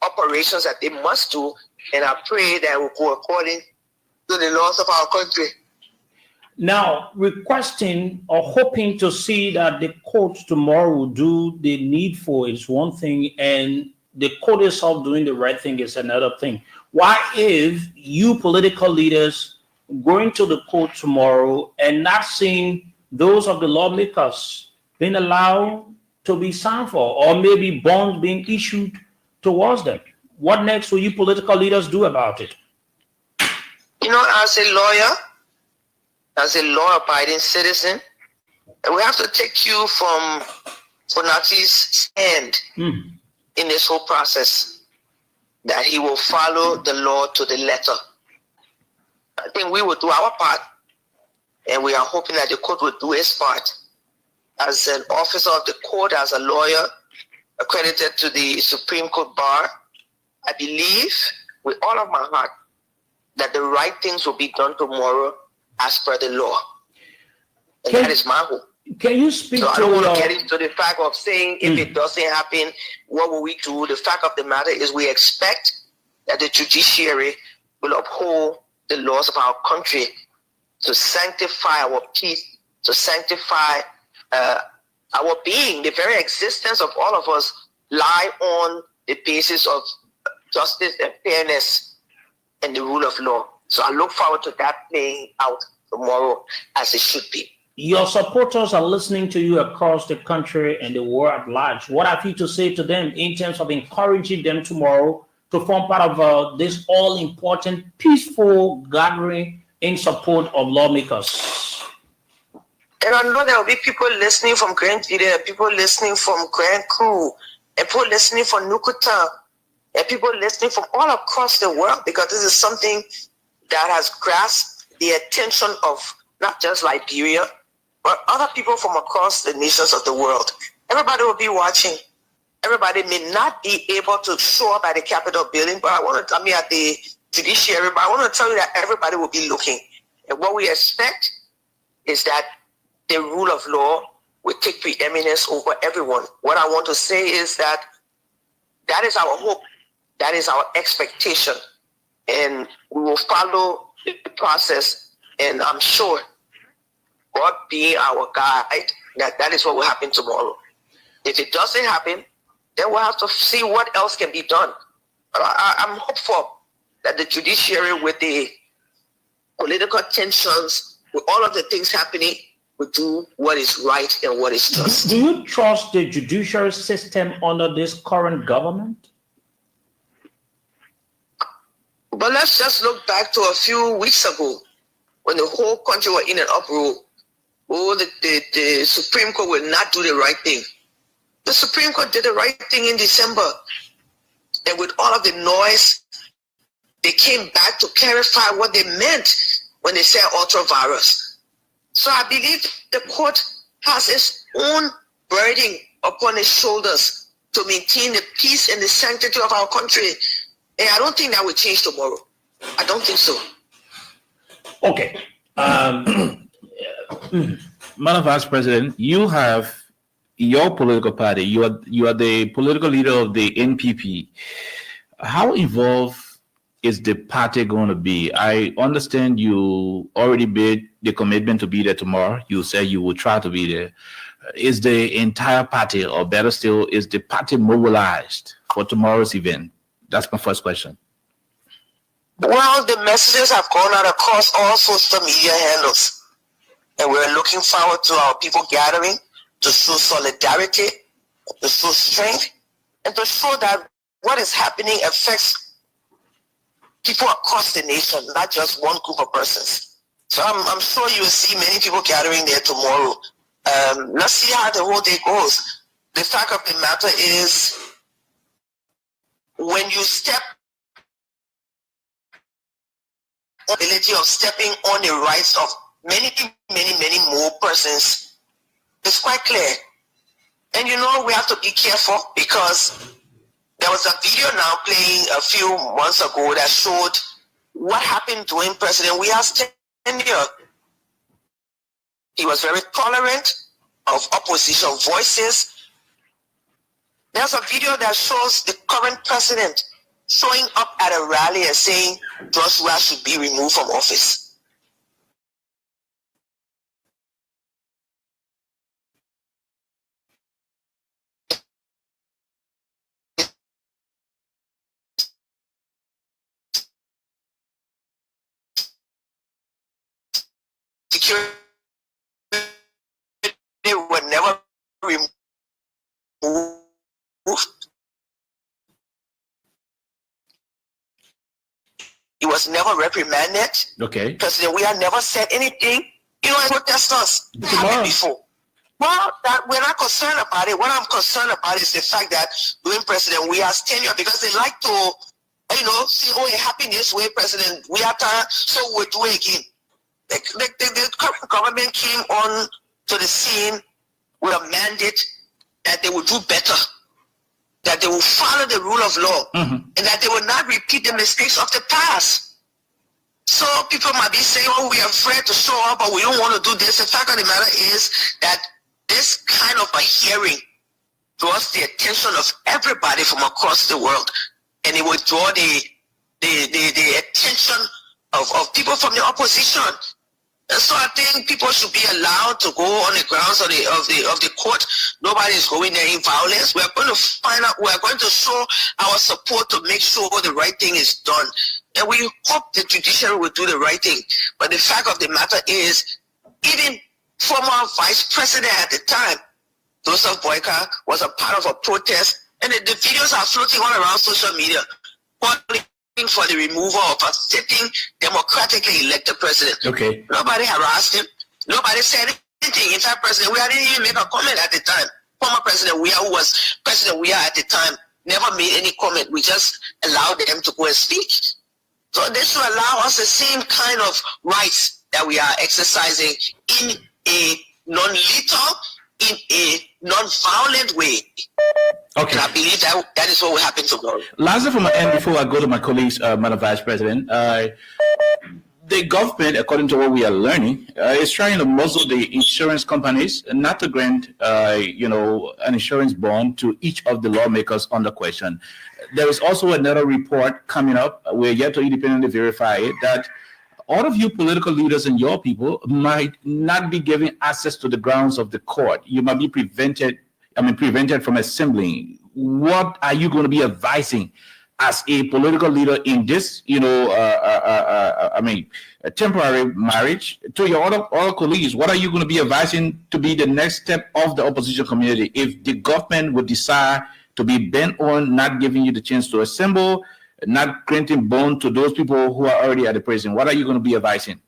operations that they must do. And I pray that will go according to the laws of our country. Now, requesting or hoping to see that the court tomorrow will do the needful is one thing, and the court itself doing the right thing is another thing. Why, if you political leaders going to the court tomorrow and not seeing those of the lawmakers being allowed to be signed for, or maybe bonds being issued towards them? What next will you political leaders do about it? As a law-abiding citizen, we have to take cue from Fonati's stand in this whole process, that he will follow the law to the letter. I think we will do our part, and we are hoping that the court will do its part. As an officer of the court, as a lawyer accredited to the Supreme Court Bar, I believe with all of my heart that the right things will be done tomorrow as per the law. And that is my hope. Can you speak so I don't want to get into the fact of saying if it doesn't happen, what will we do? The fact of the matter is we expect that the judiciary will uphold the laws of our country to sanctify our peace, to sanctify our being. The very existence of all of us lie on the basis of justice and fairness and the rule of law. So I look forward to that playing out tomorrow as it should be. Your supporters are listening to you across the country and the world at large. What have you to say to them in terms of encouraging them tomorrow to form part of this all-important peaceful gathering in support of lawmakers? And I know there will be people listening from Grand Video, people listening from Grand Crew, and people listening from Nukuta, and people listening from all across the world, because this is something that has grasped the attention of not just Liberia, but other people from across the nations of the world. Everybody will be watching. Everybody may not be able to show up at the Capitol building, but at the judiciary, but I want to tell you that everybody will be looking. And what we expect is that the rule of law will take preeminence over everyone. What I want to say is that that is our hope. That is our expectation. And we will follow the process. And I'm sure, God being our guide, that is what will happen tomorrow. If it doesn't happen, then we'll have to see what else can be done. But I'm hopeful that the judiciary, with the political tensions, with all of the things happening, will do what is right and what is just. Do you trust the judiciary system under this current government? But let's just look back to a few weeks ago when the whole country was in an uproar. Oh, the Supreme Court will not do the right thing. The Supreme Court did the right thing in December. And with all of the noise, they came back to clarify what they meant when they said ultra-virus. So I believe the court has its own burden upon its shoulders to maintain the peace and the sanctity of our country. And I don't think that will change tomorrow. I don't think so. Okay. Madam Vice President, you have your political party. You are the political leader of the NPP. How involved is the party going to be? I understand you already made the commitment to be there tomorrow. You said you will try to be there. Is the entire party, or better still, is the party mobilized for tomorrow's event? That's my first question. Well, the messages have gone out across all social media handles. And we're looking forward to our people gathering to show solidarity, to show strength, and to show that what is happening affects people across the nation, not just one group of persons. So I'm sure you will see many people gathering there tomorrow. Let's see how the whole day goes. The fact of the matter is, when you step on the ability of stepping on the rights of many more persons, it's quite clear. And you know, we have to be careful, because there was a video now playing a few months ago that showed what happened during President Weah's tenure. He was very tolerant of opposition voices. There's a video that shows the current president showing up at a rally and saying George Weah should be removed from office. Security would never remove. He was never reprimanded. Okay. President Weah never said anything. You know, protesters happened before. Well, that we're not concerned about it. What I'm concerned about is the fact that during President Weah's tenure, because they like to, you know, see, oh, it happened this way, President Weah, so we'll do it again. The current government came on to the scene with a mandate that they will do better, that they will follow the rule of law, and that they will not repeat the mistakes of the past. So people might be saying, oh, we are afraid to show up, or we don't want to do this. The fact of the matter is that this kind of a hearing draws the attention of everybody from across the world, and it will draw the the attention of people from the opposition. And so I think people should be allowed to go on the grounds of the court. Nobody is going there in violence. We are going to find out. We are going to show our support to make sure the right thing is done. And we hope the judiciary will do the right thing. But the fact of the matter is, even former vice president at the time, Joseph Boyka, was a part of a protest, and the videos are floating all around social media, calling for the removal of a sitting democratically elected president. Okay. Nobody harassed him. Nobody said anything. In fact, President Weah didn't even make a comment at the time. Former President Weah, who was President Weah at the time, never made any comment. We just allowed them to go and speak. So they should allow us the same kind of rights that we are exercising in a non-lethal, in a non-violent way. Okay. And I believe that is what will happen tomorrow. Lastly, from my end, before I go to my colleagues, Madam Vice President, the government, according to what we are learning, is trying to muzzle the insurance companies not to grant, an insurance bond to each of the lawmakers under question. There is also another report coming up. We're yet to independently verify it, that all of you political leaders and your people might not be given access to the grounds of the court. You might be prevented from assembling. What are you going to be advising as a political leader in this, a temporary marriage to your other colleagues? What are you going to be advising to be the next step of the opposition community if the government would decide to be bent on not giving you the chance to assemble, not granting bond to those people who are already at the prison? What are you going to be advising?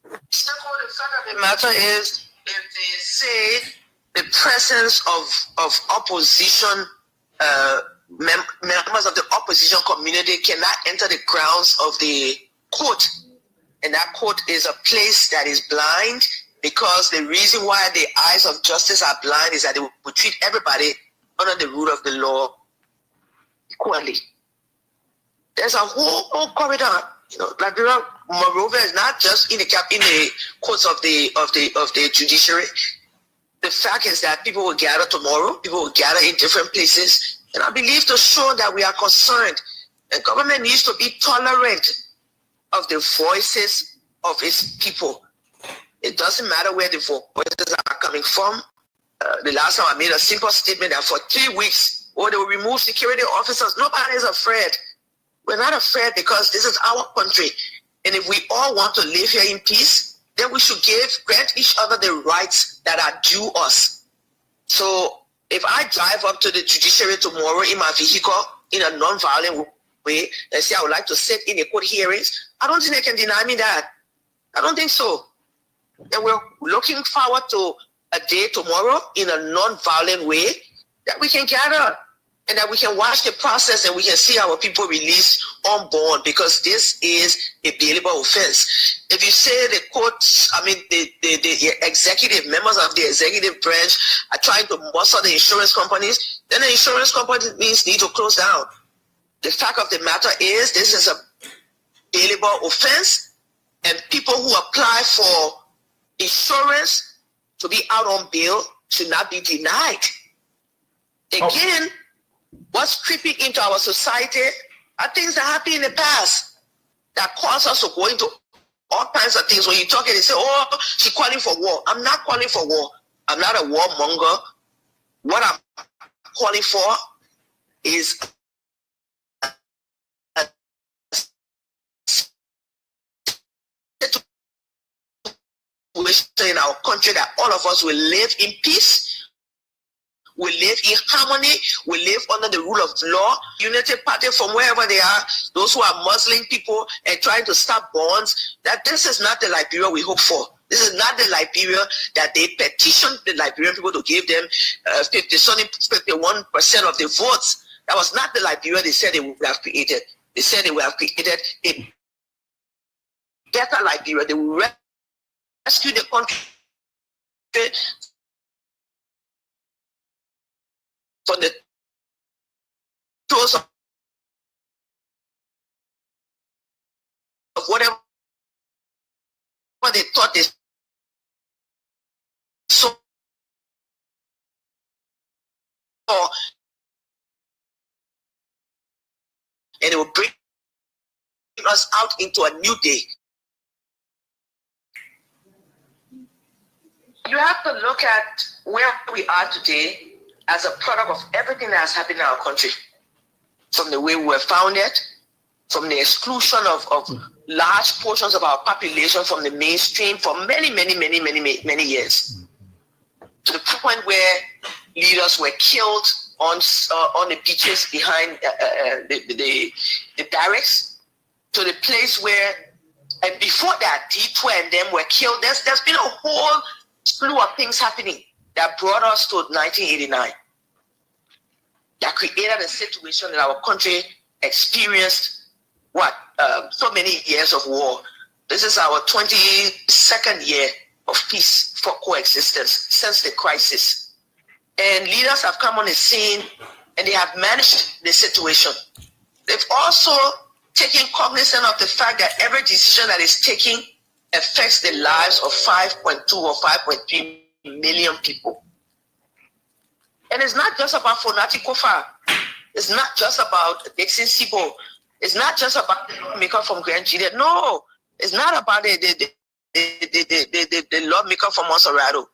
The fact of the matter is, if they say the presence of opposition, members of the opposition community cannot enter the grounds of the court, and that court is a place that is blind, because the reason why the eyes of justice are blind is that they will treat everybody under the rule of the law equally. There's a whole corridor. Liberia, moreover, is not just in the courts of the judiciary. The fact is that people will gather tomorrow. People will gather in different places, and I believe to show that we are concerned, the government needs to be tolerant of the voices of its people. It doesn't matter where the voices are coming from. The last time I made a simple statement that for 3 weeks, they will remove security officers. Nobody is afraid. We're not afraid, because this is our country. And if we all want to live here in peace, then we should grant each other the rights that are due us. So if I drive up to the judiciary tomorrow in my vehicle in a non-violent way and say I would like to sit in the court hearings, I don't think they can deny me that. I don't think so. And we're looking forward to a day tomorrow in a non-violent way that we can gather and that we can watch the process and we can see our people released on bond, because this is a bailable offense. If you say the courts, the executive members of the executive branch are trying to muzzle the insurance companies, then the insurance companies need to close down. The fact of the matter is, this is a bailable offense, and people who apply for insurance to be out on bail should not be denied. Again, what's creeping into our society are things that happened in the past that cause us to go into all kinds of things. When you talk and they say, oh, she's calling for war. I'm not calling for war. I'm not a warmonger. What I'm calling for is in our country that all of us will live in peace, will live in harmony, will live under the rule of law. Unity Party, from wherever they are, those who are muzzling people and trying to stop bonds, that this is not the Liberia we hope for. This is not the Liberia that they petitioned the Liberian people to give them 51% of the votes. That was not the Liberia they said they would have created. They said they would have created a better Liberia. They would rescue the country from the throes of whatever they thought they saw, and it will bring us out into a new day. You have to look at where we are today as a product of everything that has happened in our country. From the way we were founded, from the exclusion of large portions of our population from the mainstream for many years, to the point where leaders were killed on the beaches behind the barracks, to the place where, and before that, T2 and them were killed. There's been a whole slew of things happening that brought us to 1989, that created a situation that our country experienced so many years of war. This is our 22nd year of peace for coexistence since the crisis. And leaders have come on the scene and they have managed the situation. They've also taken cognizance of the fact that every decision that is taken affects the lives of 5.2 or 5.3 million people. And it's not just about Fonati Kofa. It's not just about Dixon Sibo. It's not just about the lawmaker from Grand Juliet. No, it's not about the lawmaker from Monserrato.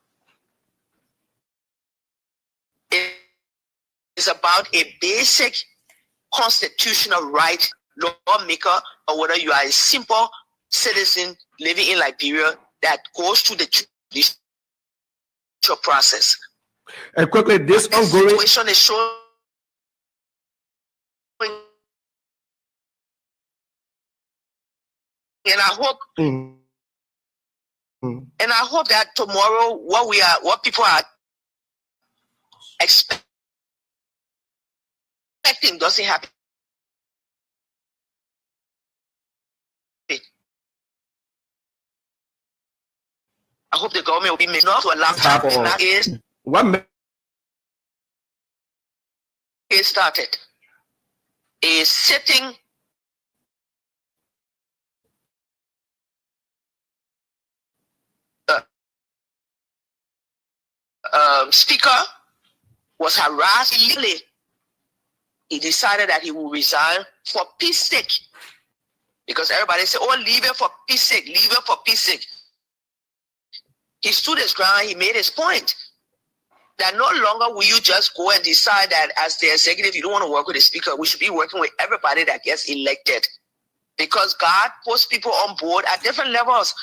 It's about a basic constitutional right lawmaker, or whether you are a simple citizen living in Liberia that goes through the judicial process. And quickly, this ongoing situation is showing. And I hope, and I hope that tomorrow, what people are expecting doesn't happen. I hope the government will be made enough to allow time, and that is it started. A sitting speaker was harassed illegally. He decided that he would resign for peace sake, because everybody said, "Oh, leave it for peace sake, leave it for peace sake." He stood his ground. He made his point that no longer will you just go and decide that as the executive you don't want to work with the speaker. We should be working with everybody that gets elected, because God puts people on board at different levels.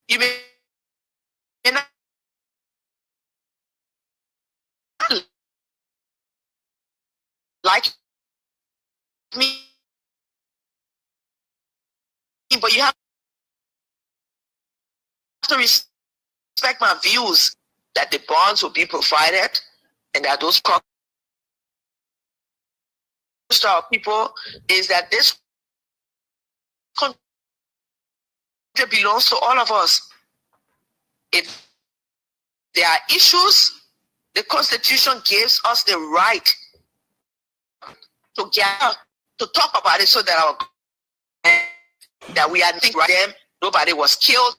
You may not like me, but you have to respect my views that the bonds will be provided and that those people is that this country belongs to all of us. If there are issues, the Constitution gives us the right to gather, to talk about it, so that that we are thinking right them. Nobody was killed,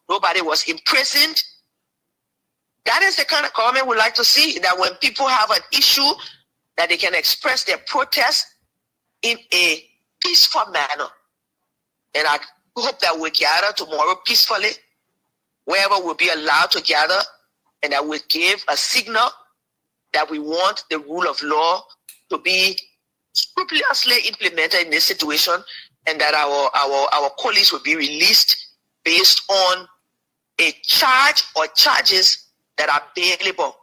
nobody was imprisoned. That is the kind of government we like to see, that when people have an issue, that they can express their protest in a peaceful manner. And I hope that we gather tomorrow peacefully, wherever we'll be allowed to gather, and that we give a signal that we want the rule of law to be scrupulously implemented in this situation, and that our colleagues will be released based on a charge or charges that are bailable,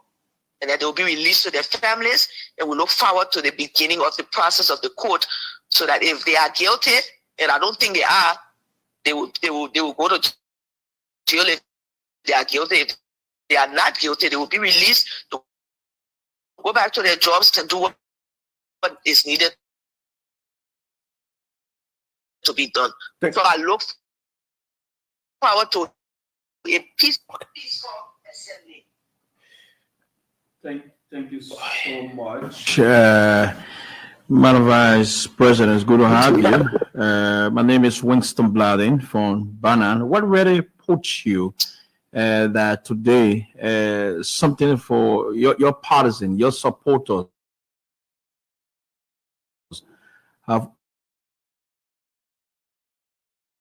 and that they will be released to their families. And we look forward to the beginning of the process of the court, so that if they are guilty, and I don't think they are, they will go to jail. If they are guilty, if they are not guilty, they will be released to go back to their jobs and do what is needed to be done. So I look forward to a peaceful assembly. Thank you so much. Madam Vice President, it's good to have you. My name is Winston Bladin from Banan. What really puts you that today something for your partisan, your supporters have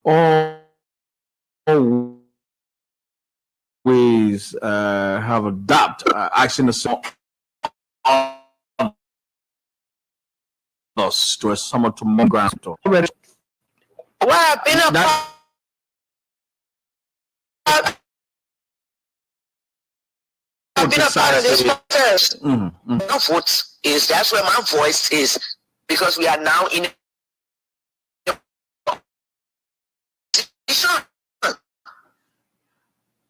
always have a doubt asking us to someone to more ground. Well, I've been a part. I've been a part of this process. My votes is that's where my voice is, because we are now in a position.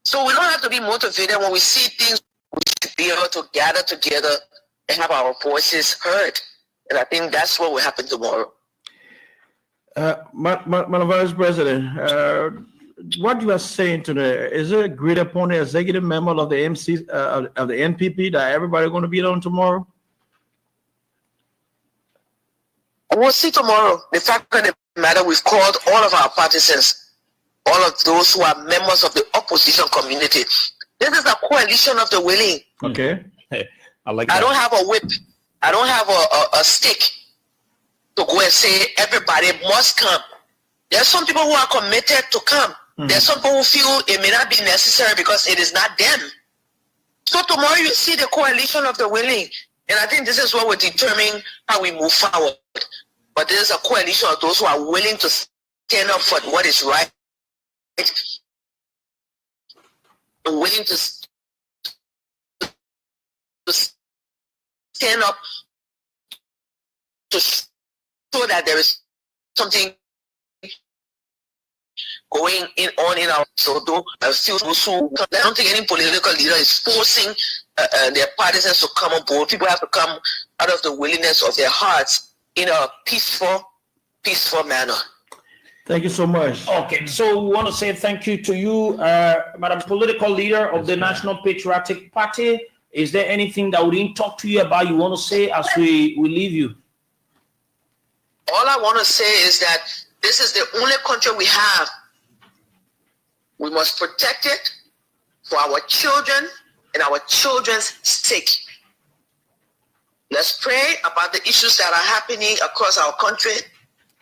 So we don't have to be motivated when we see things. We should be able to gather together and have our voices heard. And I think that's what will happen tomorrow. Madam Vice President, what you are saying today, is it agreed upon the executive memo of the MC of the NPP that everybody going to be on tomorrow? We'll see tomorrow. The fact of the matter, we've called all of our partisans, all of those who are members of the opposition community. This is a coalition of the willing. Okay. Hey, I like that. I don't have a whip. I don't have a stick to go and say everybody must come. There are some people who are committed to come. There are some people who feel it may not be necessary because it is not them. So tomorrow you see the coalition of the willing. And I think this is what will determine how we move forward. But there is a coalition of those who are willing to stand up for what is right, and willing to stand up to show that there is something going on in our so though I don't think any political leader is forcing their partisans to come on board. People have to come out of the willingness of their hearts in a peaceful manner. Thank you so much. Okay, so we want to say thank you to you, Madam Political Leader of the National Patriotic Party. Is there anything that we didn't talk to you about you want to say as we leave you? All I want to say is that this is the only country we have. We must protect it for our children and our children's sake. Let's pray about the issues that are happening across our country.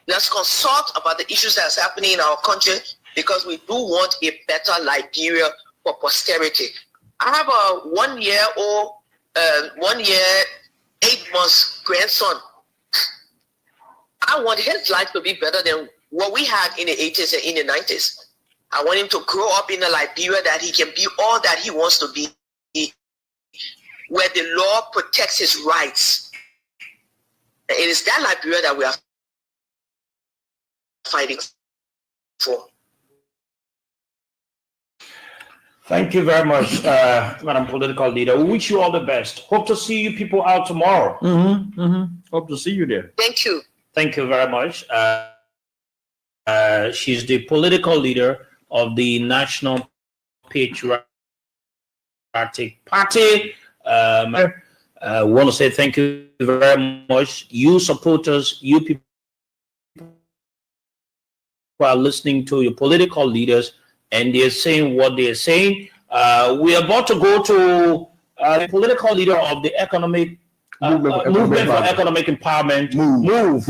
Let's consult about the issues that's happening in our country, because we do want a better Liberia for posterity. I have a 1 year old, 1 year, 8 months grandson. I want his life to be better than what we had in the 80s and in the 90s. I want him to grow up in a Liberia that he can be all that he wants to be, where the law protects his rights. And it is that Liberia that we are fighting for. Thank you very much, Madam Political Leader. We wish you all the best. Hope to see you people out tomorrow. Hope to see you there. Thank you. Thank you very much. She's the political leader of the National Patriotic Party. I want to say thank you very much. You supporters, you people who are listening to your political leaders, and they're saying what they're saying. We're about to go to the political leader of the economic movement for economic empowerment. Move.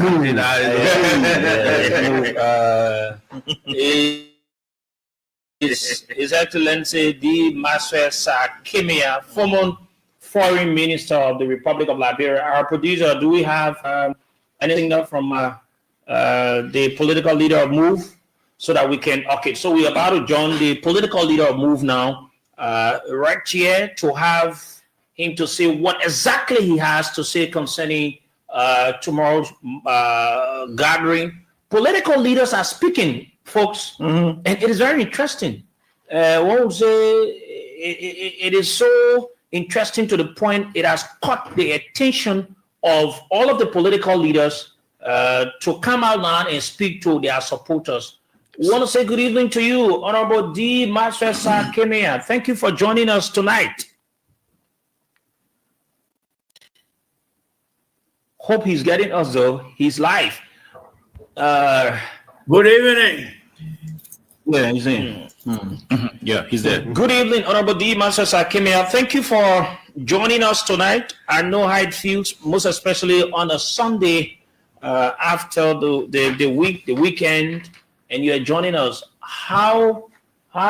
His Excellency the Maxwell Saah Kemayan, former Foreign Minister of the Republic of Liberia. Our producer, do we have anything now from the political leader of Move, so that we can? Okay, so we're about to join the political leader of Move now, right here, to have him to say what exactly he has to say concerning tomorrow's gathering. Political leaders are speaking, folks, and it is very interesting. One would say it is so interesting to the point it has caught the attention of all of the political leaders to come out now and speak to their supporters. We want to say good evening to you, Honorable D. Maxwell Saah Kemayan. Thank you for joining us tonight. Hope he's getting us, though. He's live. Good evening. Yeah, he's in. Yeah, he's there. Good evening, Honorable D. Maxwell Saah Kemayan. Thank you for joining us tonight. I know how it feels, most especially on a Sunday after the weekend. and you're joining us. How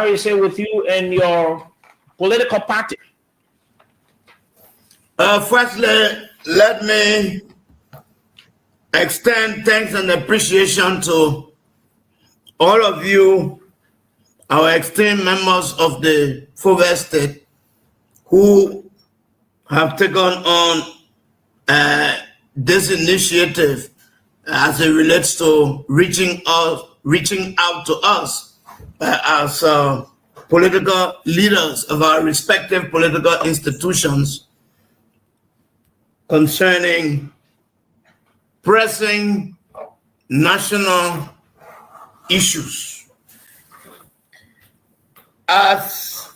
is it with you and your political party? Firstly, let me extend thanks and appreciation to all of you, our esteemed members of the Forward State, who have taken on this initiative as it relates to reaching out to us as political leaders of our respective political institutions concerning pressing national issues. As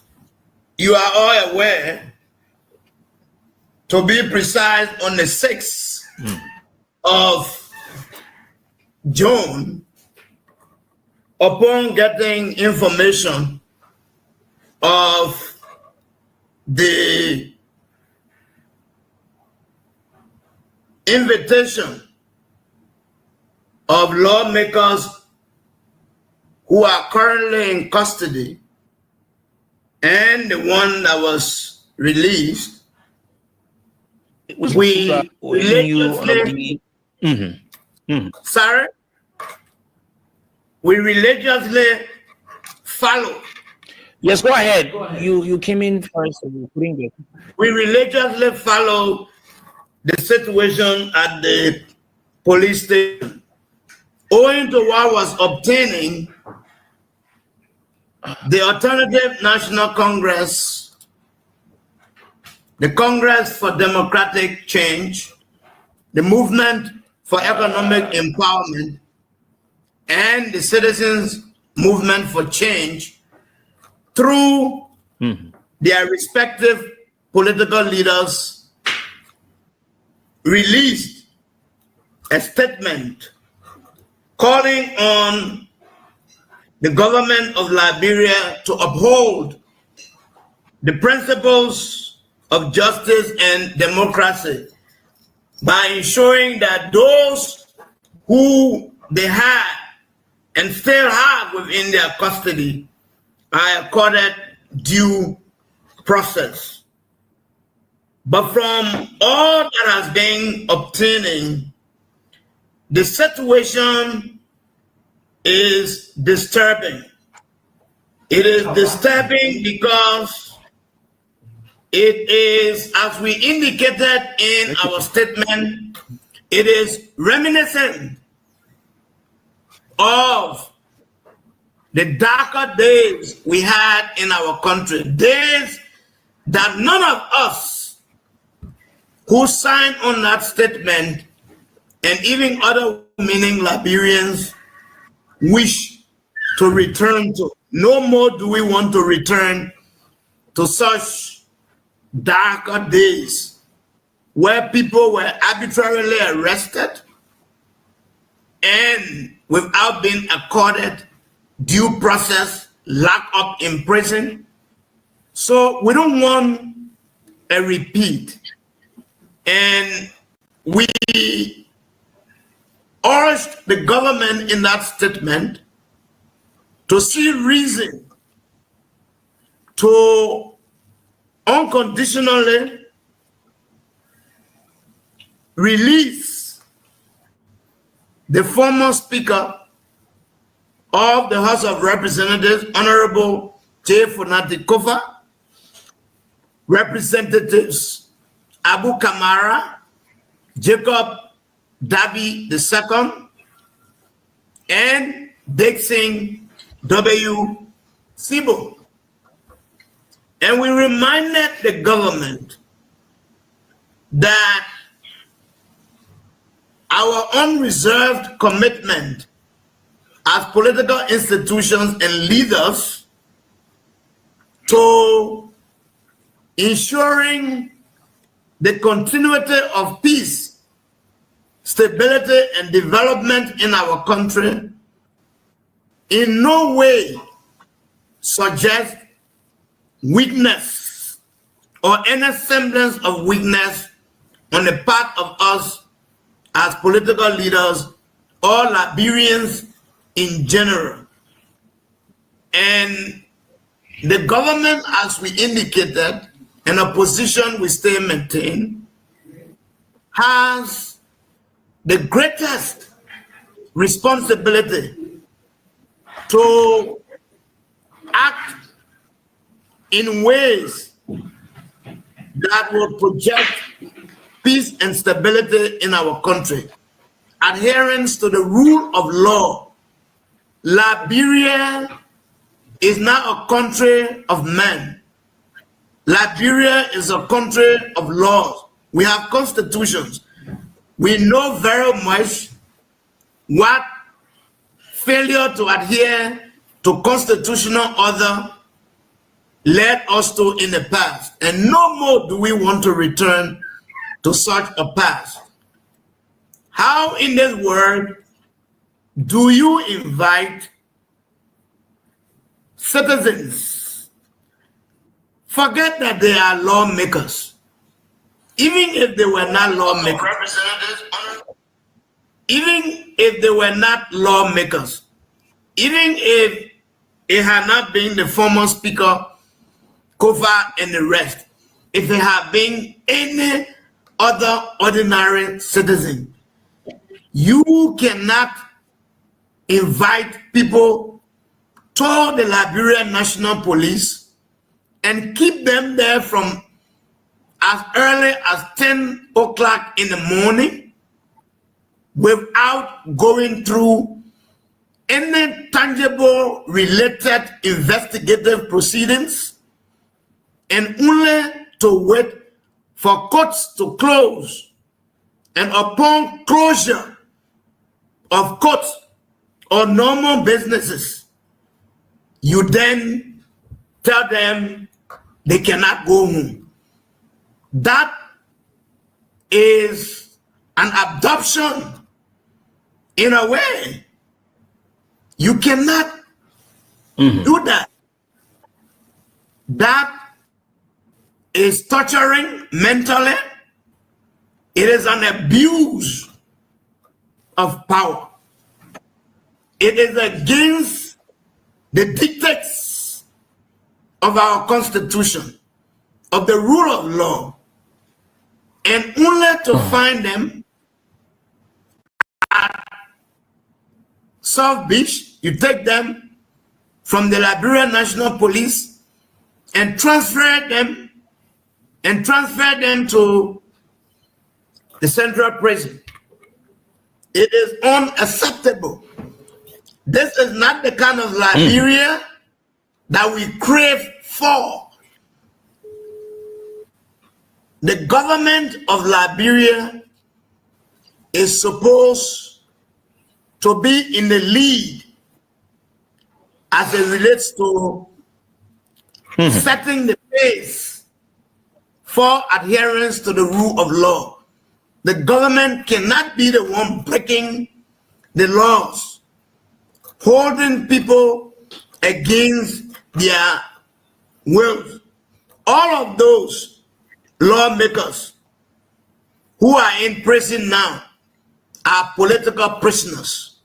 you are all aware, to be precise, on the 6th of June, upon getting information of the invitation of lawmakers who are currently in custody and the one that was released, we religiously, sorry, we religiously follow. Yes, go ahead. You came in first. We religiously follow the situation at the police station, owing to what was obtaining. The Alternative National Congress, the Congress for Democratic Change, the Movement for Economic Empowerment, and the Citizens Movement for Change, through their respective political leaders, released a statement calling on the government of Liberia to uphold the principles of justice and democracy by ensuring that those who they had and still have within their custody are accorded due process. But from all that has been obtaining, the situation is disturbing. It is disturbing because it is, as we indicated in our statement, it is reminiscent of the darker days we had in our country, days that none of us who signed on that statement, and even other meaning Liberians, wish to return to. No more do we want to return to such darker days where people were arbitrarily arrested and without being accorded due process, locked up in prison. So we don't want a repeat. And we urged the government in that statement to see reason to unconditionally release the former Speaker of the House of Representatives, Honorable J. Funati Kofa, Representatives Abu Kamara, Jacob Dabi II, and Dixon W. Sibo. And we reminded the government that our unreserved commitment as political institutions and leaders to ensuring the continuity of peace, stability, and development in our country in no way suggest weakness or any semblance of weakness on the part of us as political leaders or Liberians in general. And the government, as we indicated, and a position we stay maintain, has the greatest responsibility to act in ways that will project peace and stability in our country. Adherence to the rule of law. Liberia is not a country of men. Liberia is a country of laws. We have constitutions. We know very much what failure to adhere to constitutional order led us to in the past. And no more do we want to return to such a past. How in this world do you invite citizens? Forget that they are lawmakers. Even if they were not lawmakers, even if they were not lawmakers, even if it had not been the former speaker, Kofa and the rest, if it had been any other ordinary citizen, you cannot invite people to the Liberia National Police and keep them there from as early as 10 o'clock in the morning without going through any tangible related investigative proceedings, and only to wait for courts to close. And upon closure of courts or normal businesses, you then tell them they cannot go home. That is an abduction in a way. You cannot do that. That is torturing mentally. It is an abuse of power. It is against the dictates of our Constitution, of the rule of law, and only to find them at South Beach. You take them from the Liberia National Police and transfer them to the Central Prison. It is unacceptable. This is not the kind of Liberia that we crave for. The government of Liberia is supposed to be in the lead as it relates to setting the pace for adherence to the rule of law. The government cannot be the one breaking the laws, holding people against their will. All of those lawmakers who are in prison now are political prisoners.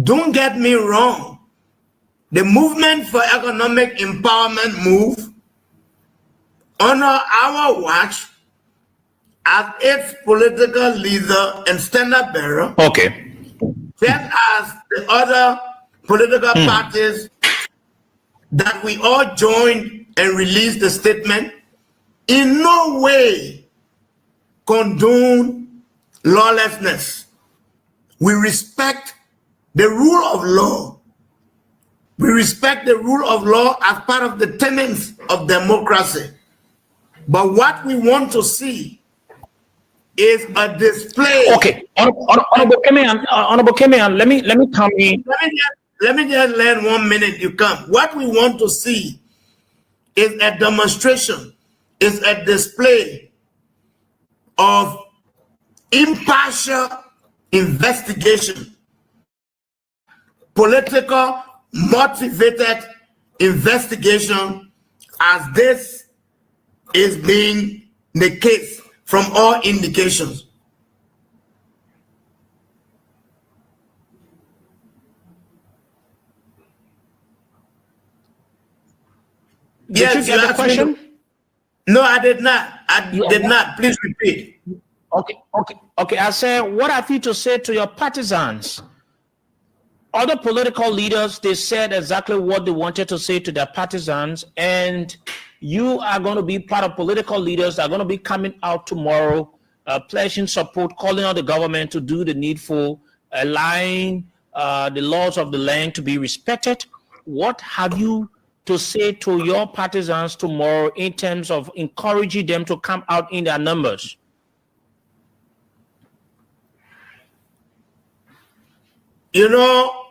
Don't get me wrong. The movement for economic empowerment move under our watch as its political leader and standard bearer, just as the other political parties that we all joined and released the statement, in no way condone lawlessness. We respect the rule of law. We respect the rule of law as part of the tenets of democracy. But what we want to see is a display. Okay, Honorable Kemayan, let me come in. Let me just learn 1 minute. You come. What we want to see is a demonstration, is a display of impartial investigation, political motivated investigation, as this is being the case from all indications. Yes, Did you get the asked me question? No, I did not. I Yeah, did what- not. Please repeat. Okay. I said, what have you to say to your partisans? Other political leaders, they said exactly what they wanted to say to their partisans, and you are going to be part of political leaders that are going to be coming out tomorrow, pledging support, calling on the government to do the needful, allowing the laws of the land to be respected. What have you to say to your partisans tomorrow in terms of encouraging them to come out in their numbers? You know,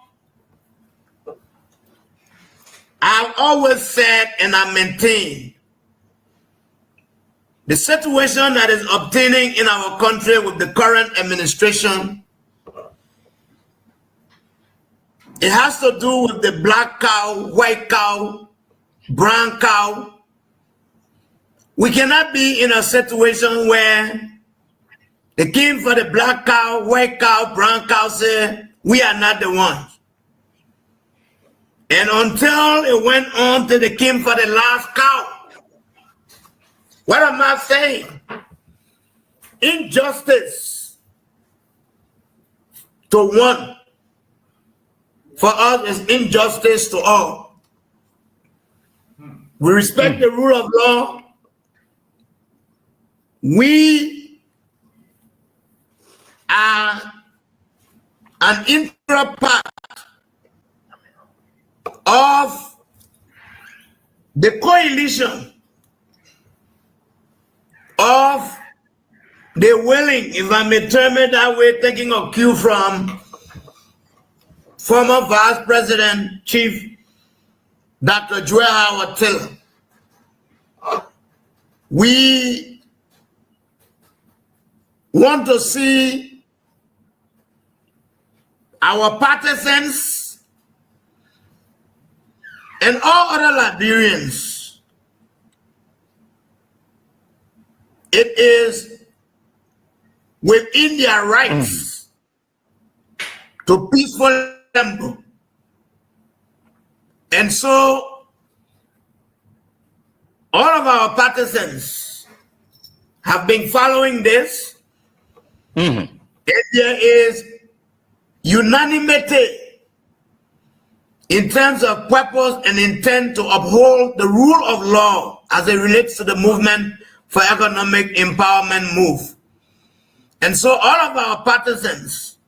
I've always said and I maintain the situation that is obtaining in our country with the current administration, it has to do with the black cow, white cow, brown cow. We cannot be in a situation where the king for the black cow, white cow, brown cow say, we are not the ones. And until it went on to the king for the last cow, what am I saying? Injustice to one for us is injustice to all. We respect the rule of law. We are an integral part of the coalition of the willing, if I may term it that way, taking a cue from former Vice President Chief Dr. Weah. We want to see our partisans and all other Liberians. It is within their rights to peacefully assemble. And so all of our partisans have been following this. And there is unanimity in terms of purpose and intent to uphold the rule of law as it relates to the movement for economic empowerment move. And so all of our partisans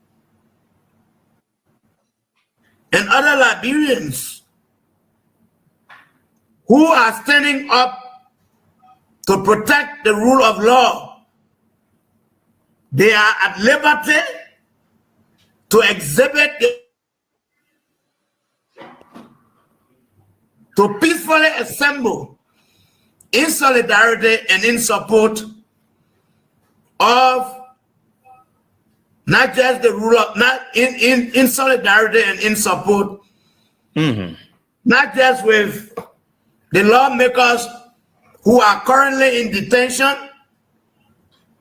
and other Liberians who are standing up to protect the rule of law, they are at liberty to exhibit, to peacefully assemble in solidarity and in support of not just the rule of, not in solidarity and in support, not just with the lawmakers who are currently in detention,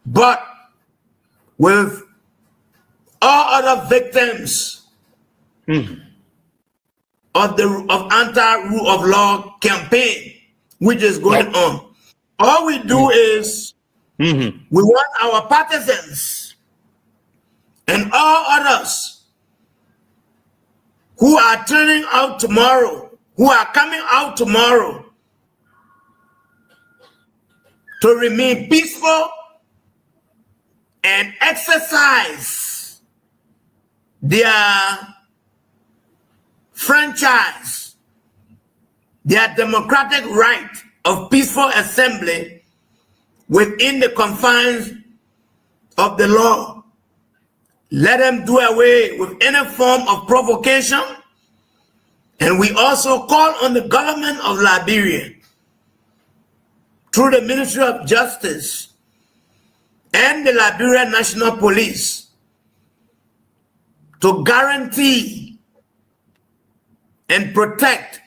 but with all other victims of anti-rule of law campaign, which is going on. All we do is we want our partisans and all others who are turning out tomorrow, who are coming out tomorrow, to remain peaceful and exercise their franchise, their democratic right of peaceful assembly within the confines of the law. Let them do away with any form of provocation. And we also call on the government of Liberia through the Ministry of Justice and the Liberian National Police to guarantee and protect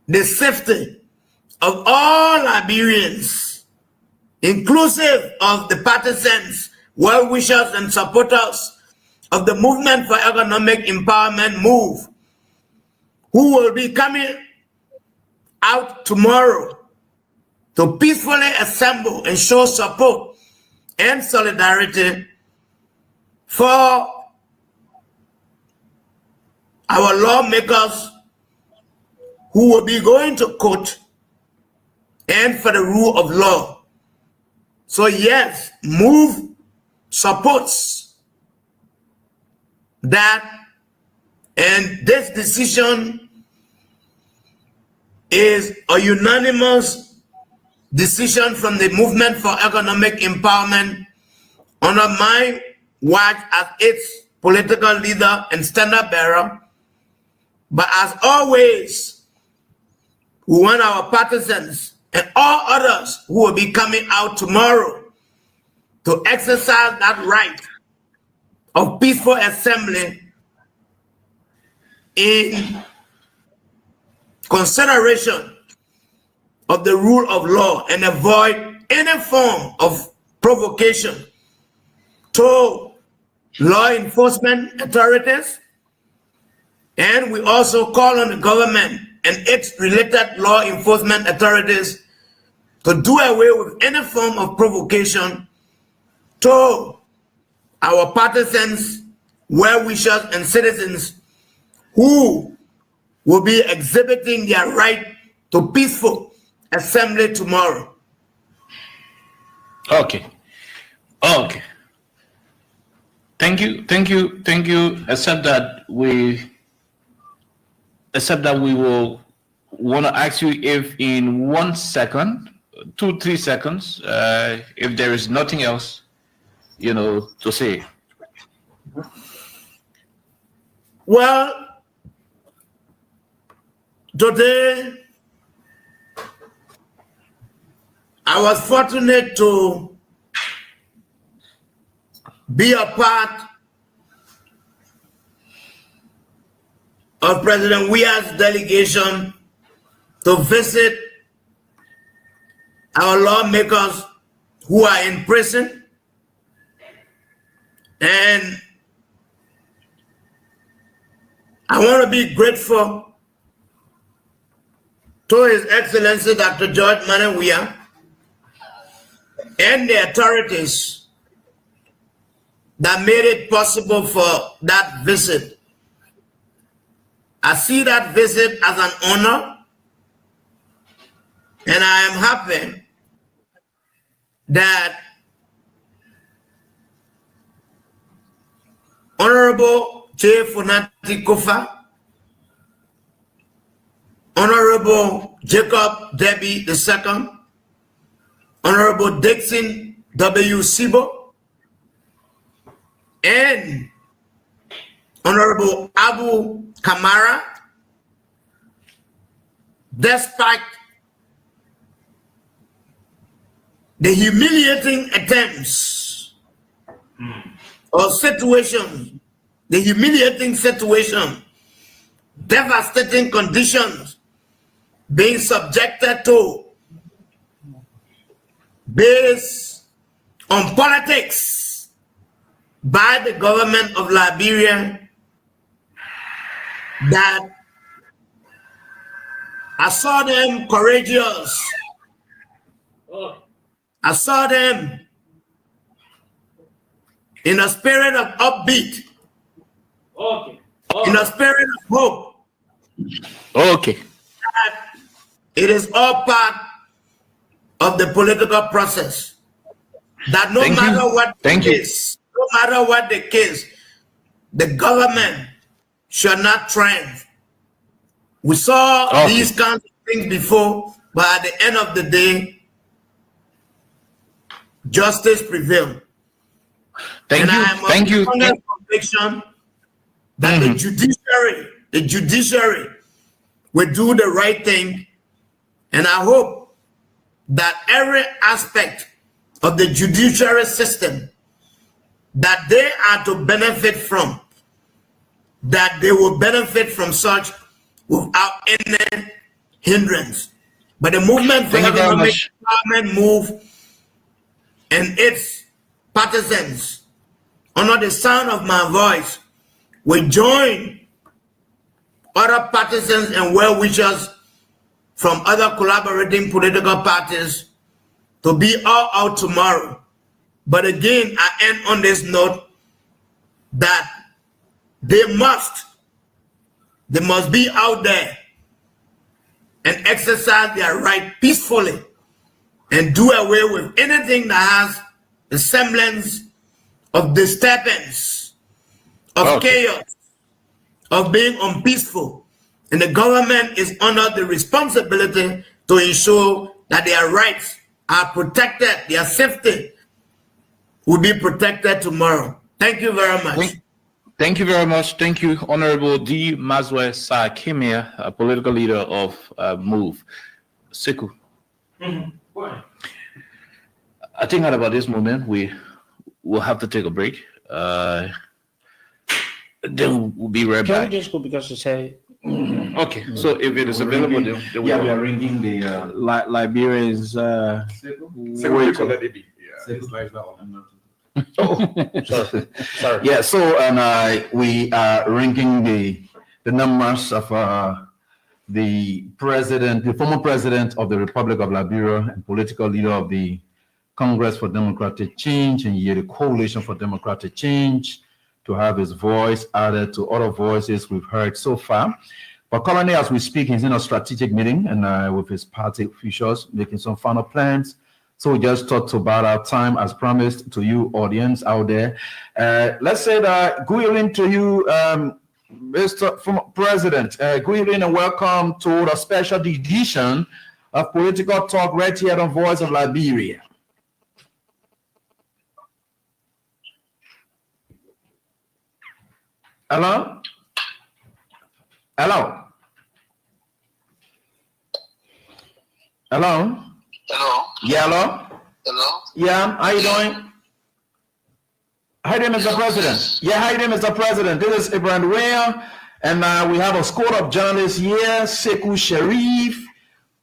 the safety of all Liberians, inclusive of the partisans, well-wishers and supporters of the movement for economic empowerment move, who will be coming out tomorrow to peacefully assemble and show support and solidarity for our lawmakers who will be going to court and for the rule of law. So yes, MOVE supports that, and this decision is a unanimous decision from the Movement for Economic Empowerment under my watch as its political leader and standard bearer. But as always, we want our partisans and all others who will be coming out tomorrow to exercise that right of peaceful assembly in consideration of the rule of law and avoid any form of provocation to law enforcement authorities. And we also call on the government and its related law enforcement authorities to do away with any form of provocation to our partisans, well-wishers, and citizens who will be exhibiting their right to peaceful assembly tomorrow. Okay. Thank you. Except that we will want to ask you if in 1 second, 2-3 seconds, if there is nothing else, to say. Well, today I was fortunate to be a part of President Weah's delegation to visit our lawmakers who are in prison. And I want to be grateful to His Excellency Dr. George Weah and the authorities that made it possible for that visit. I see that visit as an honor, and I am happy that Honorable J. Funati Kofa, Honorable Jacob Debbie II, Honorable Dixon W. Sibo, and Honorable Abu Kamara, despite the humiliating attempts or situation, the humiliating situation, devastating conditions being subjected to based on politics by the government of Liberia, that I saw them courageous. I saw them in a spirit of upbeat, in a spirit of hope. That it is all part of the political process. That no matter what the case, the government shall not triumph. We saw these kinds of things before, but at the end of the day, justice prevailed. And I am of conviction that the judiciary will do the right thing, and I hope that every aspect of the judiciary system that they are to benefit from, that they will benefit from such without any hindrance. But the Movement for Economic Empowerment MOVE and its partisans, under the sound of my voice, will join other partisans and well-wishers from other collaborating political parties to be all out tomorrow. But again, I end on this note that they must be out there and exercise their right peacefully and do away with anything that has the semblance of disturbance, of chaos, of being unpeaceful. And the government is under the responsibility to ensure that their rights are protected, their safety will be protected tomorrow. Thank you very much. Thank you very much. Thank you, Honorable D. Maxwell Saah Kemayan, a political leader of MOVE. Sekou. I think at about this moment, we will have to take a break. Then we'll be right back. Can we just go because you say... Okay, so if it is available, then we are ringing the Liberians. Sorry. Yeah, so and we are ringing the numbers of the president, the former president of the Republic of Liberia and political leader of the Congress for Democratic Change and the Coalition for Democratic Change, to have his voice added to other voices we've heard so far. But currently, as we speak, he's in a strategic meeting and with his party officials making some final plans. So we just thought to about our time, as promised to you, audience out there. Let's say that good evening to you, Mr. Former President. Good evening and welcome to the special edition of Political Talk right here on Voice of Liberia. Hello? Hello? Hello? Hello? Yeah, hello? Hello? Yeah, how you doing? Hi there, Mr. President. Yeah, hi there, Mr. President. This is Ibrahim Weah, and we have a squad of journalists here, Sekou Sharif,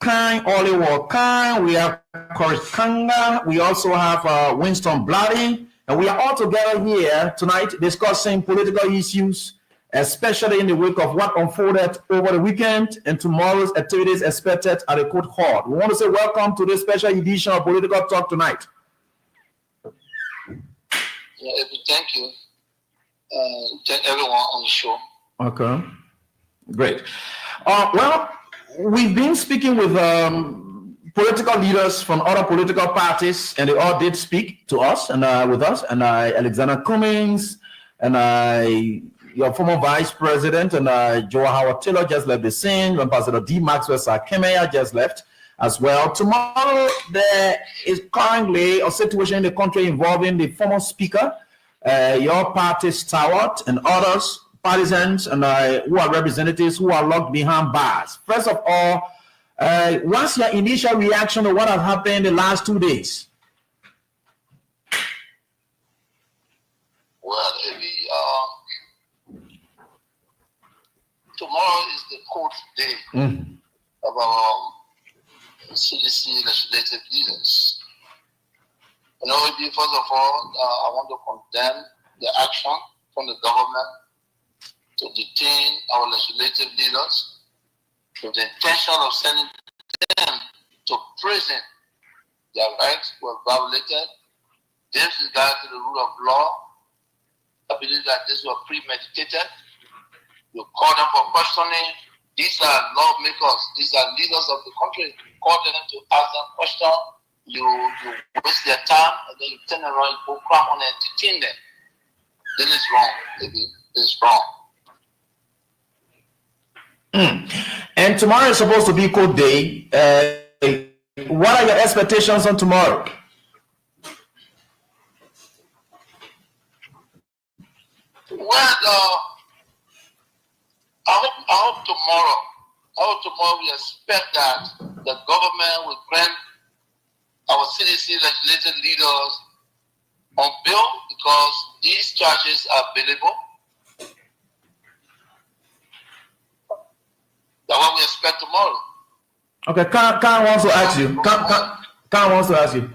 Kine Oliver Kine, we have Cory Kanga, we also have Winston Bility, and we are all together here tonight discussing political issues, especially in the wake of what unfolded over the weekend and tomorrow's activities expected at the court hall. We want to say welcome to this special edition of Political Talk tonight. Yeah, thank you. Thank everyone on the show. Okay, great. Well, we've been speaking with political leaders from other political parties, and they all did speak to us and with us, and Alexander Cummings, and your former vice president, and Joe Howard Taylor just left the scene. Ambassador D. Maxwell Kemayan just left as well. Tomorrow, there is currently a situation in the country involving the former speaker, your party stalwart, and others, partisans, and who are representatives who are locked behind bars. First of all, what's your initial reaction to what has happened the last 2 days? Well, tomorrow is the court day of our CDC legislative leaders. You know, first of all, I want to condemn the action from the government to detain our legislative leaders with the intention of sending them to prison. Their rights were violated. Disregard to the rule of law. I believe that this was premeditated. You call them for questioning. These are lawmakers. These are leaders of the country. You call them to ask them questions. You waste their time, and then you turn around and go crap on and detain them. This is wrong, baby. This is wrong. And tomorrow is supposed to be court day. What are your expectations on tomorrow? Well, I hope tomorrow we expect that the government will grant our CDC legislative leaders on bail because these charges are bailable. That's what we expect tomorrow. Okay, Khan wants to ask you. Khan wants to ask you.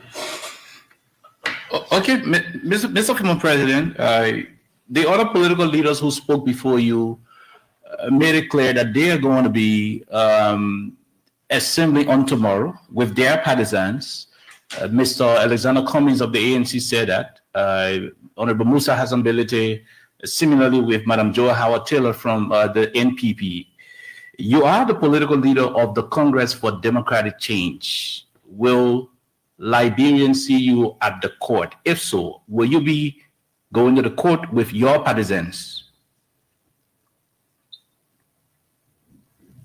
Okay, Mr. Former President, the other political leaders who spoke before you made it clear that they are going to be assembling on tomorrow with their partisans. Mr. Alexander Cummings of the ANC said that. Honorable Musa Hassan Bility, similarly with Madam Joa Howard Taylor from the NPP. You are the political leader of the Congress for Democratic Change. Will Liberians see you at the court? If so, will you be going to the court with your partisans?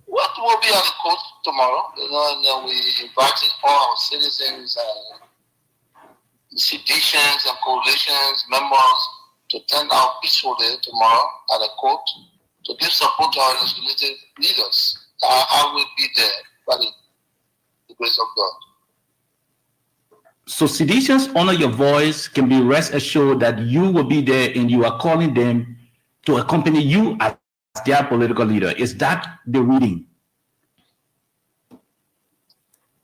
What will be at the court tomorrow? And then we invited all our citizens, seditions and coalitions members to attend our peaceful day tomorrow at the court to give support to our legislative leaders. I will be there by the grace of God. So seditions honor your voice can be rest assured that you will be there and you are calling them to accompany you as their political leader. Is that the reading?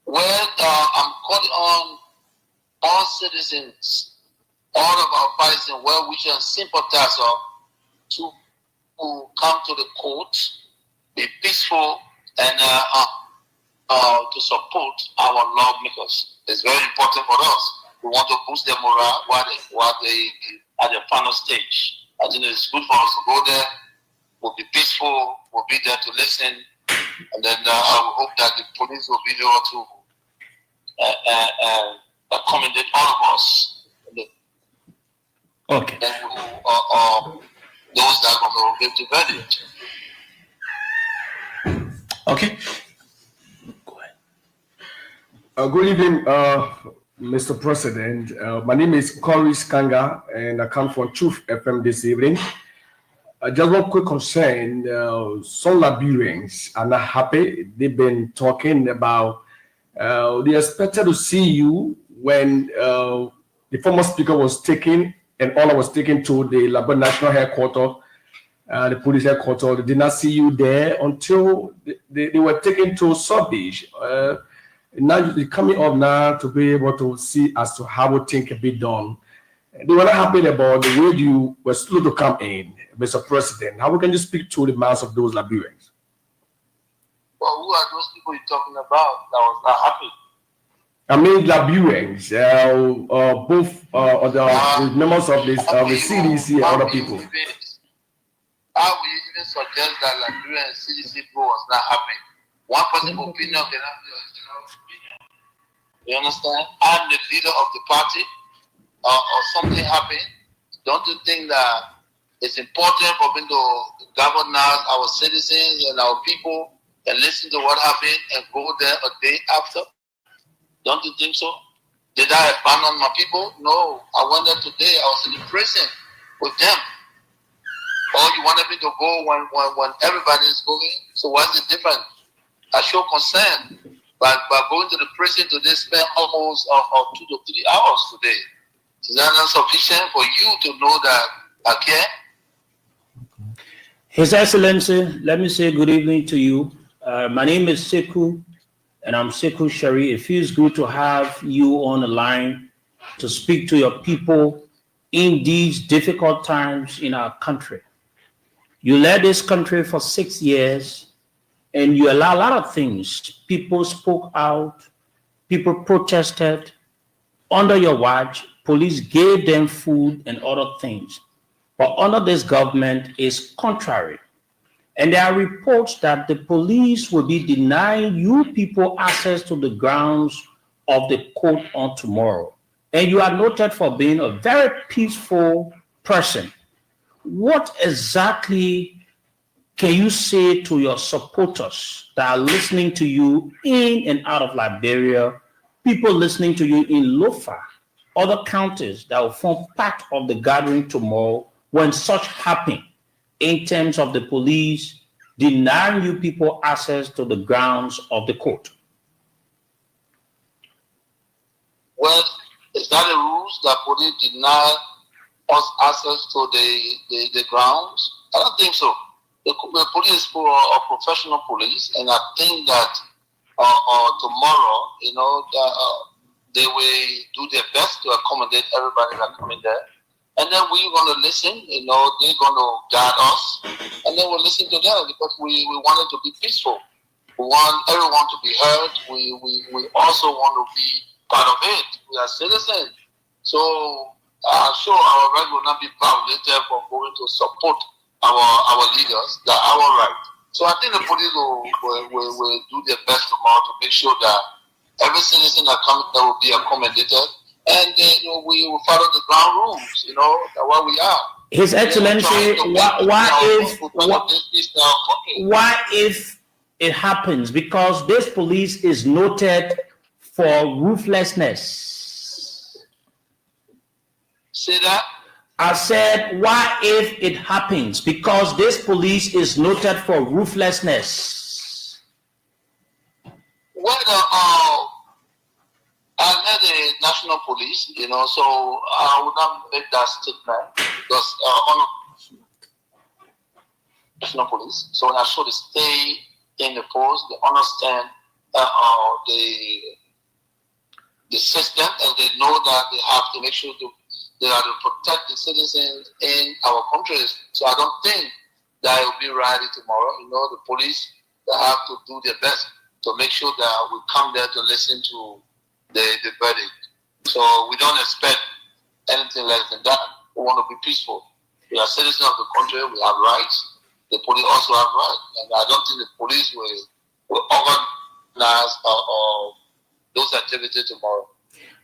Well, I'm calling on all citizens, all of our parties and well-wishers and sympathizers to come to the court, be peaceful, and to support our lawmakers. It's very important for us. We want to boost their morale while they at the final stage. I think it's good for us to go there. We'll be peaceful. We'll be there to listen, and then I will hope that the police will be there to accommodate all of us. Okay. And those that are going to give the verdict. Okay. Go ahead. Good evening, Mr. President. My name is Corey Skanga, and I come from Truth FM this evening. Just one quick concern. Some Liberians are not happy. They've been talking about they expected to see you when the former speaker was taken and honor was taken to the Liberia National Headquarters, the police headquarters. They did not see you there until they were taken to Sub-Beach. Now they're coming up now to be able to see as to how things can be done. They were not happy about the way you were slow to come in, Mr. President. How can you speak to the mass of those Liberians? Well, who are those people you're talking about that was not happy? I mean, Liberians, both the members of the CDC and other people. How will you even suggest that Liberian CDC people was not happy? One person's opinion cannot be another opinion. You understand? I'm the leader of the party, or something happened. Don't you think that it's important for me to govern our citizens and our people and listen to what happened and go there a day after? Don't you think so? Did I abandon my people? No. I went there today. I was in the prison with them. Or you wanted me to go when everybody is going? So what's the difference? I show concern. But by going to the prison today, spend almost 2 to 3 hours today. Is that not sufficient for you to know that I care? His Excellency, let me say good evening to you. My name is Sekou, and I'm Sekou Shari. It feels good to have you on the line to speak to your people in these difficult times in our country. You led this country for 6 years, and you allowed a lot of things. People spoke out, people protested. Under your watch, police gave them food and other things. But under this government is contrary. And there are reports that the police will be denying you people access to the grounds of the court on tomorrow. And you are noted for being a very peaceful person. What exactly can you say to your supporters that are listening to you in and out of Liberia, people listening to you in Lofa, other counties that will form part of the gathering tomorrow when such happen, in terms of the police denying you people access to the grounds of the court? Well, is that the rules that police deny us access to the grounds? I don't think so. The police are professional police, and I think that tomorrow, they will do their best to accommodate everybody that come in there. And then we're going to listen, they're going to guide us, and then we'll listen to them because we want it to be peaceful. We want everyone to be heard. We also want to be part of it. We are citizens. So sure, our right will not be violated for going to support our leaders. That our right. So I think the police will do their best tomorrow to make sure that every citizen that comes there will be accommodated, and we will follow the ground rules. Where we are. His Excellency, why if it happens? Because this police is noted for ruthlessness. Say that? I said, why if it happens? Because this police is noted for ruthlessness. Well, I led the national police, so I would not make that statement because national police. So when I show they stay in the post, they understand the system, and they know that they have to make sure they are to protect the citizens in our countries. So I don't think that it will be ready tomorrow. The police, they have to do their best to make sure that we come there to listen to the verdict. So we don't expect anything less than that. We want to be peaceful. We are citizens of the country. We have rights. The police also have rights. And I don't think the police will organize those activities tomorrow.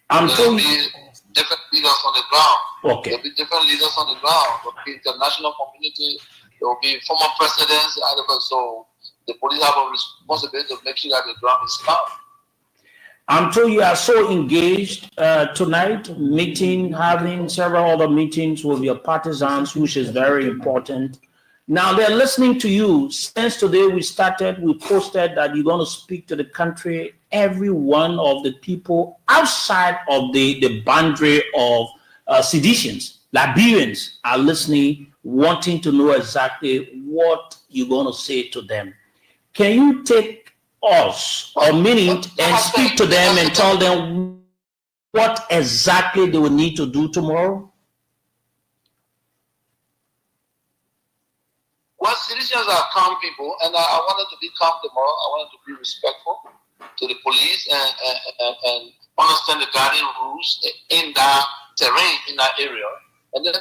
There will be different leaders on the ground. Okay. There will be different leaders on the ground. There will be international community. There will be former presidents. So the police have a responsibility to make sure that the ground is calm. I'm told you are so engaged tonight, having several other meetings with your partisans, which is very important. Now they're listening to you. Since today we posted that you're going to speak to the country, every one of the people outside of the boundary of seditions. Liberians are listening, wanting to know exactly what you're going to say to them. Can you take us a minute and speak to them and tell them what exactly they will need to do tomorrow? Well, citizens are calm people, and I wanted to be calm tomorrow. I wanted to be respectful to the police and understand the guiding rules in that terrain, in that area. And then the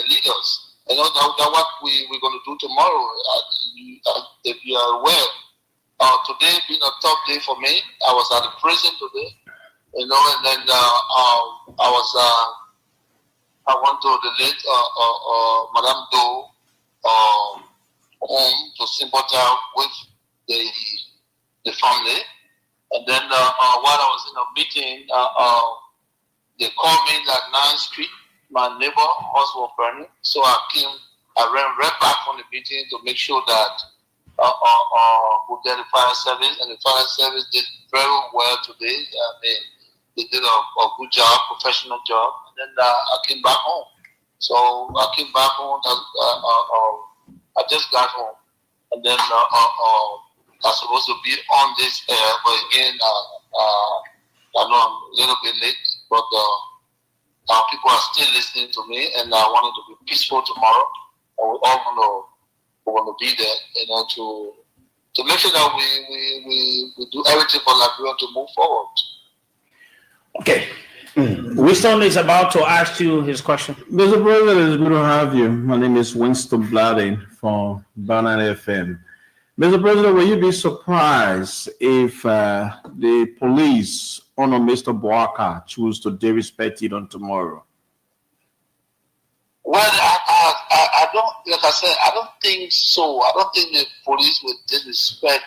leaders. That what we're going to do tomorrow. If you are aware, today being a tough day for me, I was at the prison today, and then I went to the late Madame Doe home to sympathize with the family, and then while I was in a meeting, they called me at 9th Street. My neighbor house was burning, so I ran right back from the meeting to make sure that we get the fire service, and the fire service did very well today. They did a good job, professional job, and then I came back home. So I came back home. I just got home, and then I'm supposed to be on this air, but again, I know I'm a little bit late, but. People are still listening to me, and I wanted to be peaceful tomorrow. And we're all going to be there, to make sure that we do everything for Liberia to move forward. Okay. Winston is about to ask you his question. Mr. President, it's good to have you. My name is Winston Blading from Banana FM. Mr. President, will you be surprised if the police honor Mr. Boaka choose to disrespect it on tomorrow? Well, I don't, like I said, I don't think so. I don't think the police will disrespect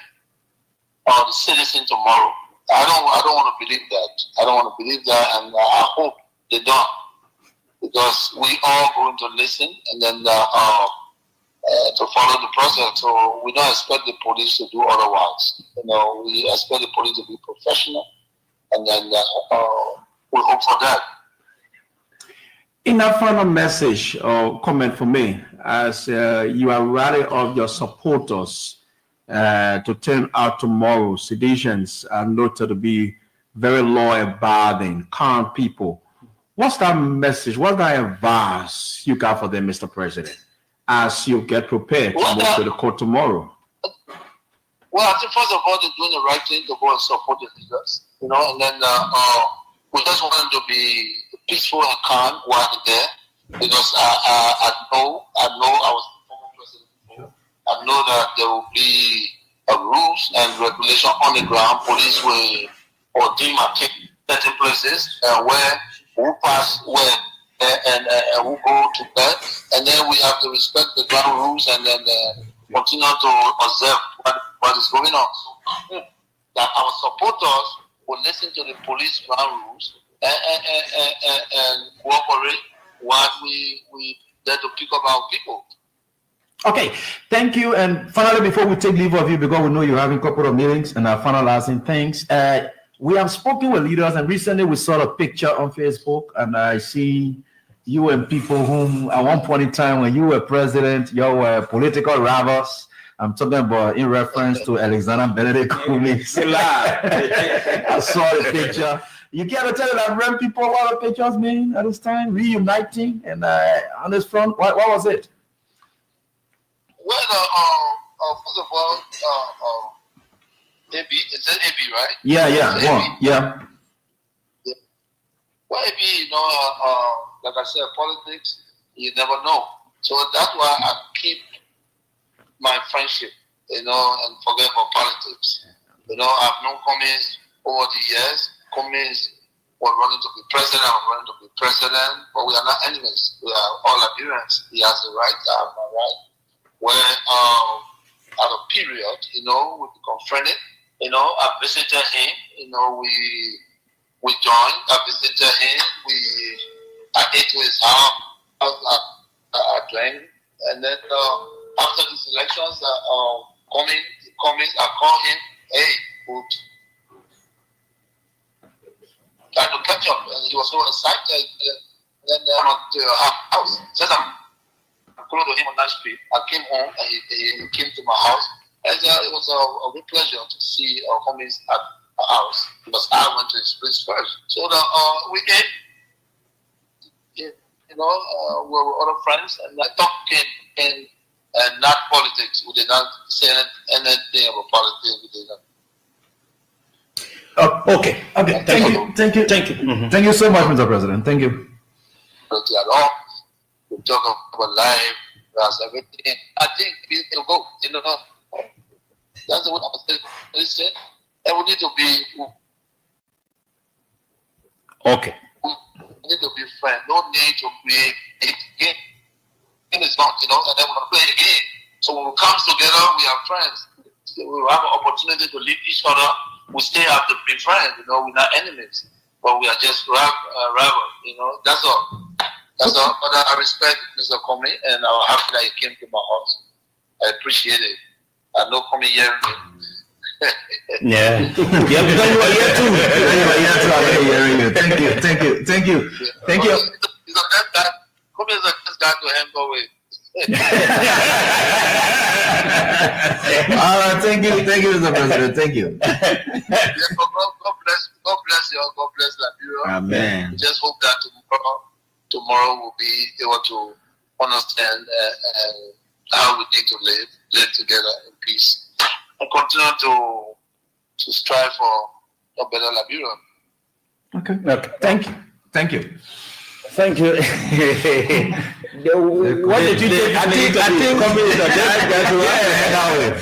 the citizen tomorrow. I don't want to believe that. I don't want to believe that, and I hope they don't, because we are going to listen and then to follow the process. So we don't expect the police to do otherwise. We expect the police to be professional, and then we hope for that. In that final message or comment for me, as you are rallying of your supporters to turn out tomorrow, seditions are noted to be very law-abiding, calm people. What's that message? What's that advice you got for them, Mr. President? as you get prepared to move to the court tomorrow? Well, I think first of all, they're doing the right thing to go and support the leaders, and then we just want them to be peaceful and calm while they're there, because I know I was the former president before. I know that there will be rules and regulation on the ground. Police will or demarcate certain places where who pass where and who go to bed, and then we have to respect the ground rules and then continue to observe what is going on. So, that our supporters will listen to the police ground rules and cooperate while we there to pick up our people. Okay, thank you. And finally, before we take leave of you, because we know you're having a couple of meetings and are finalizing things, we have spoken with leaders, and recently we saw a picture on Facebook, and I see you and people whom at one point in time when you were president, you were political rivals. I'm talking about in reference to Alexander Bility Cummings. I saw the picture. You can't tell that rem people what the pictures mean at this time, reuniting, and on this front, what was it? Well, first of all, AB, is that AB, right? Yeah. Well, AB, like I said, politics, you never know. So that's why I keep my friendship, and forget about politics. I've known Cummings over the years. Cummings was running to be president, I was running to be president, but we are not enemies. We are all Liberians. He has the right, I have my right. When at a period, we be confronted, I visited him, we joined, I visited him, I ate to his house, I drank, and then after these elections, Cummings, I called him, hey, good. I had to catch up, and he was so excited, and then I went to her house, said I'm close to him on that street. I came home, and he came to my house, and it was a great pleasure to see Cummings at our house, because I went to his place first. So we came, we were other friends, and I talking and not politics. We did not say anything about politics. We did not. Okay. Thank you. Mm-hmm. Thank you so much, Mr. President. Thank you. Not at all. We talk about life, that's everything. I think we will go. That's what I was saying. And we need to be. Okay. We need to be friends. No need to create a game. Game is not, and then we're gonna play a game. So when we come together, we are friends. We will have an opportunity to lead each other. We still have to be friends. We're not enemies, but we are just rivals. That's all. That's all. But I respect Mr. Cummings, and I'm happy that he came to my house. I appreciate it. I know Cummings hearing me. Yeah, because you are here too. Thank you. He's a best guy. Cummings is a best guy to handle with. All right, thank you, Mr. President. Thank you. God bless you. God bless Liberia. Amen. We just hope that tomorrow we'll be able to understand how we need to live together in peace, and continue to strive for a better Liberia. Okay. Thank you. Thank you. What did you think? I think Cummings is a guy to hang out with.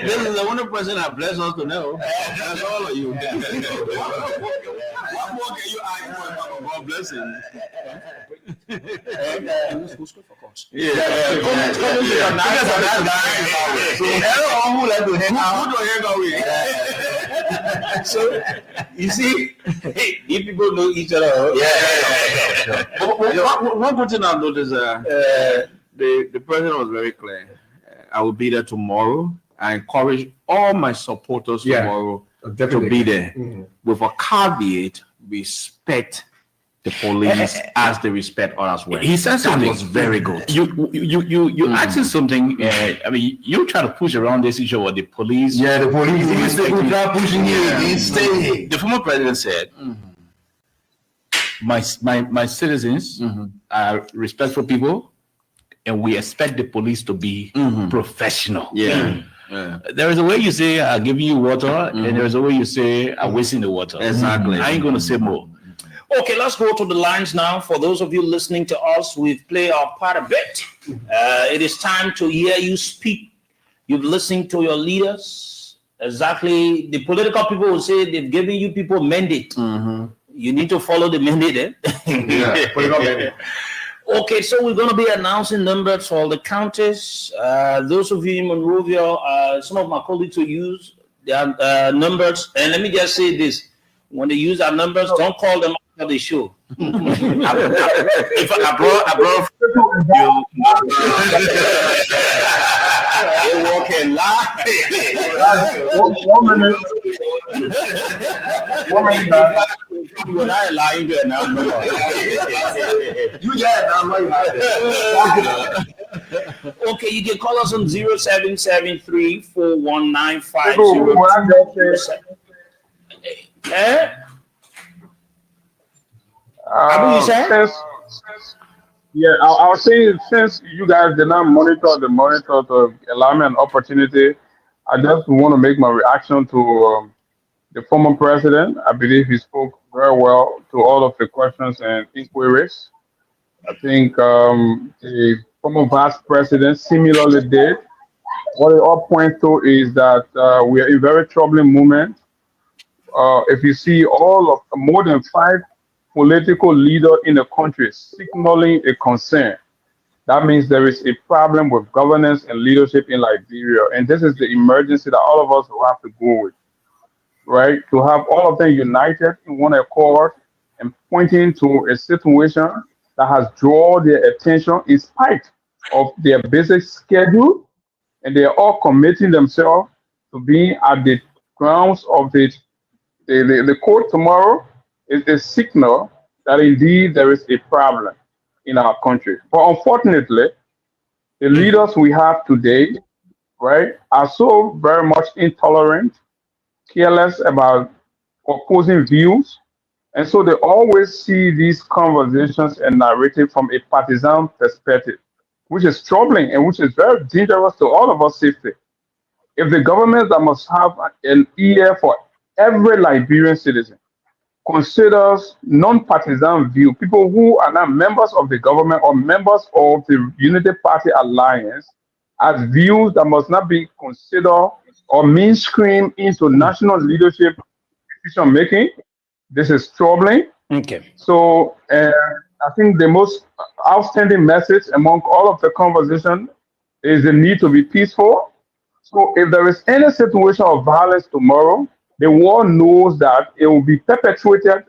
This is the only person that blessed us to know. That's all of you. What more can you ask for? God bless him. Who's good for course? Cummings is a nice guy. So everyone who like to hang out, who don't hang out with. So you see, if people know each other, One good thing I noticed, the president was very clear. I will be there tomorrow. I encourage all my supporters tomorrow to be there. Mm-hmm. With a caveat, respect the police as they respect others. Well, he said something was very good. You asking something. You try to push around this issue with the police. Yeah, the police. They try pushing you. Stay. The former president said, "My citizens are respectful people. and we expect the police to be professional. Yeah. There is a way you say, "I'm giving you water," and there is a way you say, "I'm wasting the water." Exactly. I ain't going to say more. Okay, let's go to the lines now. For those of you listening to us, we've played our part a bit. It is time to hear you speak. You've listened to your leaders. Exactly. The political people will say they've given you people mandate. You need to follow the mandate. Okay, so we're going to be announcing numbers for all the counties. Those of you in Monrovia, some of my colleagues will use their numbers. And let me just say this. When they use our numbers, don't call them after the show. If I brought you, they walk in live. 1 minute. 1 minute. When I lying there now, You get okay, you can call us on 0773 419 Yeah, I was saying, since you guys did not monitor to allow me an opportunity, I just want to make my reaction to the former president. I believe he spoke very well to all of the questions and inquiries. I think the former vice president similarly did. What it all points to is that we are in a very troubling moment. If you see more than 5 political leaders in the country signaling a concern, that means there is a problem with governance and leadership in Liberia. And this is the emergency that all of us will have to go with, right? To have all of them united in one accord and pointing to a situation that has drawn their attention in spite of their basic schedule, and they are all committing themselves to being at the grounds of the court tomorrow, is a signal that indeed there is a problem in our country. But unfortunately, the leaders we have today, right, are so very much intolerant, careless about opposing views, and so they always see these conversations and narrative from a partisan perspective, which is troubling and which is very dangerous to all of us safety. If the government that must have an ear for every Liberian citizen considers non-partisan view, people who are not members of the government or members of the Unity Party Alliance, as views that must not be considered or mainstream into national leadership decision making, this is troubling. Okay. So I think the most outstanding message among all of the conversation is the need to be peaceful. So if there is any situation of violence tomorrow, the world knows that it will be perpetrated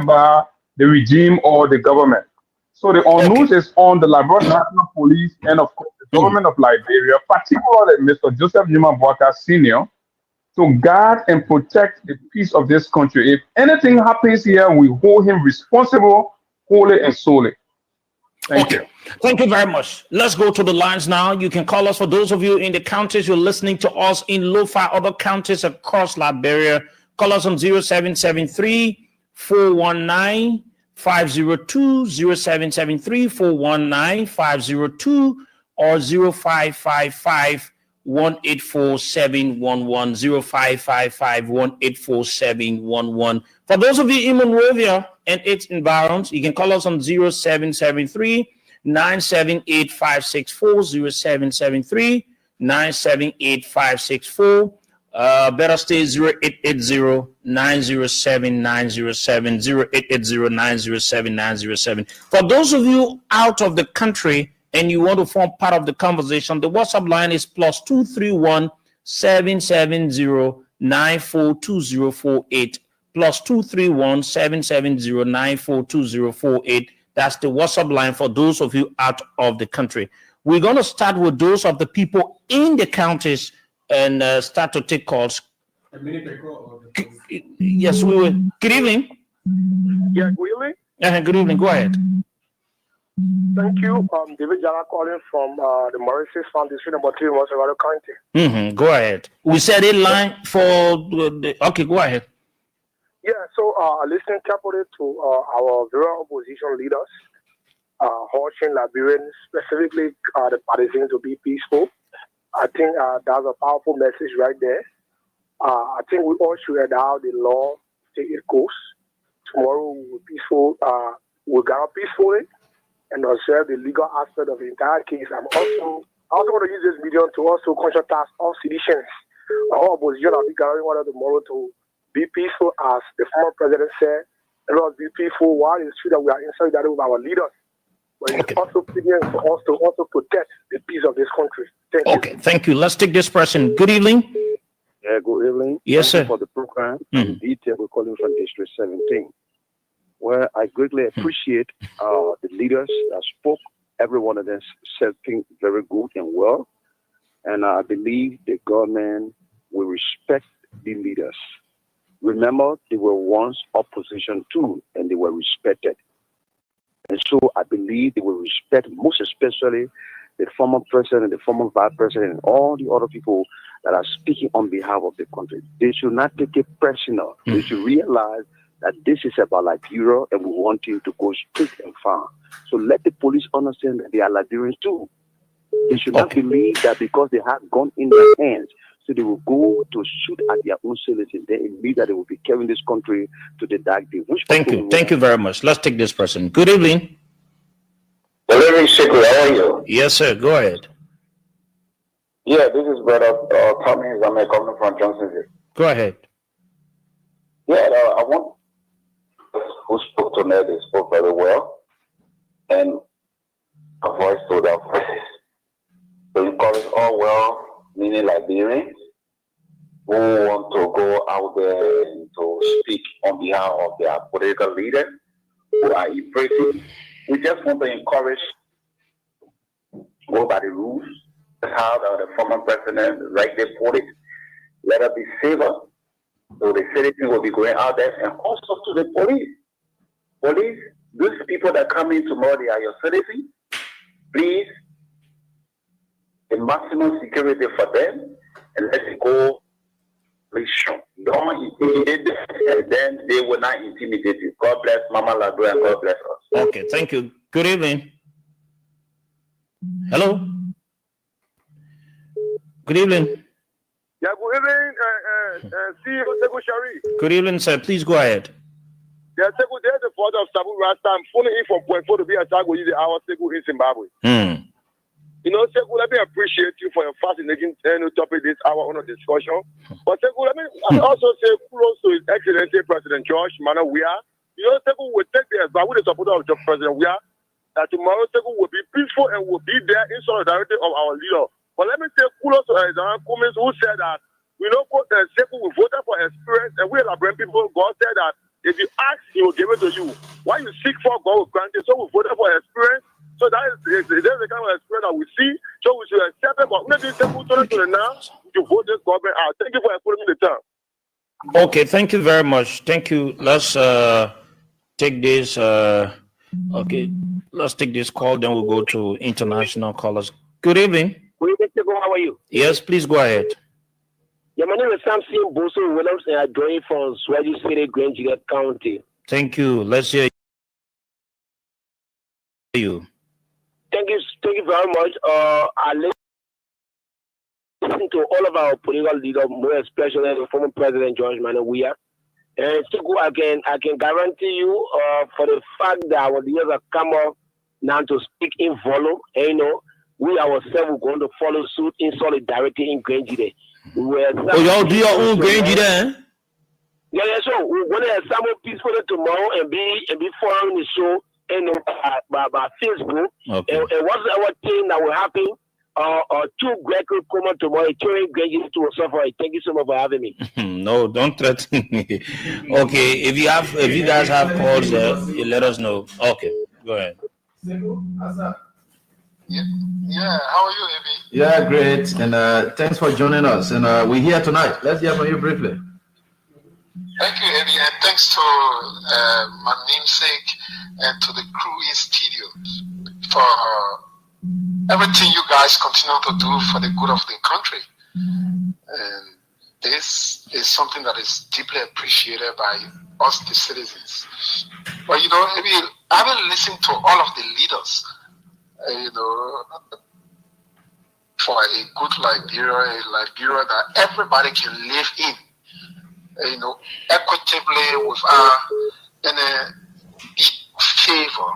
by the regime or the government. So the onus is on the Liberian National Police and, of course, the government of Liberia, particularly Mr. Joseph Newman Boaka Sr., to guard and protect the peace of this country. If anything happens here, we hold him responsible, wholly and solely. Thank you. Thank you very much. Let's go to the lines now. You can call us. For those of you in the counties, you're listening to us in Lo-Fi, other counties across Liberia. Call us on 0773 419 502, 0773 419 502, or 0555 184-711, 0555-184-711. For those of you in Monrovia and its environs, you can call us on 0773 978 564, 0773 978 564. Better stay 0880 907 907, 0880 907 907. For those of you out of the country and you want to form part of the conversation, the WhatsApp line is +231 770 942048, +231 770 942048. That's the WhatsApp line for those of you out of the country. We're going to start with those of the people in the counties and start to take calls. A minute ago. Yes, we will. Good evening. Yeah, good evening. Good evening. Go ahead. Thank you. David Jara calling from the Mauritius Foundation, number 3 in Mosavado County. Go ahead. We said a line for the. Okay, go ahead. Yeah, so listening carefully to our various opposition leaders, urging Liberians, specifically the partisans, to be peaceful. I think that's a powerful message right there. I think we all should allow the law take its course. Tomorrow we will be peaceful. We'll gather peacefully and observe the legal aspect of the entire case. I also want to use this medium to also conscientize all citizens, all opposition will be gathering one of tomorrow to be peaceful, as the former president said. Let us be peaceful while it's true that we are in solidarity with our leaders. But it's also brilliant for us to also protect the peace of this country. Thank you. Okay, thank you. Let's take this person. Good evening. Yeah, good evening. Yes, Thank you sir. for the program. In detail, we're calling from District 17, where I greatly appreciate the leaders that spoke. Every one of them said things very good and well. And I believe the government will respect the leaders. Remember, they were once opposition too, and they were respected. And so I believe they will respect, most especially the former president, the former vice president, and all the other people that are speaking on behalf of the country. They should not take it personal. They should realize that this is about Liberia, and we want you to go straight and far. So let the police understand that they are Liberians too. They should not believe that because they have gun in their hands, so they will go to shoot at their own citizens. They believe that they will be carrying this country to the dark day. Thank you. Thank you very much. Let's take this person. Good evening. Good evening, Sheku. How are you? Yes, sir. Go ahead. Yeah, this is brother Cummings. I'm coming from Johnsonville. Go ahead. Yeah, I want who spoke to me. They spoke very well, and a voice told our voices. So encourage all well, meaning Liberians who want to go out there and to speak on behalf of their political leaders who are in prison. We just want to encourage, go by the rules, how the former president rightly put it. Let us be safer. So the citizens will be going out there, and also to the police. Police, those people that come in tomorrow, they are your citizens. Please, the maximum security for them, and let it go. Please, don't intimidate them, and then they will not intimidate you. God bless Mama Labra, and God bless us. Okay, thank you. Good evening. Hello. Good evening. Yeah, good evening, CEO Segu Shari. Good evening, sir. Please go ahead. Yeah, Segu, there's the father of Sabu Rasta. I'm phoning in from Point 4 to be a Sagu the hour Segu in Zimbabwe. You know, Segu, let me appreciate you for your fascinating topic this hour on a discussion. But Segu, let me also say kudos to His Excellency President George Weah. You know, Segu will take the advice with the support of President Weah that tomorrow Segu will be peaceful and will be there in solidarity of our leader. But let me say kudos to Cummings, who said that we don't vote Segu, we voted for experience, and we are Liberian people. God said that if you ask, He will give it to you. What you seek for, God will grant it. So we voted for experience. So that is the kind of experience that we see. So we should accept it. But maybe Segu turn to the now to vote this government out. Thank you for putting me the time. Okay, thank you very much. Thank you. Let's take this. Okay, let's take this call. Then we'll go to international callers. Good evening. How are you? Yes, please go ahead. Yeah, my name is Samson Boso Williams, and I join from Swedish City, Grange County. Thank you. Let's hear you. Thank you very much. I listen to all of our political leaders, more especially the former President George Weah. And I can guarantee you for the fact that our leaders have come up now to speak in volume, and you know, we ourselves are going to follow suit in solidarity in Grange. Oh, y'all do your own Grange then? Yeah, so we're going to have some peaceful tomorrow and be following the show and by Facebook. Okay. And what's our thing that will happen? 2 Greek will come on tomorrow, carrying Grange to suffer. Thank you so much for having me. No, don't threaten me. Okay, if you guys have calls, you let us know. Okay, go ahead. Yeah, how are you, Ebi? Yeah, great. And thanks for joining us. And we're here tonight. Let's hear from you briefly. Thank you, Ebi, and thanks to my namesake and to the crew in studio for everything you guys continue to do for the good of the country. And this is something that is deeply appreciated by us, the citizens. But you know, I mean, having listened to all of the leaders, you know, for a good Liberia, a Liberia that everybody can live in, you know, equitably without any favor,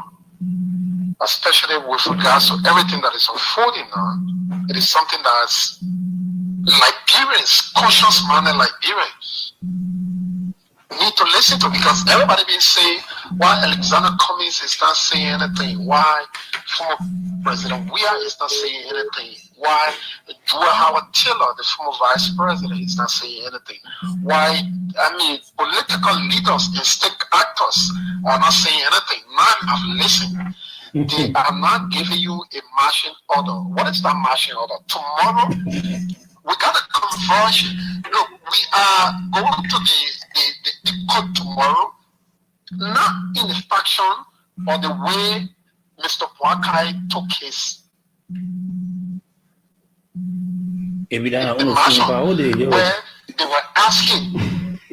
especially with regards to everything that is unfolding now. It is something that's Liberians, conscious-minded Liberians, need to listen to, because everybody been saying why Alexander Cummings is not saying anything, why former President Weah is not saying anything, why Howard Taylor, the former vice president, is not saying anything, why, I mean, political leaders and state actors are not saying anything. None have listened. They are not giving you a marching order. What is that marching order? Tomorrow, we got a conversion. Look, we are going to the court tomorrow, not in the faction or the way Mr. Boakai took his marshal, where they were asking a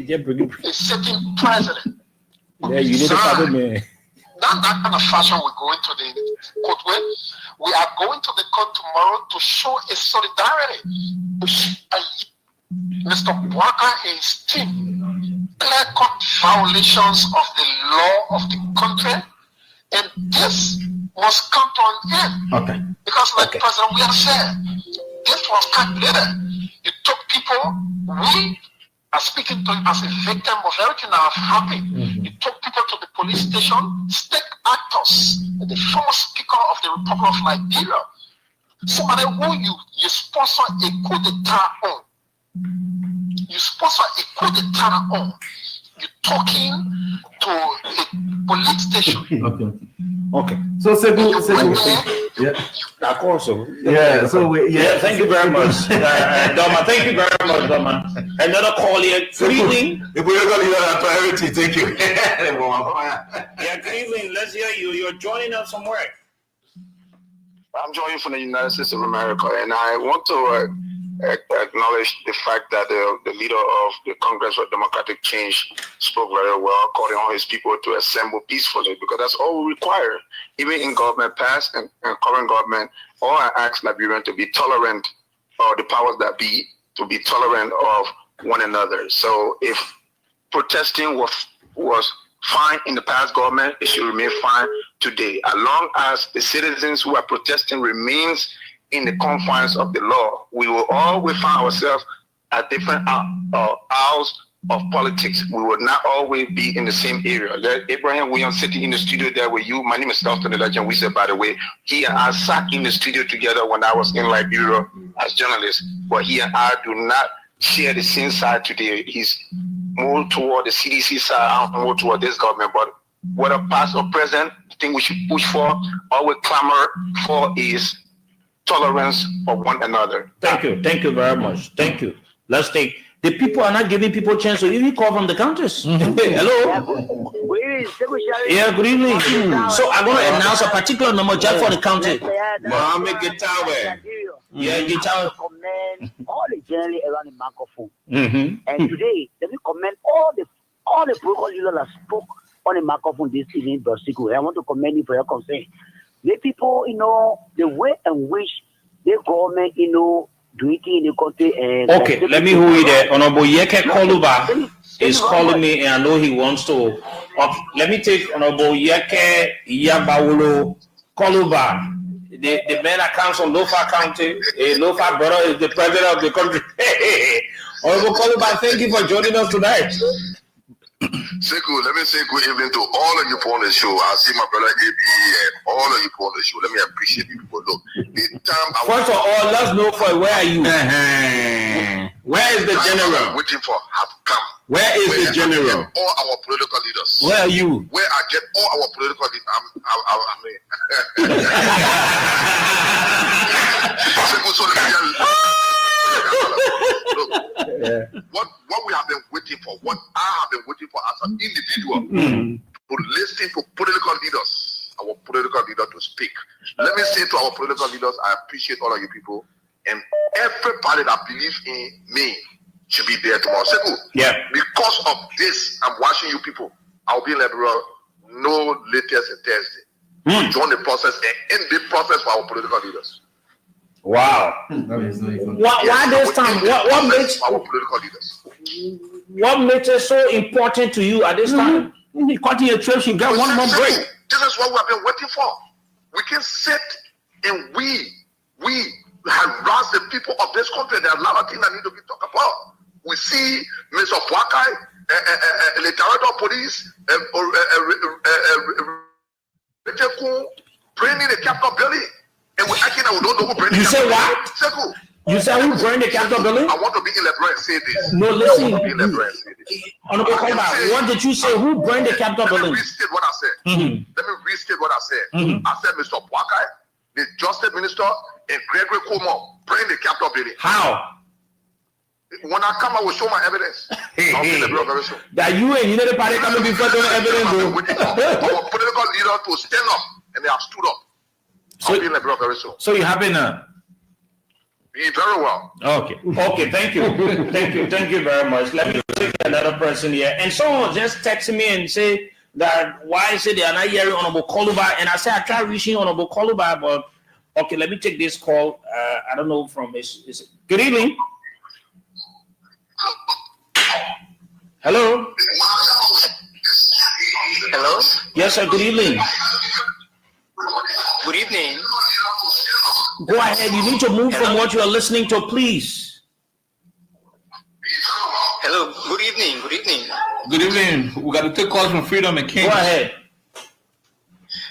certain president. Not that kind of fashion we're going to the court with. We are going to the court tomorrow to show a solidarity. Mr. Boakai and his team clear-cut violations of the law of the country, and this must come to an end. Okay. Because like President Weah said, this was calculated. You took people, we are speaking to him as a victim of everything that has happened. You took people to the police station, state actors, the former speaker of the Republic of Liberia, somebody who you sponsor a coup d'etat on. You sponsor a coup d'etat on. You're talking to a police station. Okay. So yeah. So thank you very much, Doma. Thank you very much, Doma. Another call here. Good evening. If we're going to use our priority, thank you. Yeah, good evening. Let's hear you. You're joining us from where? I'm joining from the United States of America, and I want to acknowledge the fact that the leader of the Congress for Democratic Change spoke very well, calling on his people to assemble peacefully, because that's all we require. Even in government past and current government, all I ask Liberians to be tolerant, or the powers that be, to be tolerant of one another. So if protesting was fine in the past government, it should remain fine today. As long as the citizens who are protesting remains in the confines of the law, we will always find ourselves at different aisles of politics. We will not always be in the same area. Let Abraham Williams sitting in the studio there with you. My name is Dalton the Legend. We said, by the way, he and I sat in the studio together when I was in Liberia as journalists, but he and I do not share the same side today. He's more toward the CDC side, I'm more toward this government, but whether past or present, the thing we should push for, always clamor for is tolerance of one another. Thank you. Thank you very much. Thank you. Let's take, the people are not giving people a chance to even call from the countries. Hello. Yeah, good evening. So I'm going to announce a particular number just for the county. Mohammed Getawe. Yeah, Getawe. Commend all the journalists around the microphone. And today, let me commend all the protocol leaders that spoke on the microphone this evening, Brasico. I want to commend you for your concern. The people, the way in which the government, do it in the country. Okay, let me hold you there. Honorable Yeke Koluba is calling me, and I know he wants to. Okay, let me take Honorable Yeke Yabawolo Koluba. The man that comes from Lofa County. Lofa brother is the president of the country. Honorable Koluba, thank you for joining us tonight. Sekou, let me say good evening to all of you on the show. I see my brother AB and all of you on the show. Let me appreciate you people. Look, the time first of all, let's know for where are you? Where is the general? Waiting for have come. Where is the general? All our political leaders. Where are you? Where I get all our political leaders. What we have been waiting for, what I have been waiting for as an individual, to listen to political leaders, our political leader to speak. Let me say to our political leaders, I appreciate all of you people and everybody that believes in me should be there tomorrow. Sekou, yeah. Because of this, I'm watching you people. I'll be in Liberia no latest than Thursday. Join the process and end the process for our political leaders. Wow. Why this time? What makes our political leaders? What makes it so important to you at this time? You continue your trips, you got one more break. This is what we have been waiting for. We can sit and we harass the people of this country. There are a lot of things that need to be talked about. We see Mr. Wakai, the director of police, bringing the capital building. And we're acting that we don't know who burned the capital building. You say what? You said who burned the capital building? I want to be in Liberia and say this. No, listen. Honorable Kalba, what did you say? Who burned the capital building? Let me restate what I said. Let me restate what I said. I said Mr. Wakai, the Justice Minister, and Gregory Cuomo burned the capital building. How? When I come, I will show my evidence. I'll be in Liberia very soon. That you and the party coming before the evidence. Our political leaders to stand up, and they have stood up. I'll be in Liberia very soon. So you happy now? Be very well. Okay. Okay. Thank you. Thank you very much. Let me take another person here. And someone just texted me and say that why is it they are not hearing Honorable Koluba? And I said I tried reaching Honorable Koluba, but okay. Let me take this call. I don't know from his. Good evening. Hello. Hello. Yes, sir. Good evening. Good evening. Go ahead. You need to move from what you are listening to, please. Hello. Good evening. Good evening. Good evening. We got to take calls from Freedom and King. Go ahead.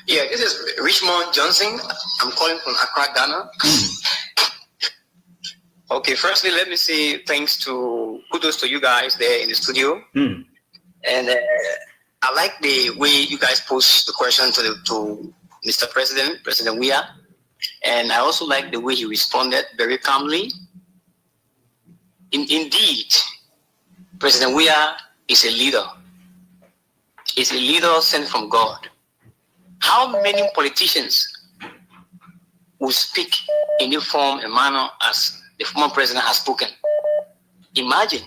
Yeah, this is Richmond Johnson. I'm calling from Accra, Ghana. Okay, firstly, let me say kudos to you guys there in the studio. And I like the way you guys posed the question to Mr. President Weah. And I also like the way he responded very calmly. Indeed, President Weah is a leader. He's a leader sent from God. How many politicians will speak in the form and manner as the former president has spoken? Imagine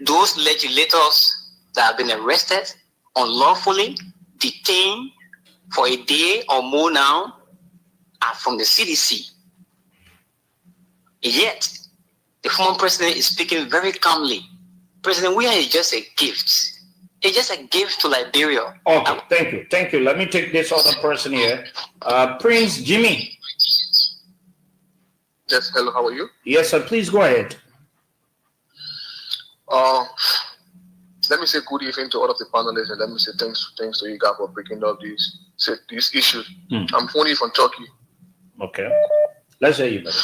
those legislators that have been arrested unlawfully, detained for a day or more now, are from the CDC. Yet, the former president is speaking very calmly. President Weah is just a gift. It's just a gift to Liberia. Okay, thank you. Thank you. Let me take this other person here. Prince Jimmy. Yes, hello, how are you? Yes, sir. Please go ahead. Let me say good evening to all of the panelists, and let me say thanks to you guys for breaking up these issues. I'm phoning from Turkey. Okay. Let's hear you, brother.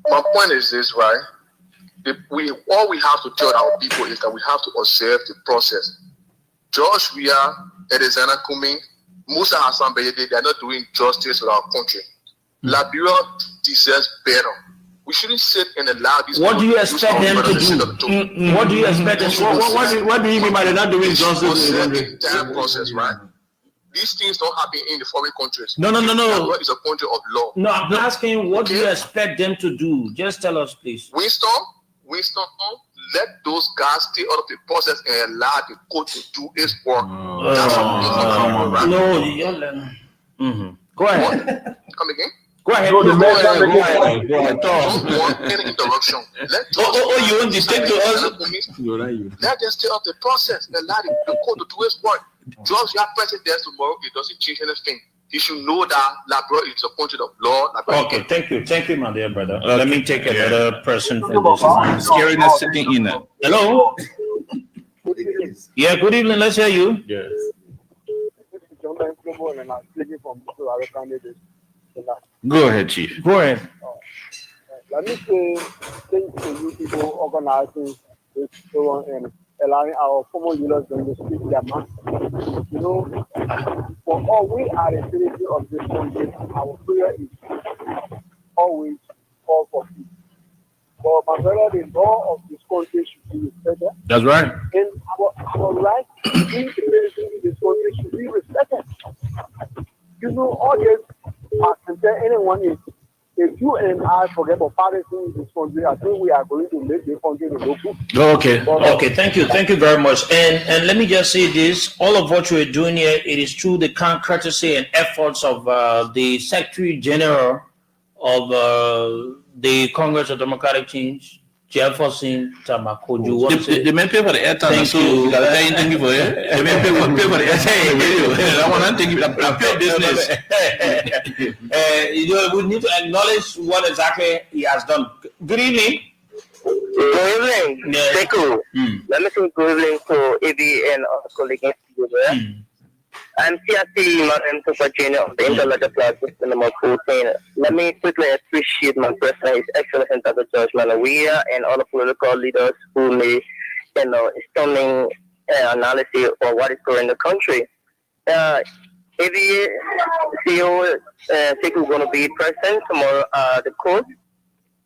My point is this, right? All we have to tell our people is that we have to observe the process. George Weah, Alexander Cummings, Musa Hassan, they are not doing justice to our country. Liberia deserves better. We shouldn't sit and allow these. What do you expect them to do? What do you expect them to do? What do you mean by they're not doing justice? The entire process, right? These things don't happen in the foreign countries. No. It's a country of law. No, I'm asking, what do you expect them to do? Just tell us, please. Winston, let those guys stay out of the process and allow the court to do its work. That's what Go ahead. Come again? Go ahead. Go ahead. Don't want any interruption. You want to take to us? Let them stay out of the process and allow the court to do its work. Just your president tomorrow, it doesn't change anything. You should know that Liberia is a country of law. Okay, thank you, my dear brother. Let me take another person from this. Scariness sitting in there. Hello. Yeah, good evening. Let's hear you. Yes. Go ahead, Chief. Go ahead. Let me say thanks to you people organizing this show and allowing our former leaders to speak their mind. You know, for all we are the citizens of this country, our prayer is always call for peace. For my brother, the law of this country should be respected. That's right. And our right to be citizens in this country should be respected. You know, all this I can tell anyone is if you and I forget about policy in this country, I think we are going to make the country the local. Okay. Okay. Thank you. Thank you very much. And let me just say this: all of what we're doing here, it is through the kind courtesy and efforts of the Secretary General of the Congress of Democratic Change, Jefferson Tamakoju. The men pay for the airtime, so you got to thank you for it. The men pay for the airtime. I want to thank you. I'm paying business. We need to acknowledge what exactly he has done. Good evening. Good evening. Sekou. Let me say good evening to AB and our colleagues. I'm CRC Madam Superintendent of the Interlegislative System number 14. Let me quickly appreciate my president, His Excellency Dr. George Weah, and all the political leaders who made, stunning analysis of what is going in the country. ABA CEO Sekou is going to be present tomorrow at the court.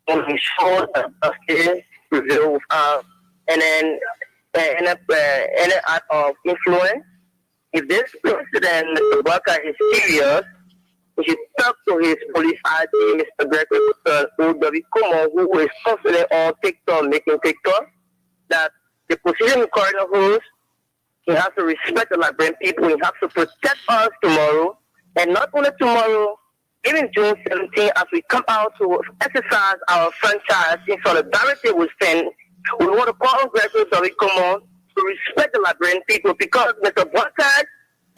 On his show, justice review, and then any act of influence. If this president, Mr. Baka, is serious, he should talk to his police IG, Mr. Gregory Kumo, who is constantly on TikTok, making TikTok, that the position the coroner holds, he has to respect the Liberian people, he has to protect us tomorrow, and not only tomorrow, even June 17th, as we come out to exercise our franchise in solidarity with Finn, we want to call on Gregory Kumo to respect the Liberian people, because Mr. Baka,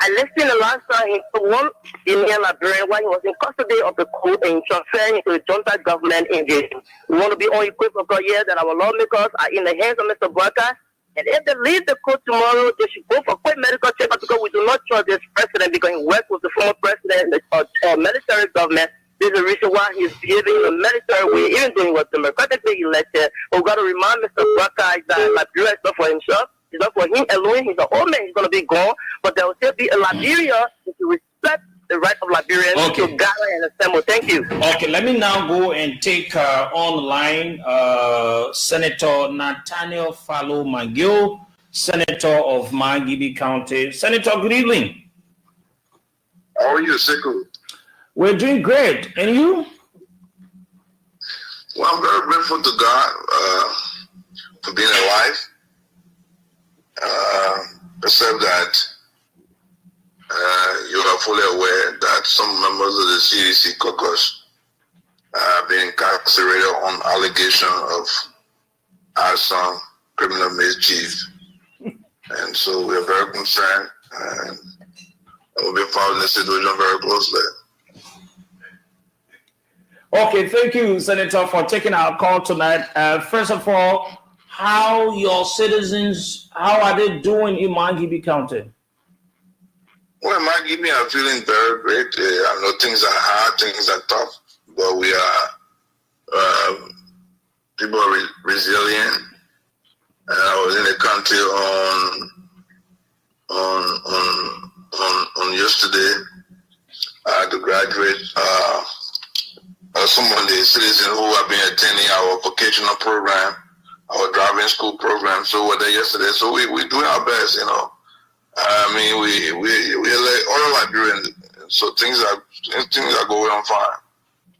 I listened the last time he won in Liberia while he was in custody of the court and transferred into the junta government in the. We want to be unequivocal here that our lawmakers are in the hands of Mr. Baka. And if they leave the court tomorrow, they should go for quick medical checkup, because we do not trust this president, because he worked with the former president of military government. This is the reason why he's behaving in a military way, even though he was democratically elected. But we've got to remind Mr. Baka that Liberia is not for himself. It's not for him alone. He's an old man. He's going to be gone. But there will still be a Liberia to respect the right of Liberians to gather and assemble. Thank you. Okay, let me now go and take online Senator Nathaniel Fallow McGill, Senator of Margibi County. Senator, good evening. How are you, Sekou? We're doing great. And you? Well, I'm very grateful to God for being alive. Except that you are fully aware that some members of the CDC caucus are being incarcerated on allegation of Hassan, criminal mischief. And so we are very concerned, and we'll be following the situation very closely. Okay, thank you, Senator, for taking our call tonight. First of all, how your citizens, how are they doing in Margibi County? Well, Margibi are feeling very great. I know things are hard, things are tough, but we are, people are resilient. And I was in the country on yesterday. I had to graduate some of the citizens who have been attending our vocational program, our driving school program. So we were there yesterday. So we're doing our best, you know. I mean, we're like all Liberians. So things are going on fine,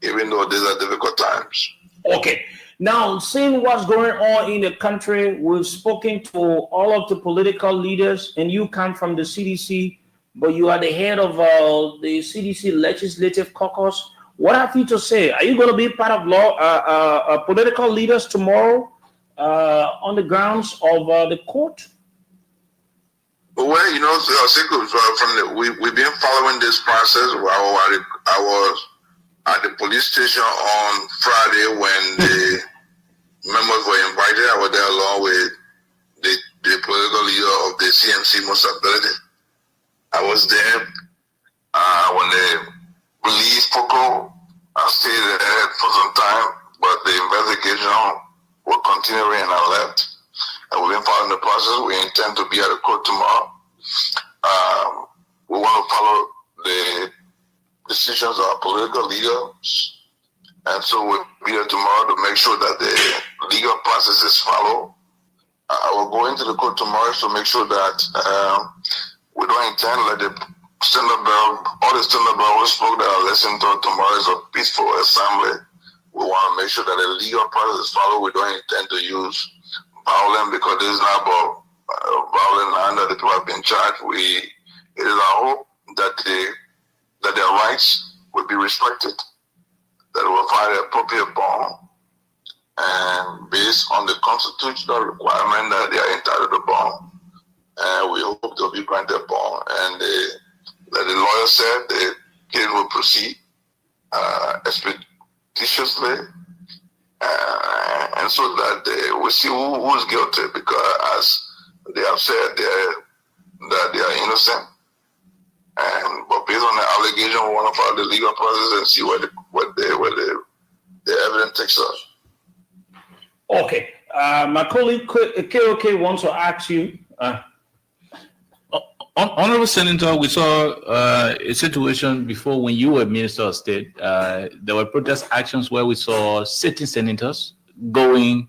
even though these are difficult times. Okay. Now, seeing what's going on in the country, we've spoken to all of the political leaders, and you come from the CDC, but you are the head of the CDC Legislative Caucus. What have you to say? Are you going to be part of political leaders tomorrow on the grounds of the court? Well, you know, we've been following this process. I was at the police station on Friday when the members were invited. I was there along with the political leader of the CMC, Musa, Bility. I was there when they released Poco. I stayed there for some time, but the investigation was continuing and I left. And we've been following the process. We intend to be at the court tomorrow. We want to follow the decisions of our political leaders. And so we'll be there tomorrow to make sure that the legal process is followed. I will go into the court tomorrow to make sure that we don't intend to let the standard bell, all the standard bell we spoke that are listened to tomorrow is a peaceful assembly. We want to make sure that the legal process is followed. We don't intend to use violence because this is not about violence under the people have been charged. It is our hope that their rights will be respected, that they will find the appropriate bond, and based on the constitutional requirement that they are entitled to bond, and we hope they'll be granted bond. And like the lawyer said, the case will proceed expeditiously, and so that we'll see who is guilty, because as they have said that they are innocent. But based on the allegation, we want to follow the legal process and see where the evidence takes us. Okay. My colleague KOK wants to ask you. Honorable Senator, we saw a situation before when you were Minister of State. There were protest actions where we saw sitting senators going.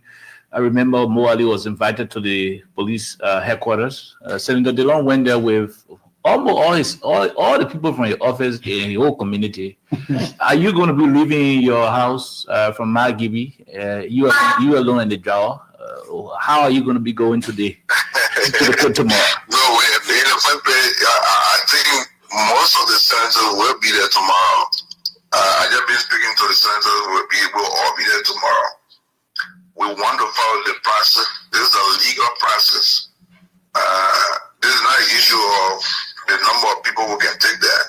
I remember Moali was invited to the police headquarters. Senator DeLong went there with almost all the people from your office in your whole community. Are you going to be leaving your house from Margibi? You alone in the drawer? How are you going to be going to the court tomorrow? No, I think most of the senators will be there tomorrow. I just been speaking to the senators. We'll all be there tomorrow. We want to follow the process. This is a legal process. This is not an issue of the number of people who can take that.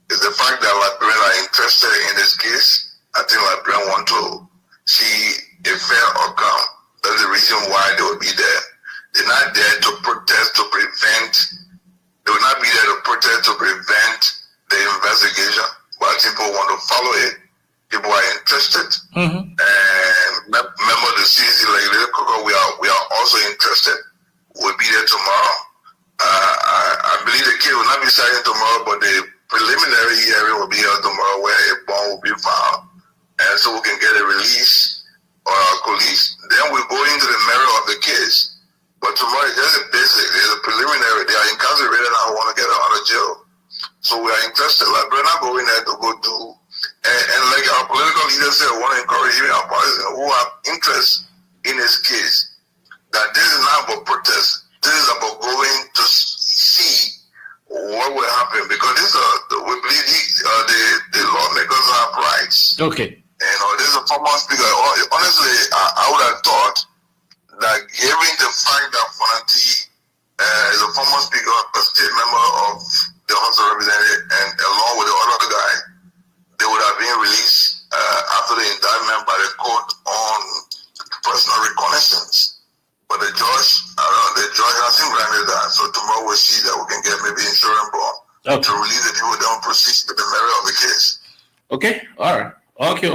It's the fact that Liberians are interested in this case. I think Liberians want to see a fair outcome. That's the reason why they will be there. They're not there to protest to prevent. They will not be there to protest to prevent the investigation. But people want to follow it. People are interested. And remember the CDC, we are also interested. We'll be there tomorrow. I believe the case will not be starting tomorrow, but the preliminary hearing will be held tomorrow where a bond will be found. And so we can get a release on our colleagues. Then we go into the merit of the case. But tomorrow is just a basic, there's a preliminary. They are incarcerated and I want to get them out of jail. So we are interested. Like we're not going there to go do. And like our political leaders said, we want to encourage even our parties who have interest in this case, that this is not about protest. This is about going to see what will happen, because we believe the lawmakers have rights. Okay. This is a former speaker. Honestly, I would have thought that given the fact that Fonati is a former speaker, a state member of the House of Representatives, and along with the other guy, they would have been released after the indictment by the court on personal reconnaissance. But the judge hasn't granted that. So tomorrow we'll see that we can get maybe insurance bond to release the people that don't proceed with the merit of the case. Okay, all right. Okay.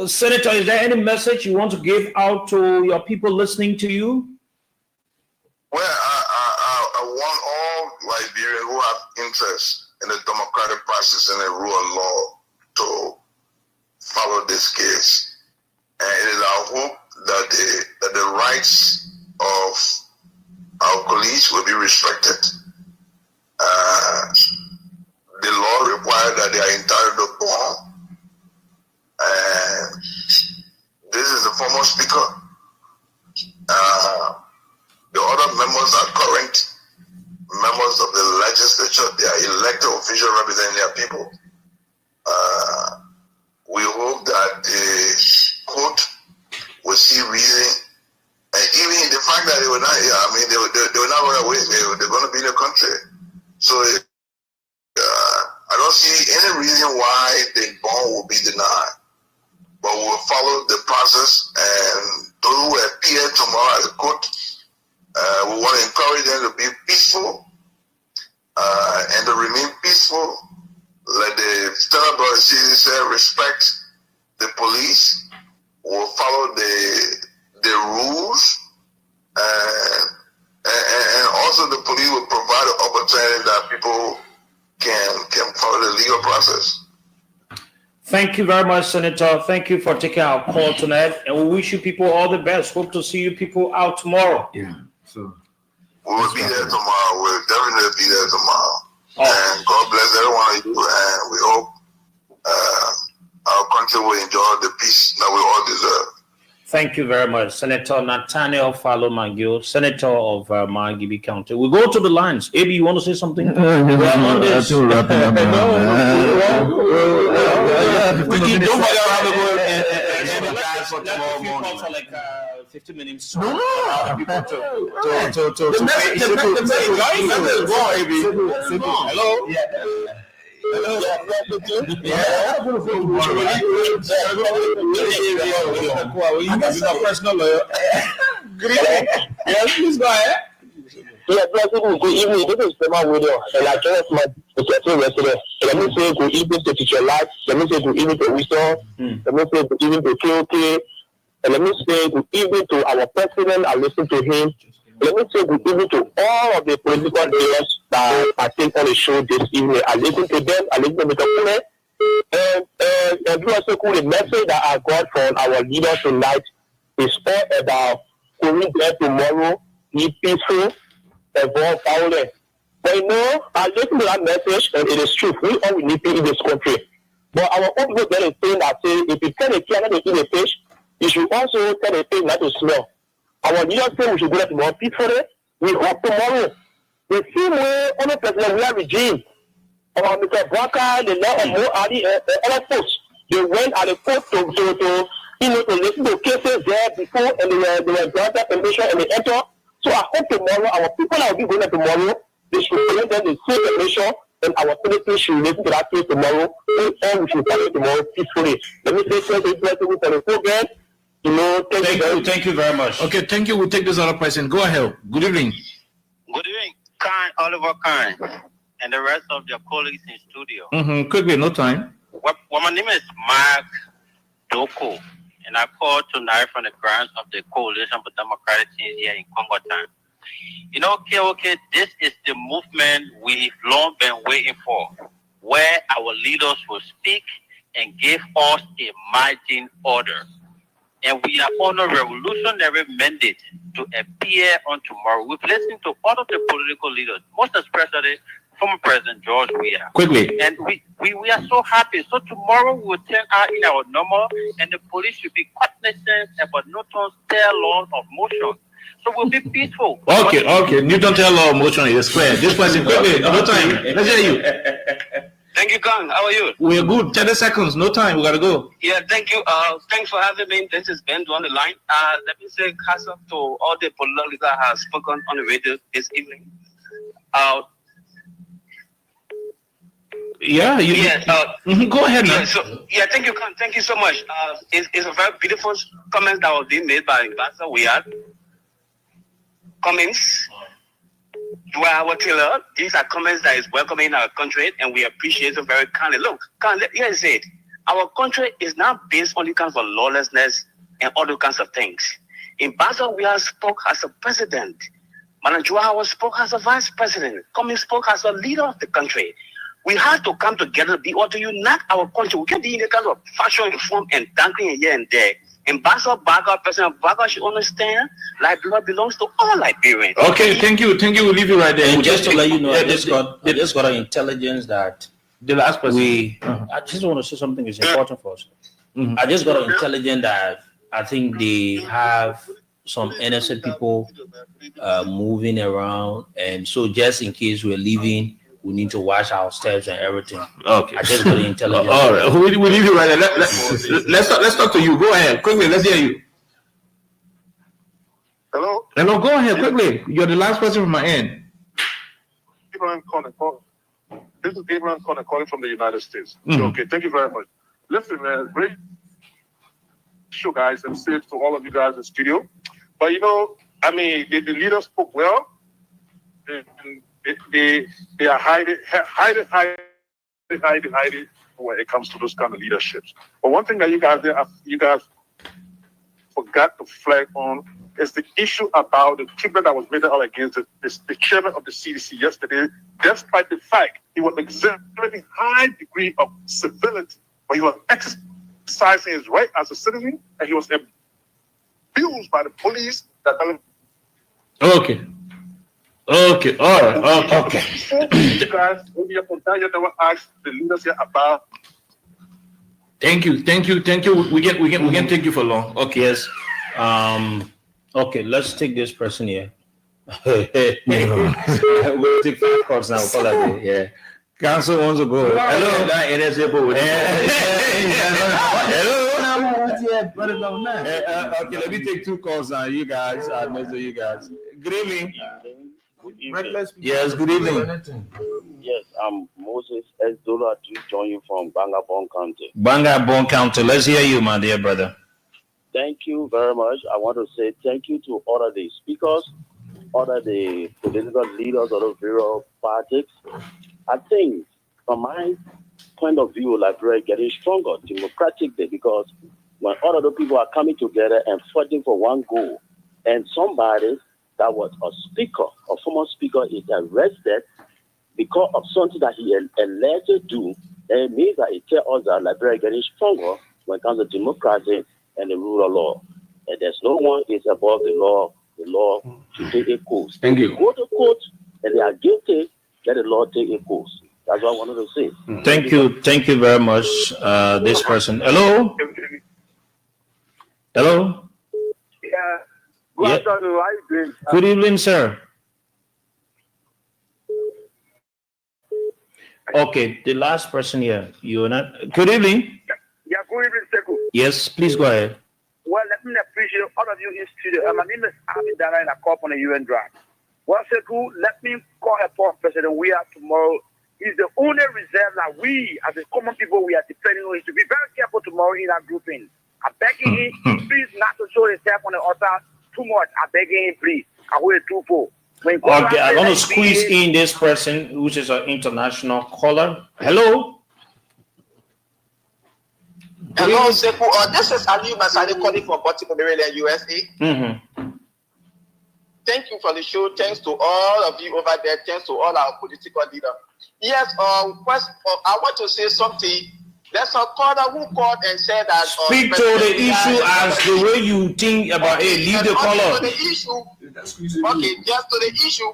Senator, is there any message you want to give out to your people listening to you? Well, I want all Liberians who have interest in the democratic process and the rule of law to follow this case. And it is our hope that the rights of our colleagues will be respected. The law requires that they are entitled to bond. And this is the former speaker. The other members are current members of the legislature. They are elected officials representing their people. We hope that the court will see reason, and even the fact that they will not, they will not run away. They're going to be in the country. So I don't see any reason why the bond will be denied. But we'll follow the process, and those who appear tomorrow at the court, we want to encourage them to be peaceful and to remain peaceful. Let the standard brother citizen say respect the police. We'll follow the rules, and also the police will provide an opportunity that people can follow the legal process. Thank you very much, Senator. Thank you for taking our call tonight, and we wish you people all the best. Hope to see you people out tomorrow. Yeah. So we'll be there tomorrow. We'll definitely be there tomorrow. And God bless every one of you. And we hope our country will enjoy the peace that we all deserve. Thank you very much, Senator Nathaniel Fallow Mangio, Senator of Mangibi County. We go to the lines. AB, you want to say something? We're on this. Don't bother for tomorrow morning. For like 50 minutes. No. Hello. Hello. Personal lawyer. Yes, please go ahead. Yeah, good evening. This is Former Video, and I just my yesterday. Let me say good evening to Teacher Life. Let me say good evening to Wisdom. Let me say good evening to KOK. And let me say good evening to our president. I listen to him. Let me say good evening to all of the political leaders that I think on the show this evening. I listen to them. I listen to Mr. Kune. And you also cool the message that I got from our leaders tonight is all about going there tomorrow, be peaceful, avoid violence. But you know, I listen to that message and it is true. We all need peace in this country. But our own people get a thing that say if you tell a kid not to eat a fish, you should also tell a pig not to smell. Our leaders say we should go there tomorrow peacefully. We hope tomorrow. The same way under President Weah regime, Mr. Braka, the law of Mo Ali, other folks, they went at the court to listen to cases there before and they were granted permission and they enter. So I hope tomorrow our people that will be going there tomorrow, they should present them the same permission and our citizens should listen to that case tomorrow. And all we should start tomorrow peacefully. Let me say thank you for the program. You know, thank you very much. Okay, thank you. We'll take this other person. Go ahead. Good evening. Good evening, Oliver Khan, and the rest of your colleagues in studio. Quickly, no time. Well, my name is Mark Doko, and I called tonight from the grounds of the Coalition for Democratic Change here in Congo Town. You know, KOK, this is the movement we've long been waiting for, where our leaders will speak and give us a marching order. And we are on a revolutionary mandate to appear on tomorrow. We've listened to all of the political leaders, most especially former President George Weah. Quickly. And we are so happy. So tomorrow we will turn out in our normal, and the police should be cognizant about Newton's third law of motion. So we'll be peaceful. Okay. Newton third law of motion is square. This person, quickly, no time. Let's hear you. Thank you, Kang. How are you? We're good. 30 seconds. No time. We gotta go. Yeah, thank you. Thanks for having me. This is Ben on the line. Let me say Hassan to all the political leaders that have spoken on the radio this evening. Go ahead, man. Thank you, Kang. Thank you so much. It's a very beautiful comment that was being made by Ambassador Weah. Cummings. These are comments that is welcoming in our country, and we appreciate them very kindly. Look, here's it. Our country is now based on the kinds of lawlessness and other kinds of things. Ambassador Weah spoke as a president. Joao spoke as a vice president. Cummings spoke as a leader of the country. We have to come together to unite our country. We can't be in a kind of fashion, form, and dangling here and there. Ambassador Baga, President Baga should understand Liberia belongs to all Liberians. Okay, thank you. We'll leave you right there. And just to let you know, I just got an intelligence that the last person. I just want to say something is important for us. I just got an intelligence that I think they have some innocent people moving around, and so just in case we're leaving, we need to watch our steps and everything. Okay. I just got the intelligence. All right. We'll leave you right there. Let's talk to you. Go ahead. Quickly. Let's hear you. Hello? Hello. Go ahead. Quickly. You're the last person from my end. This is Abraham Connor calling from the United States. Okay. Thank you very much. Listen, man. Great show, guys, and safe to all of you guys in the studio. But, you know, I mean, the leaders spoke well. They are hiding when it comes to those kind of leaderships. But one thing that you guys forgot to flag on is the issue about the treatment that was made out against the chairman of the CDC yesterday, despite the fact he was exhibiting high degree of civility, but he was exercising his right as a citizen, and he was abused by the police. Okay. All right. Okay. You guys, maybe you never asked the leaders here about Thank you. We can take you for long. Okay. Yes. Okay, let's take this person here. We'll take 5 calls now. Call that day. Yeah. Council wants to go. Hello. Okay, let me take 2 calls now. You guys, most of you guys. Good evening. Yes, good evening. Yes, I'm Moses S. Dola to join you from Bangabong County. Bangabong County. Let's hear you, my dear brother. Thank you very much. I want to say thank you to all of the speakers, all of the political leaders of the various parties. I think, from my point of view, Liberia is getting stronger democratically because when all of the people are coming together and fighting for one goal, and somebody that was a speaker, a former speaker, is arrested because of something that he alleged to do, then it means that it tells us that Liberia is getting stronger when it comes to democracy and the rule of law. And there's no one is above the law. The law should take a course. Thank you. Go to court and they are guilty, let the law take a course. That's what I wanted to say. Thank you very much, this person. Hello? Hello? Yeah. Good afternoon. How you doing? Good evening, sir. Okay, the last person here. You're not. Good evening. Yeah, good evening, Sekou. Yes, please go ahead. Well, let me appreciate all of you in studio. My name is Ami Dana and I call from the UN draft. Well, Sekou, let me call upon President Weah tomorrow. He's the only reserve that we, as a common people, we are depending on. He should be very careful tomorrow in our grouping. I'm begging him, please, not to show himself on the altar too much. I'm begging him, please. I will too full. Okay, I'm going to squeeze in this person, which is an international caller. Hello? Hello, Sekou. This is Ali Masani calling from Baltimore, Maryland, USA. Thank you for the show. Thanks to all of you over there. Thanks to all our political leaders. Yes, first, I want to say something. There's a caller who called and said that... Speak to the issue as the way you think about it. Leave the caller. To the issue, okay, just to the issue.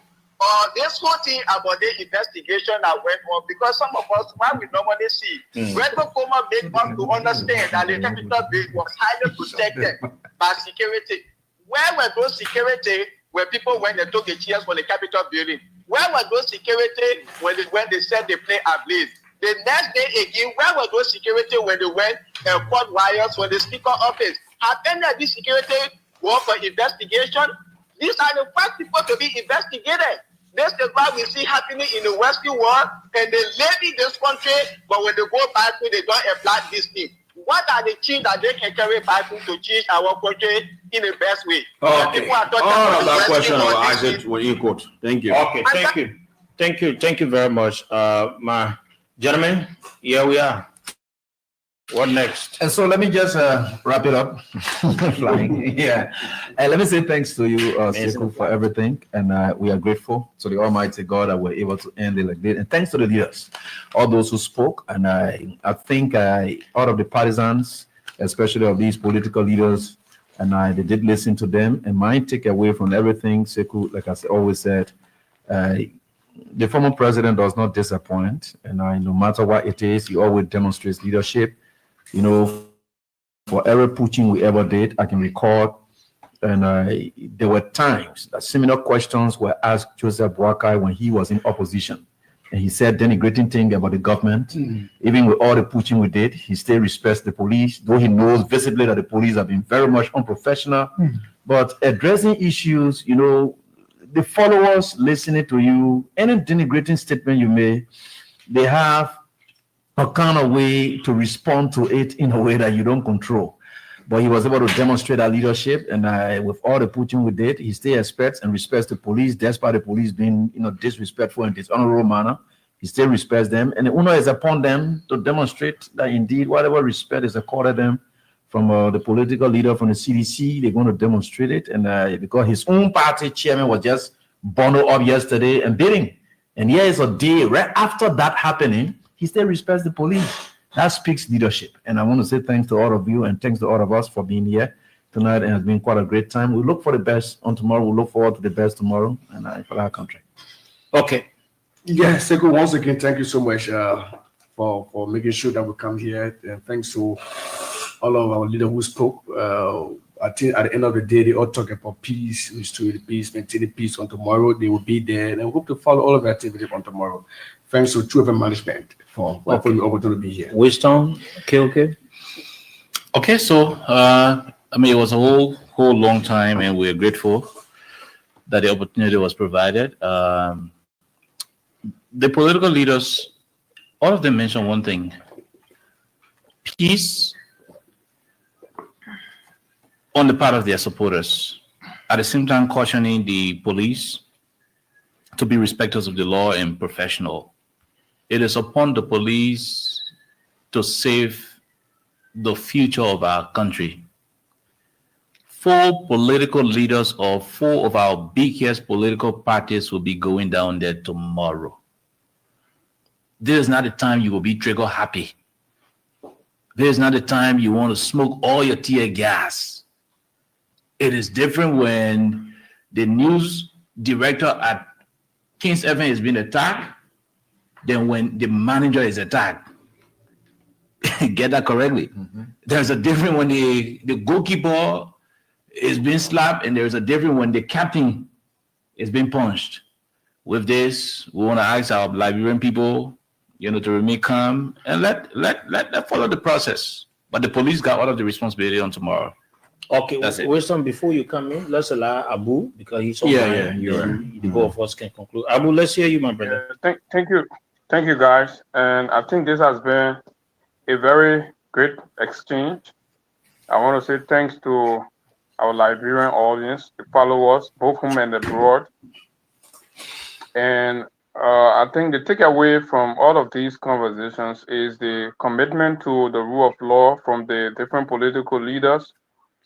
This whole thing about the investigation that went on, because some of us, what we normally see, Red Coma made us to understand that the capital building was highly protected by security. Where were those security when people went and took the chairs for the Capitol building? Where were those security when they set the plane ablaze? The next day again, where were those security when they went and cut wires for the speaker office? Have any of these security work for investigation? These are the first people to be investigated. This is what we see happening in the Western world, and they levy this country, but when they go back, they don't apply this thing. What are the things that they can carry back to change our country in the best way? Okay. All of that question I Isaac were equal. Thank you. Okay, thank you very much. My gentlemen, here we are. What next? And so let me just wrap it up. Yeah. And let me say thanks to you, Sekou, for everything. And we are grateful to the Almighty God that we're able to end it like this. And thanks to the leaders, all those who spoke. And I think all of the partisans, especially of these political leaders, and they did listen to them. And my takeaway from everything, Sekou, like I always said, the former president does not disappoint. And no matter what it is, he always demonstrates leadership. You know, for every preaching we ever did, I can recall, and there were times that similar questions were asked Joseph Boakai when he was in opposition. And he said denigrating things about the government. Even with all the preaching we did, he still respects the police, though he knows visibly that the police have been very much unprofessional. But addressing issues, you know, the followers listening to you, any denigrating statement you make, they have a kind of way to respond to it in a way that you don't control. But he was able to demonstrate that leadership, and with all the preaching we did, he still expects and respects the police, despite the police being, you know, disrespectful and dishonorable manner. He still respects them, and the honor is upon them to demonstrate that indeed whatever respect is accorded them from the political leader from the CDC, they're going to demonstrate it. And because his own party chairman was just bundled up yesterday and bidding, and here is a day right after that happening, he still respects the police. That speaks leadership. And I want to say thanks to all of you and thanks to all of us for being here tonight. It has been quite a great time. We look for the best on tomorrow. We look forward to the best tomorrow and for our country. Okay. Yeah, Sekou, once again, thank you so much for making sure that we come here. And thanks to all of our leaders who spoke. I think at the end of the day, they all talk about peace, restore the peace, maintain the peace on tomorrow. They will be there, and I hope to follow all of the activities on tomorrow. Thanks to True Management for the opportunity to be here. Wisdom, okay. Okay, so I mean, it was a whole long time, and we're grateful that the opportunity was provided. The political leaders, all of them mentioned one thing: peace on the part of their supporters, at the same time cautioning the police to be respecters of the law and professional. It is upon the police to save the future of our country. 4 political leaders of 4 of our biggest political parties will be going down there tomorrow. This is not the time you will be trigger happy. This is not the time you want to smoke all your tear gas. It is different when the news director at King's FM is being attacked than when the manager is attacked. Get that correctly. There's a difference when the goalkeeper is being slapped, and there's a difference when the captain is being punched. With this, we want to ask our Liberian people, to remain calm and let follow the process. But the police got all of the responsibility on tomorrow. Okay, Wisdom, before you come in, let's allow Abu, because he's online. You're right. The both of us can conclude. Abu, let's hear you, my brother. Thank you, guys. And I think this has been a very great exchange. I want to say thanks to our Liberian audience, the followers, both home and abroad. And I think the takeaway from all of these conversations is the commitment to the rule of law from the different political leaders,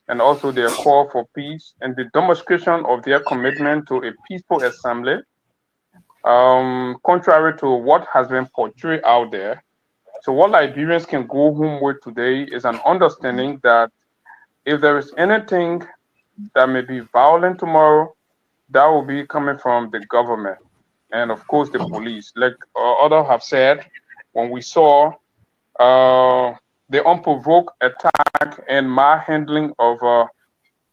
and also their call for peace and the demonstration of their commitment to a peaceful assembly. Contrary to what has been portrayed out there. So what Liberians can go home with today is an understanding that if there is anything that may be violent tomorrow, that will be coming from the government and of course the police. Like others have said, when we saw the unprovoked attack and manhandling of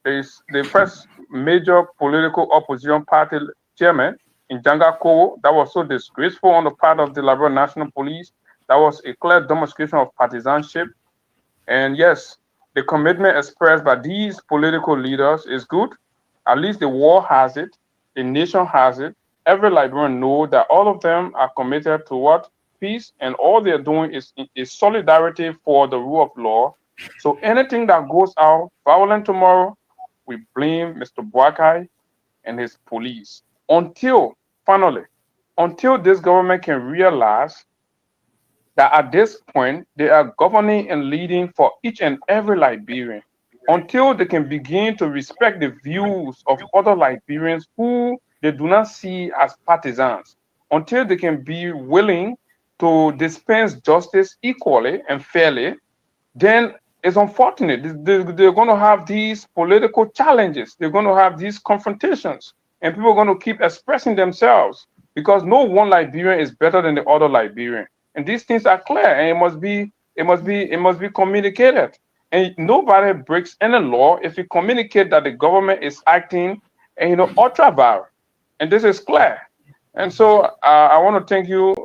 the first major political opposition party chairman in Jangako, that was so disgraceful on the part of the Liberia National Police. That was a clear demonstration of partisanship. And yes, the commitment expressed by these political leaders is good. At least the war has it, the nation has it. Every Liberian knows that all of them are committed to what? Peace, and all they're doing is solidarity for the rule of law. So anything that goes out violent tomorrow, we blame Mr. Boakai and his police until this government can realize that at this point they are governing and leading for each and every Liberian, until they can begin to respect the views of other Liberians who they do not see as partisans, until they can be willing to dispense justice equally and fairly, then it's unfortunate. They're going to have these political challenges. They're going to have these confrontations, and people are going to keep expressing themselves because no one Liberian is better than the other Liberian. And these things are clear, and it must be communicated. And nobody breaks any law if you communicate that the government is acting, ultra violent. And this is clear. And so I want to thank you,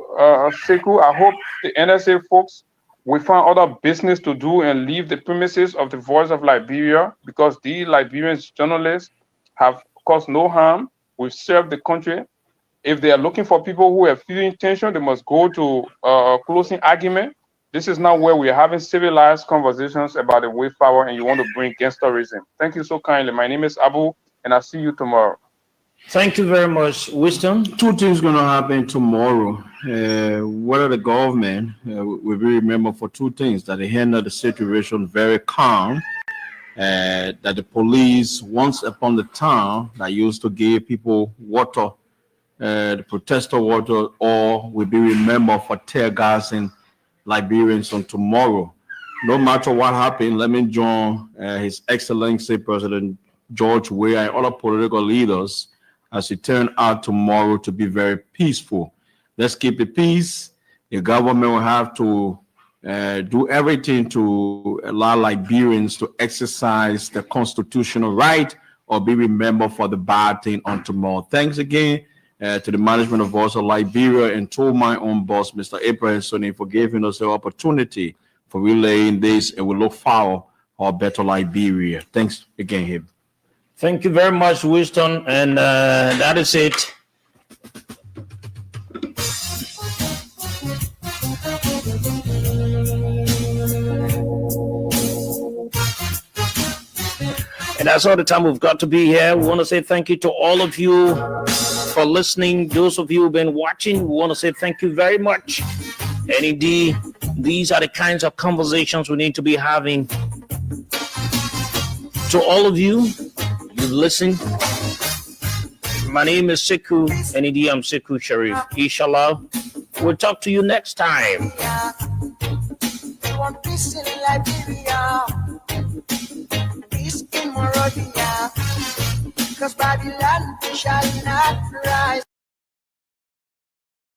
Sekou. I hope the NSA folks will find other business to do and leave the premises of the Voice of Liberia, because the Liberian journalists have caused no harm. We've served the country. If they are looking for people who are feeling tension, they must go to closing argument. This is not where we are having civilized conversations about the way forward, and you want to bring gangsterism. Thank you so kindly. My name is Abu, and I'll see you tomorrow. Thank you very much, Wisdom. 2 things going to happen tomorrow. Whether the government will be remembered for 2 things: that they handle the situation very calm, that the police, once upon the town, that used to give people water, the protester water, or will be remembered for tear gassing Liberians on tomorrow. No matter what happened, let me join His Excellency President George Weah and other political leaders as it turned out tomorrow to be very peaceful. Let's keep the peace. the government will have to do everything to allow Liberians to exercise the constitutional right or be remembered for the bad thing on tomorrow. Thanks again to the management of Voice of Liberia and to my own boss, Mr. Abraham Soni, for giving us the opportunity for relaying this, and we look forward for a better Liberia. Thanks again, Hib. Thank you very much, Winston, and that is it. And that's all the time we've got to be here. We want to say thank you to all of you for listening. Those of you who've been watching, we want to say thank you very much. And indeed, these are the kinds of conversations we need to be having. To all of you, you've listened. My name is Sekou, and indeed I'm Sekou Sharif. Inshallah, we'll talk to you next time. We want peace in Liberia, peace in Monrovia, because Babylon shall not rise.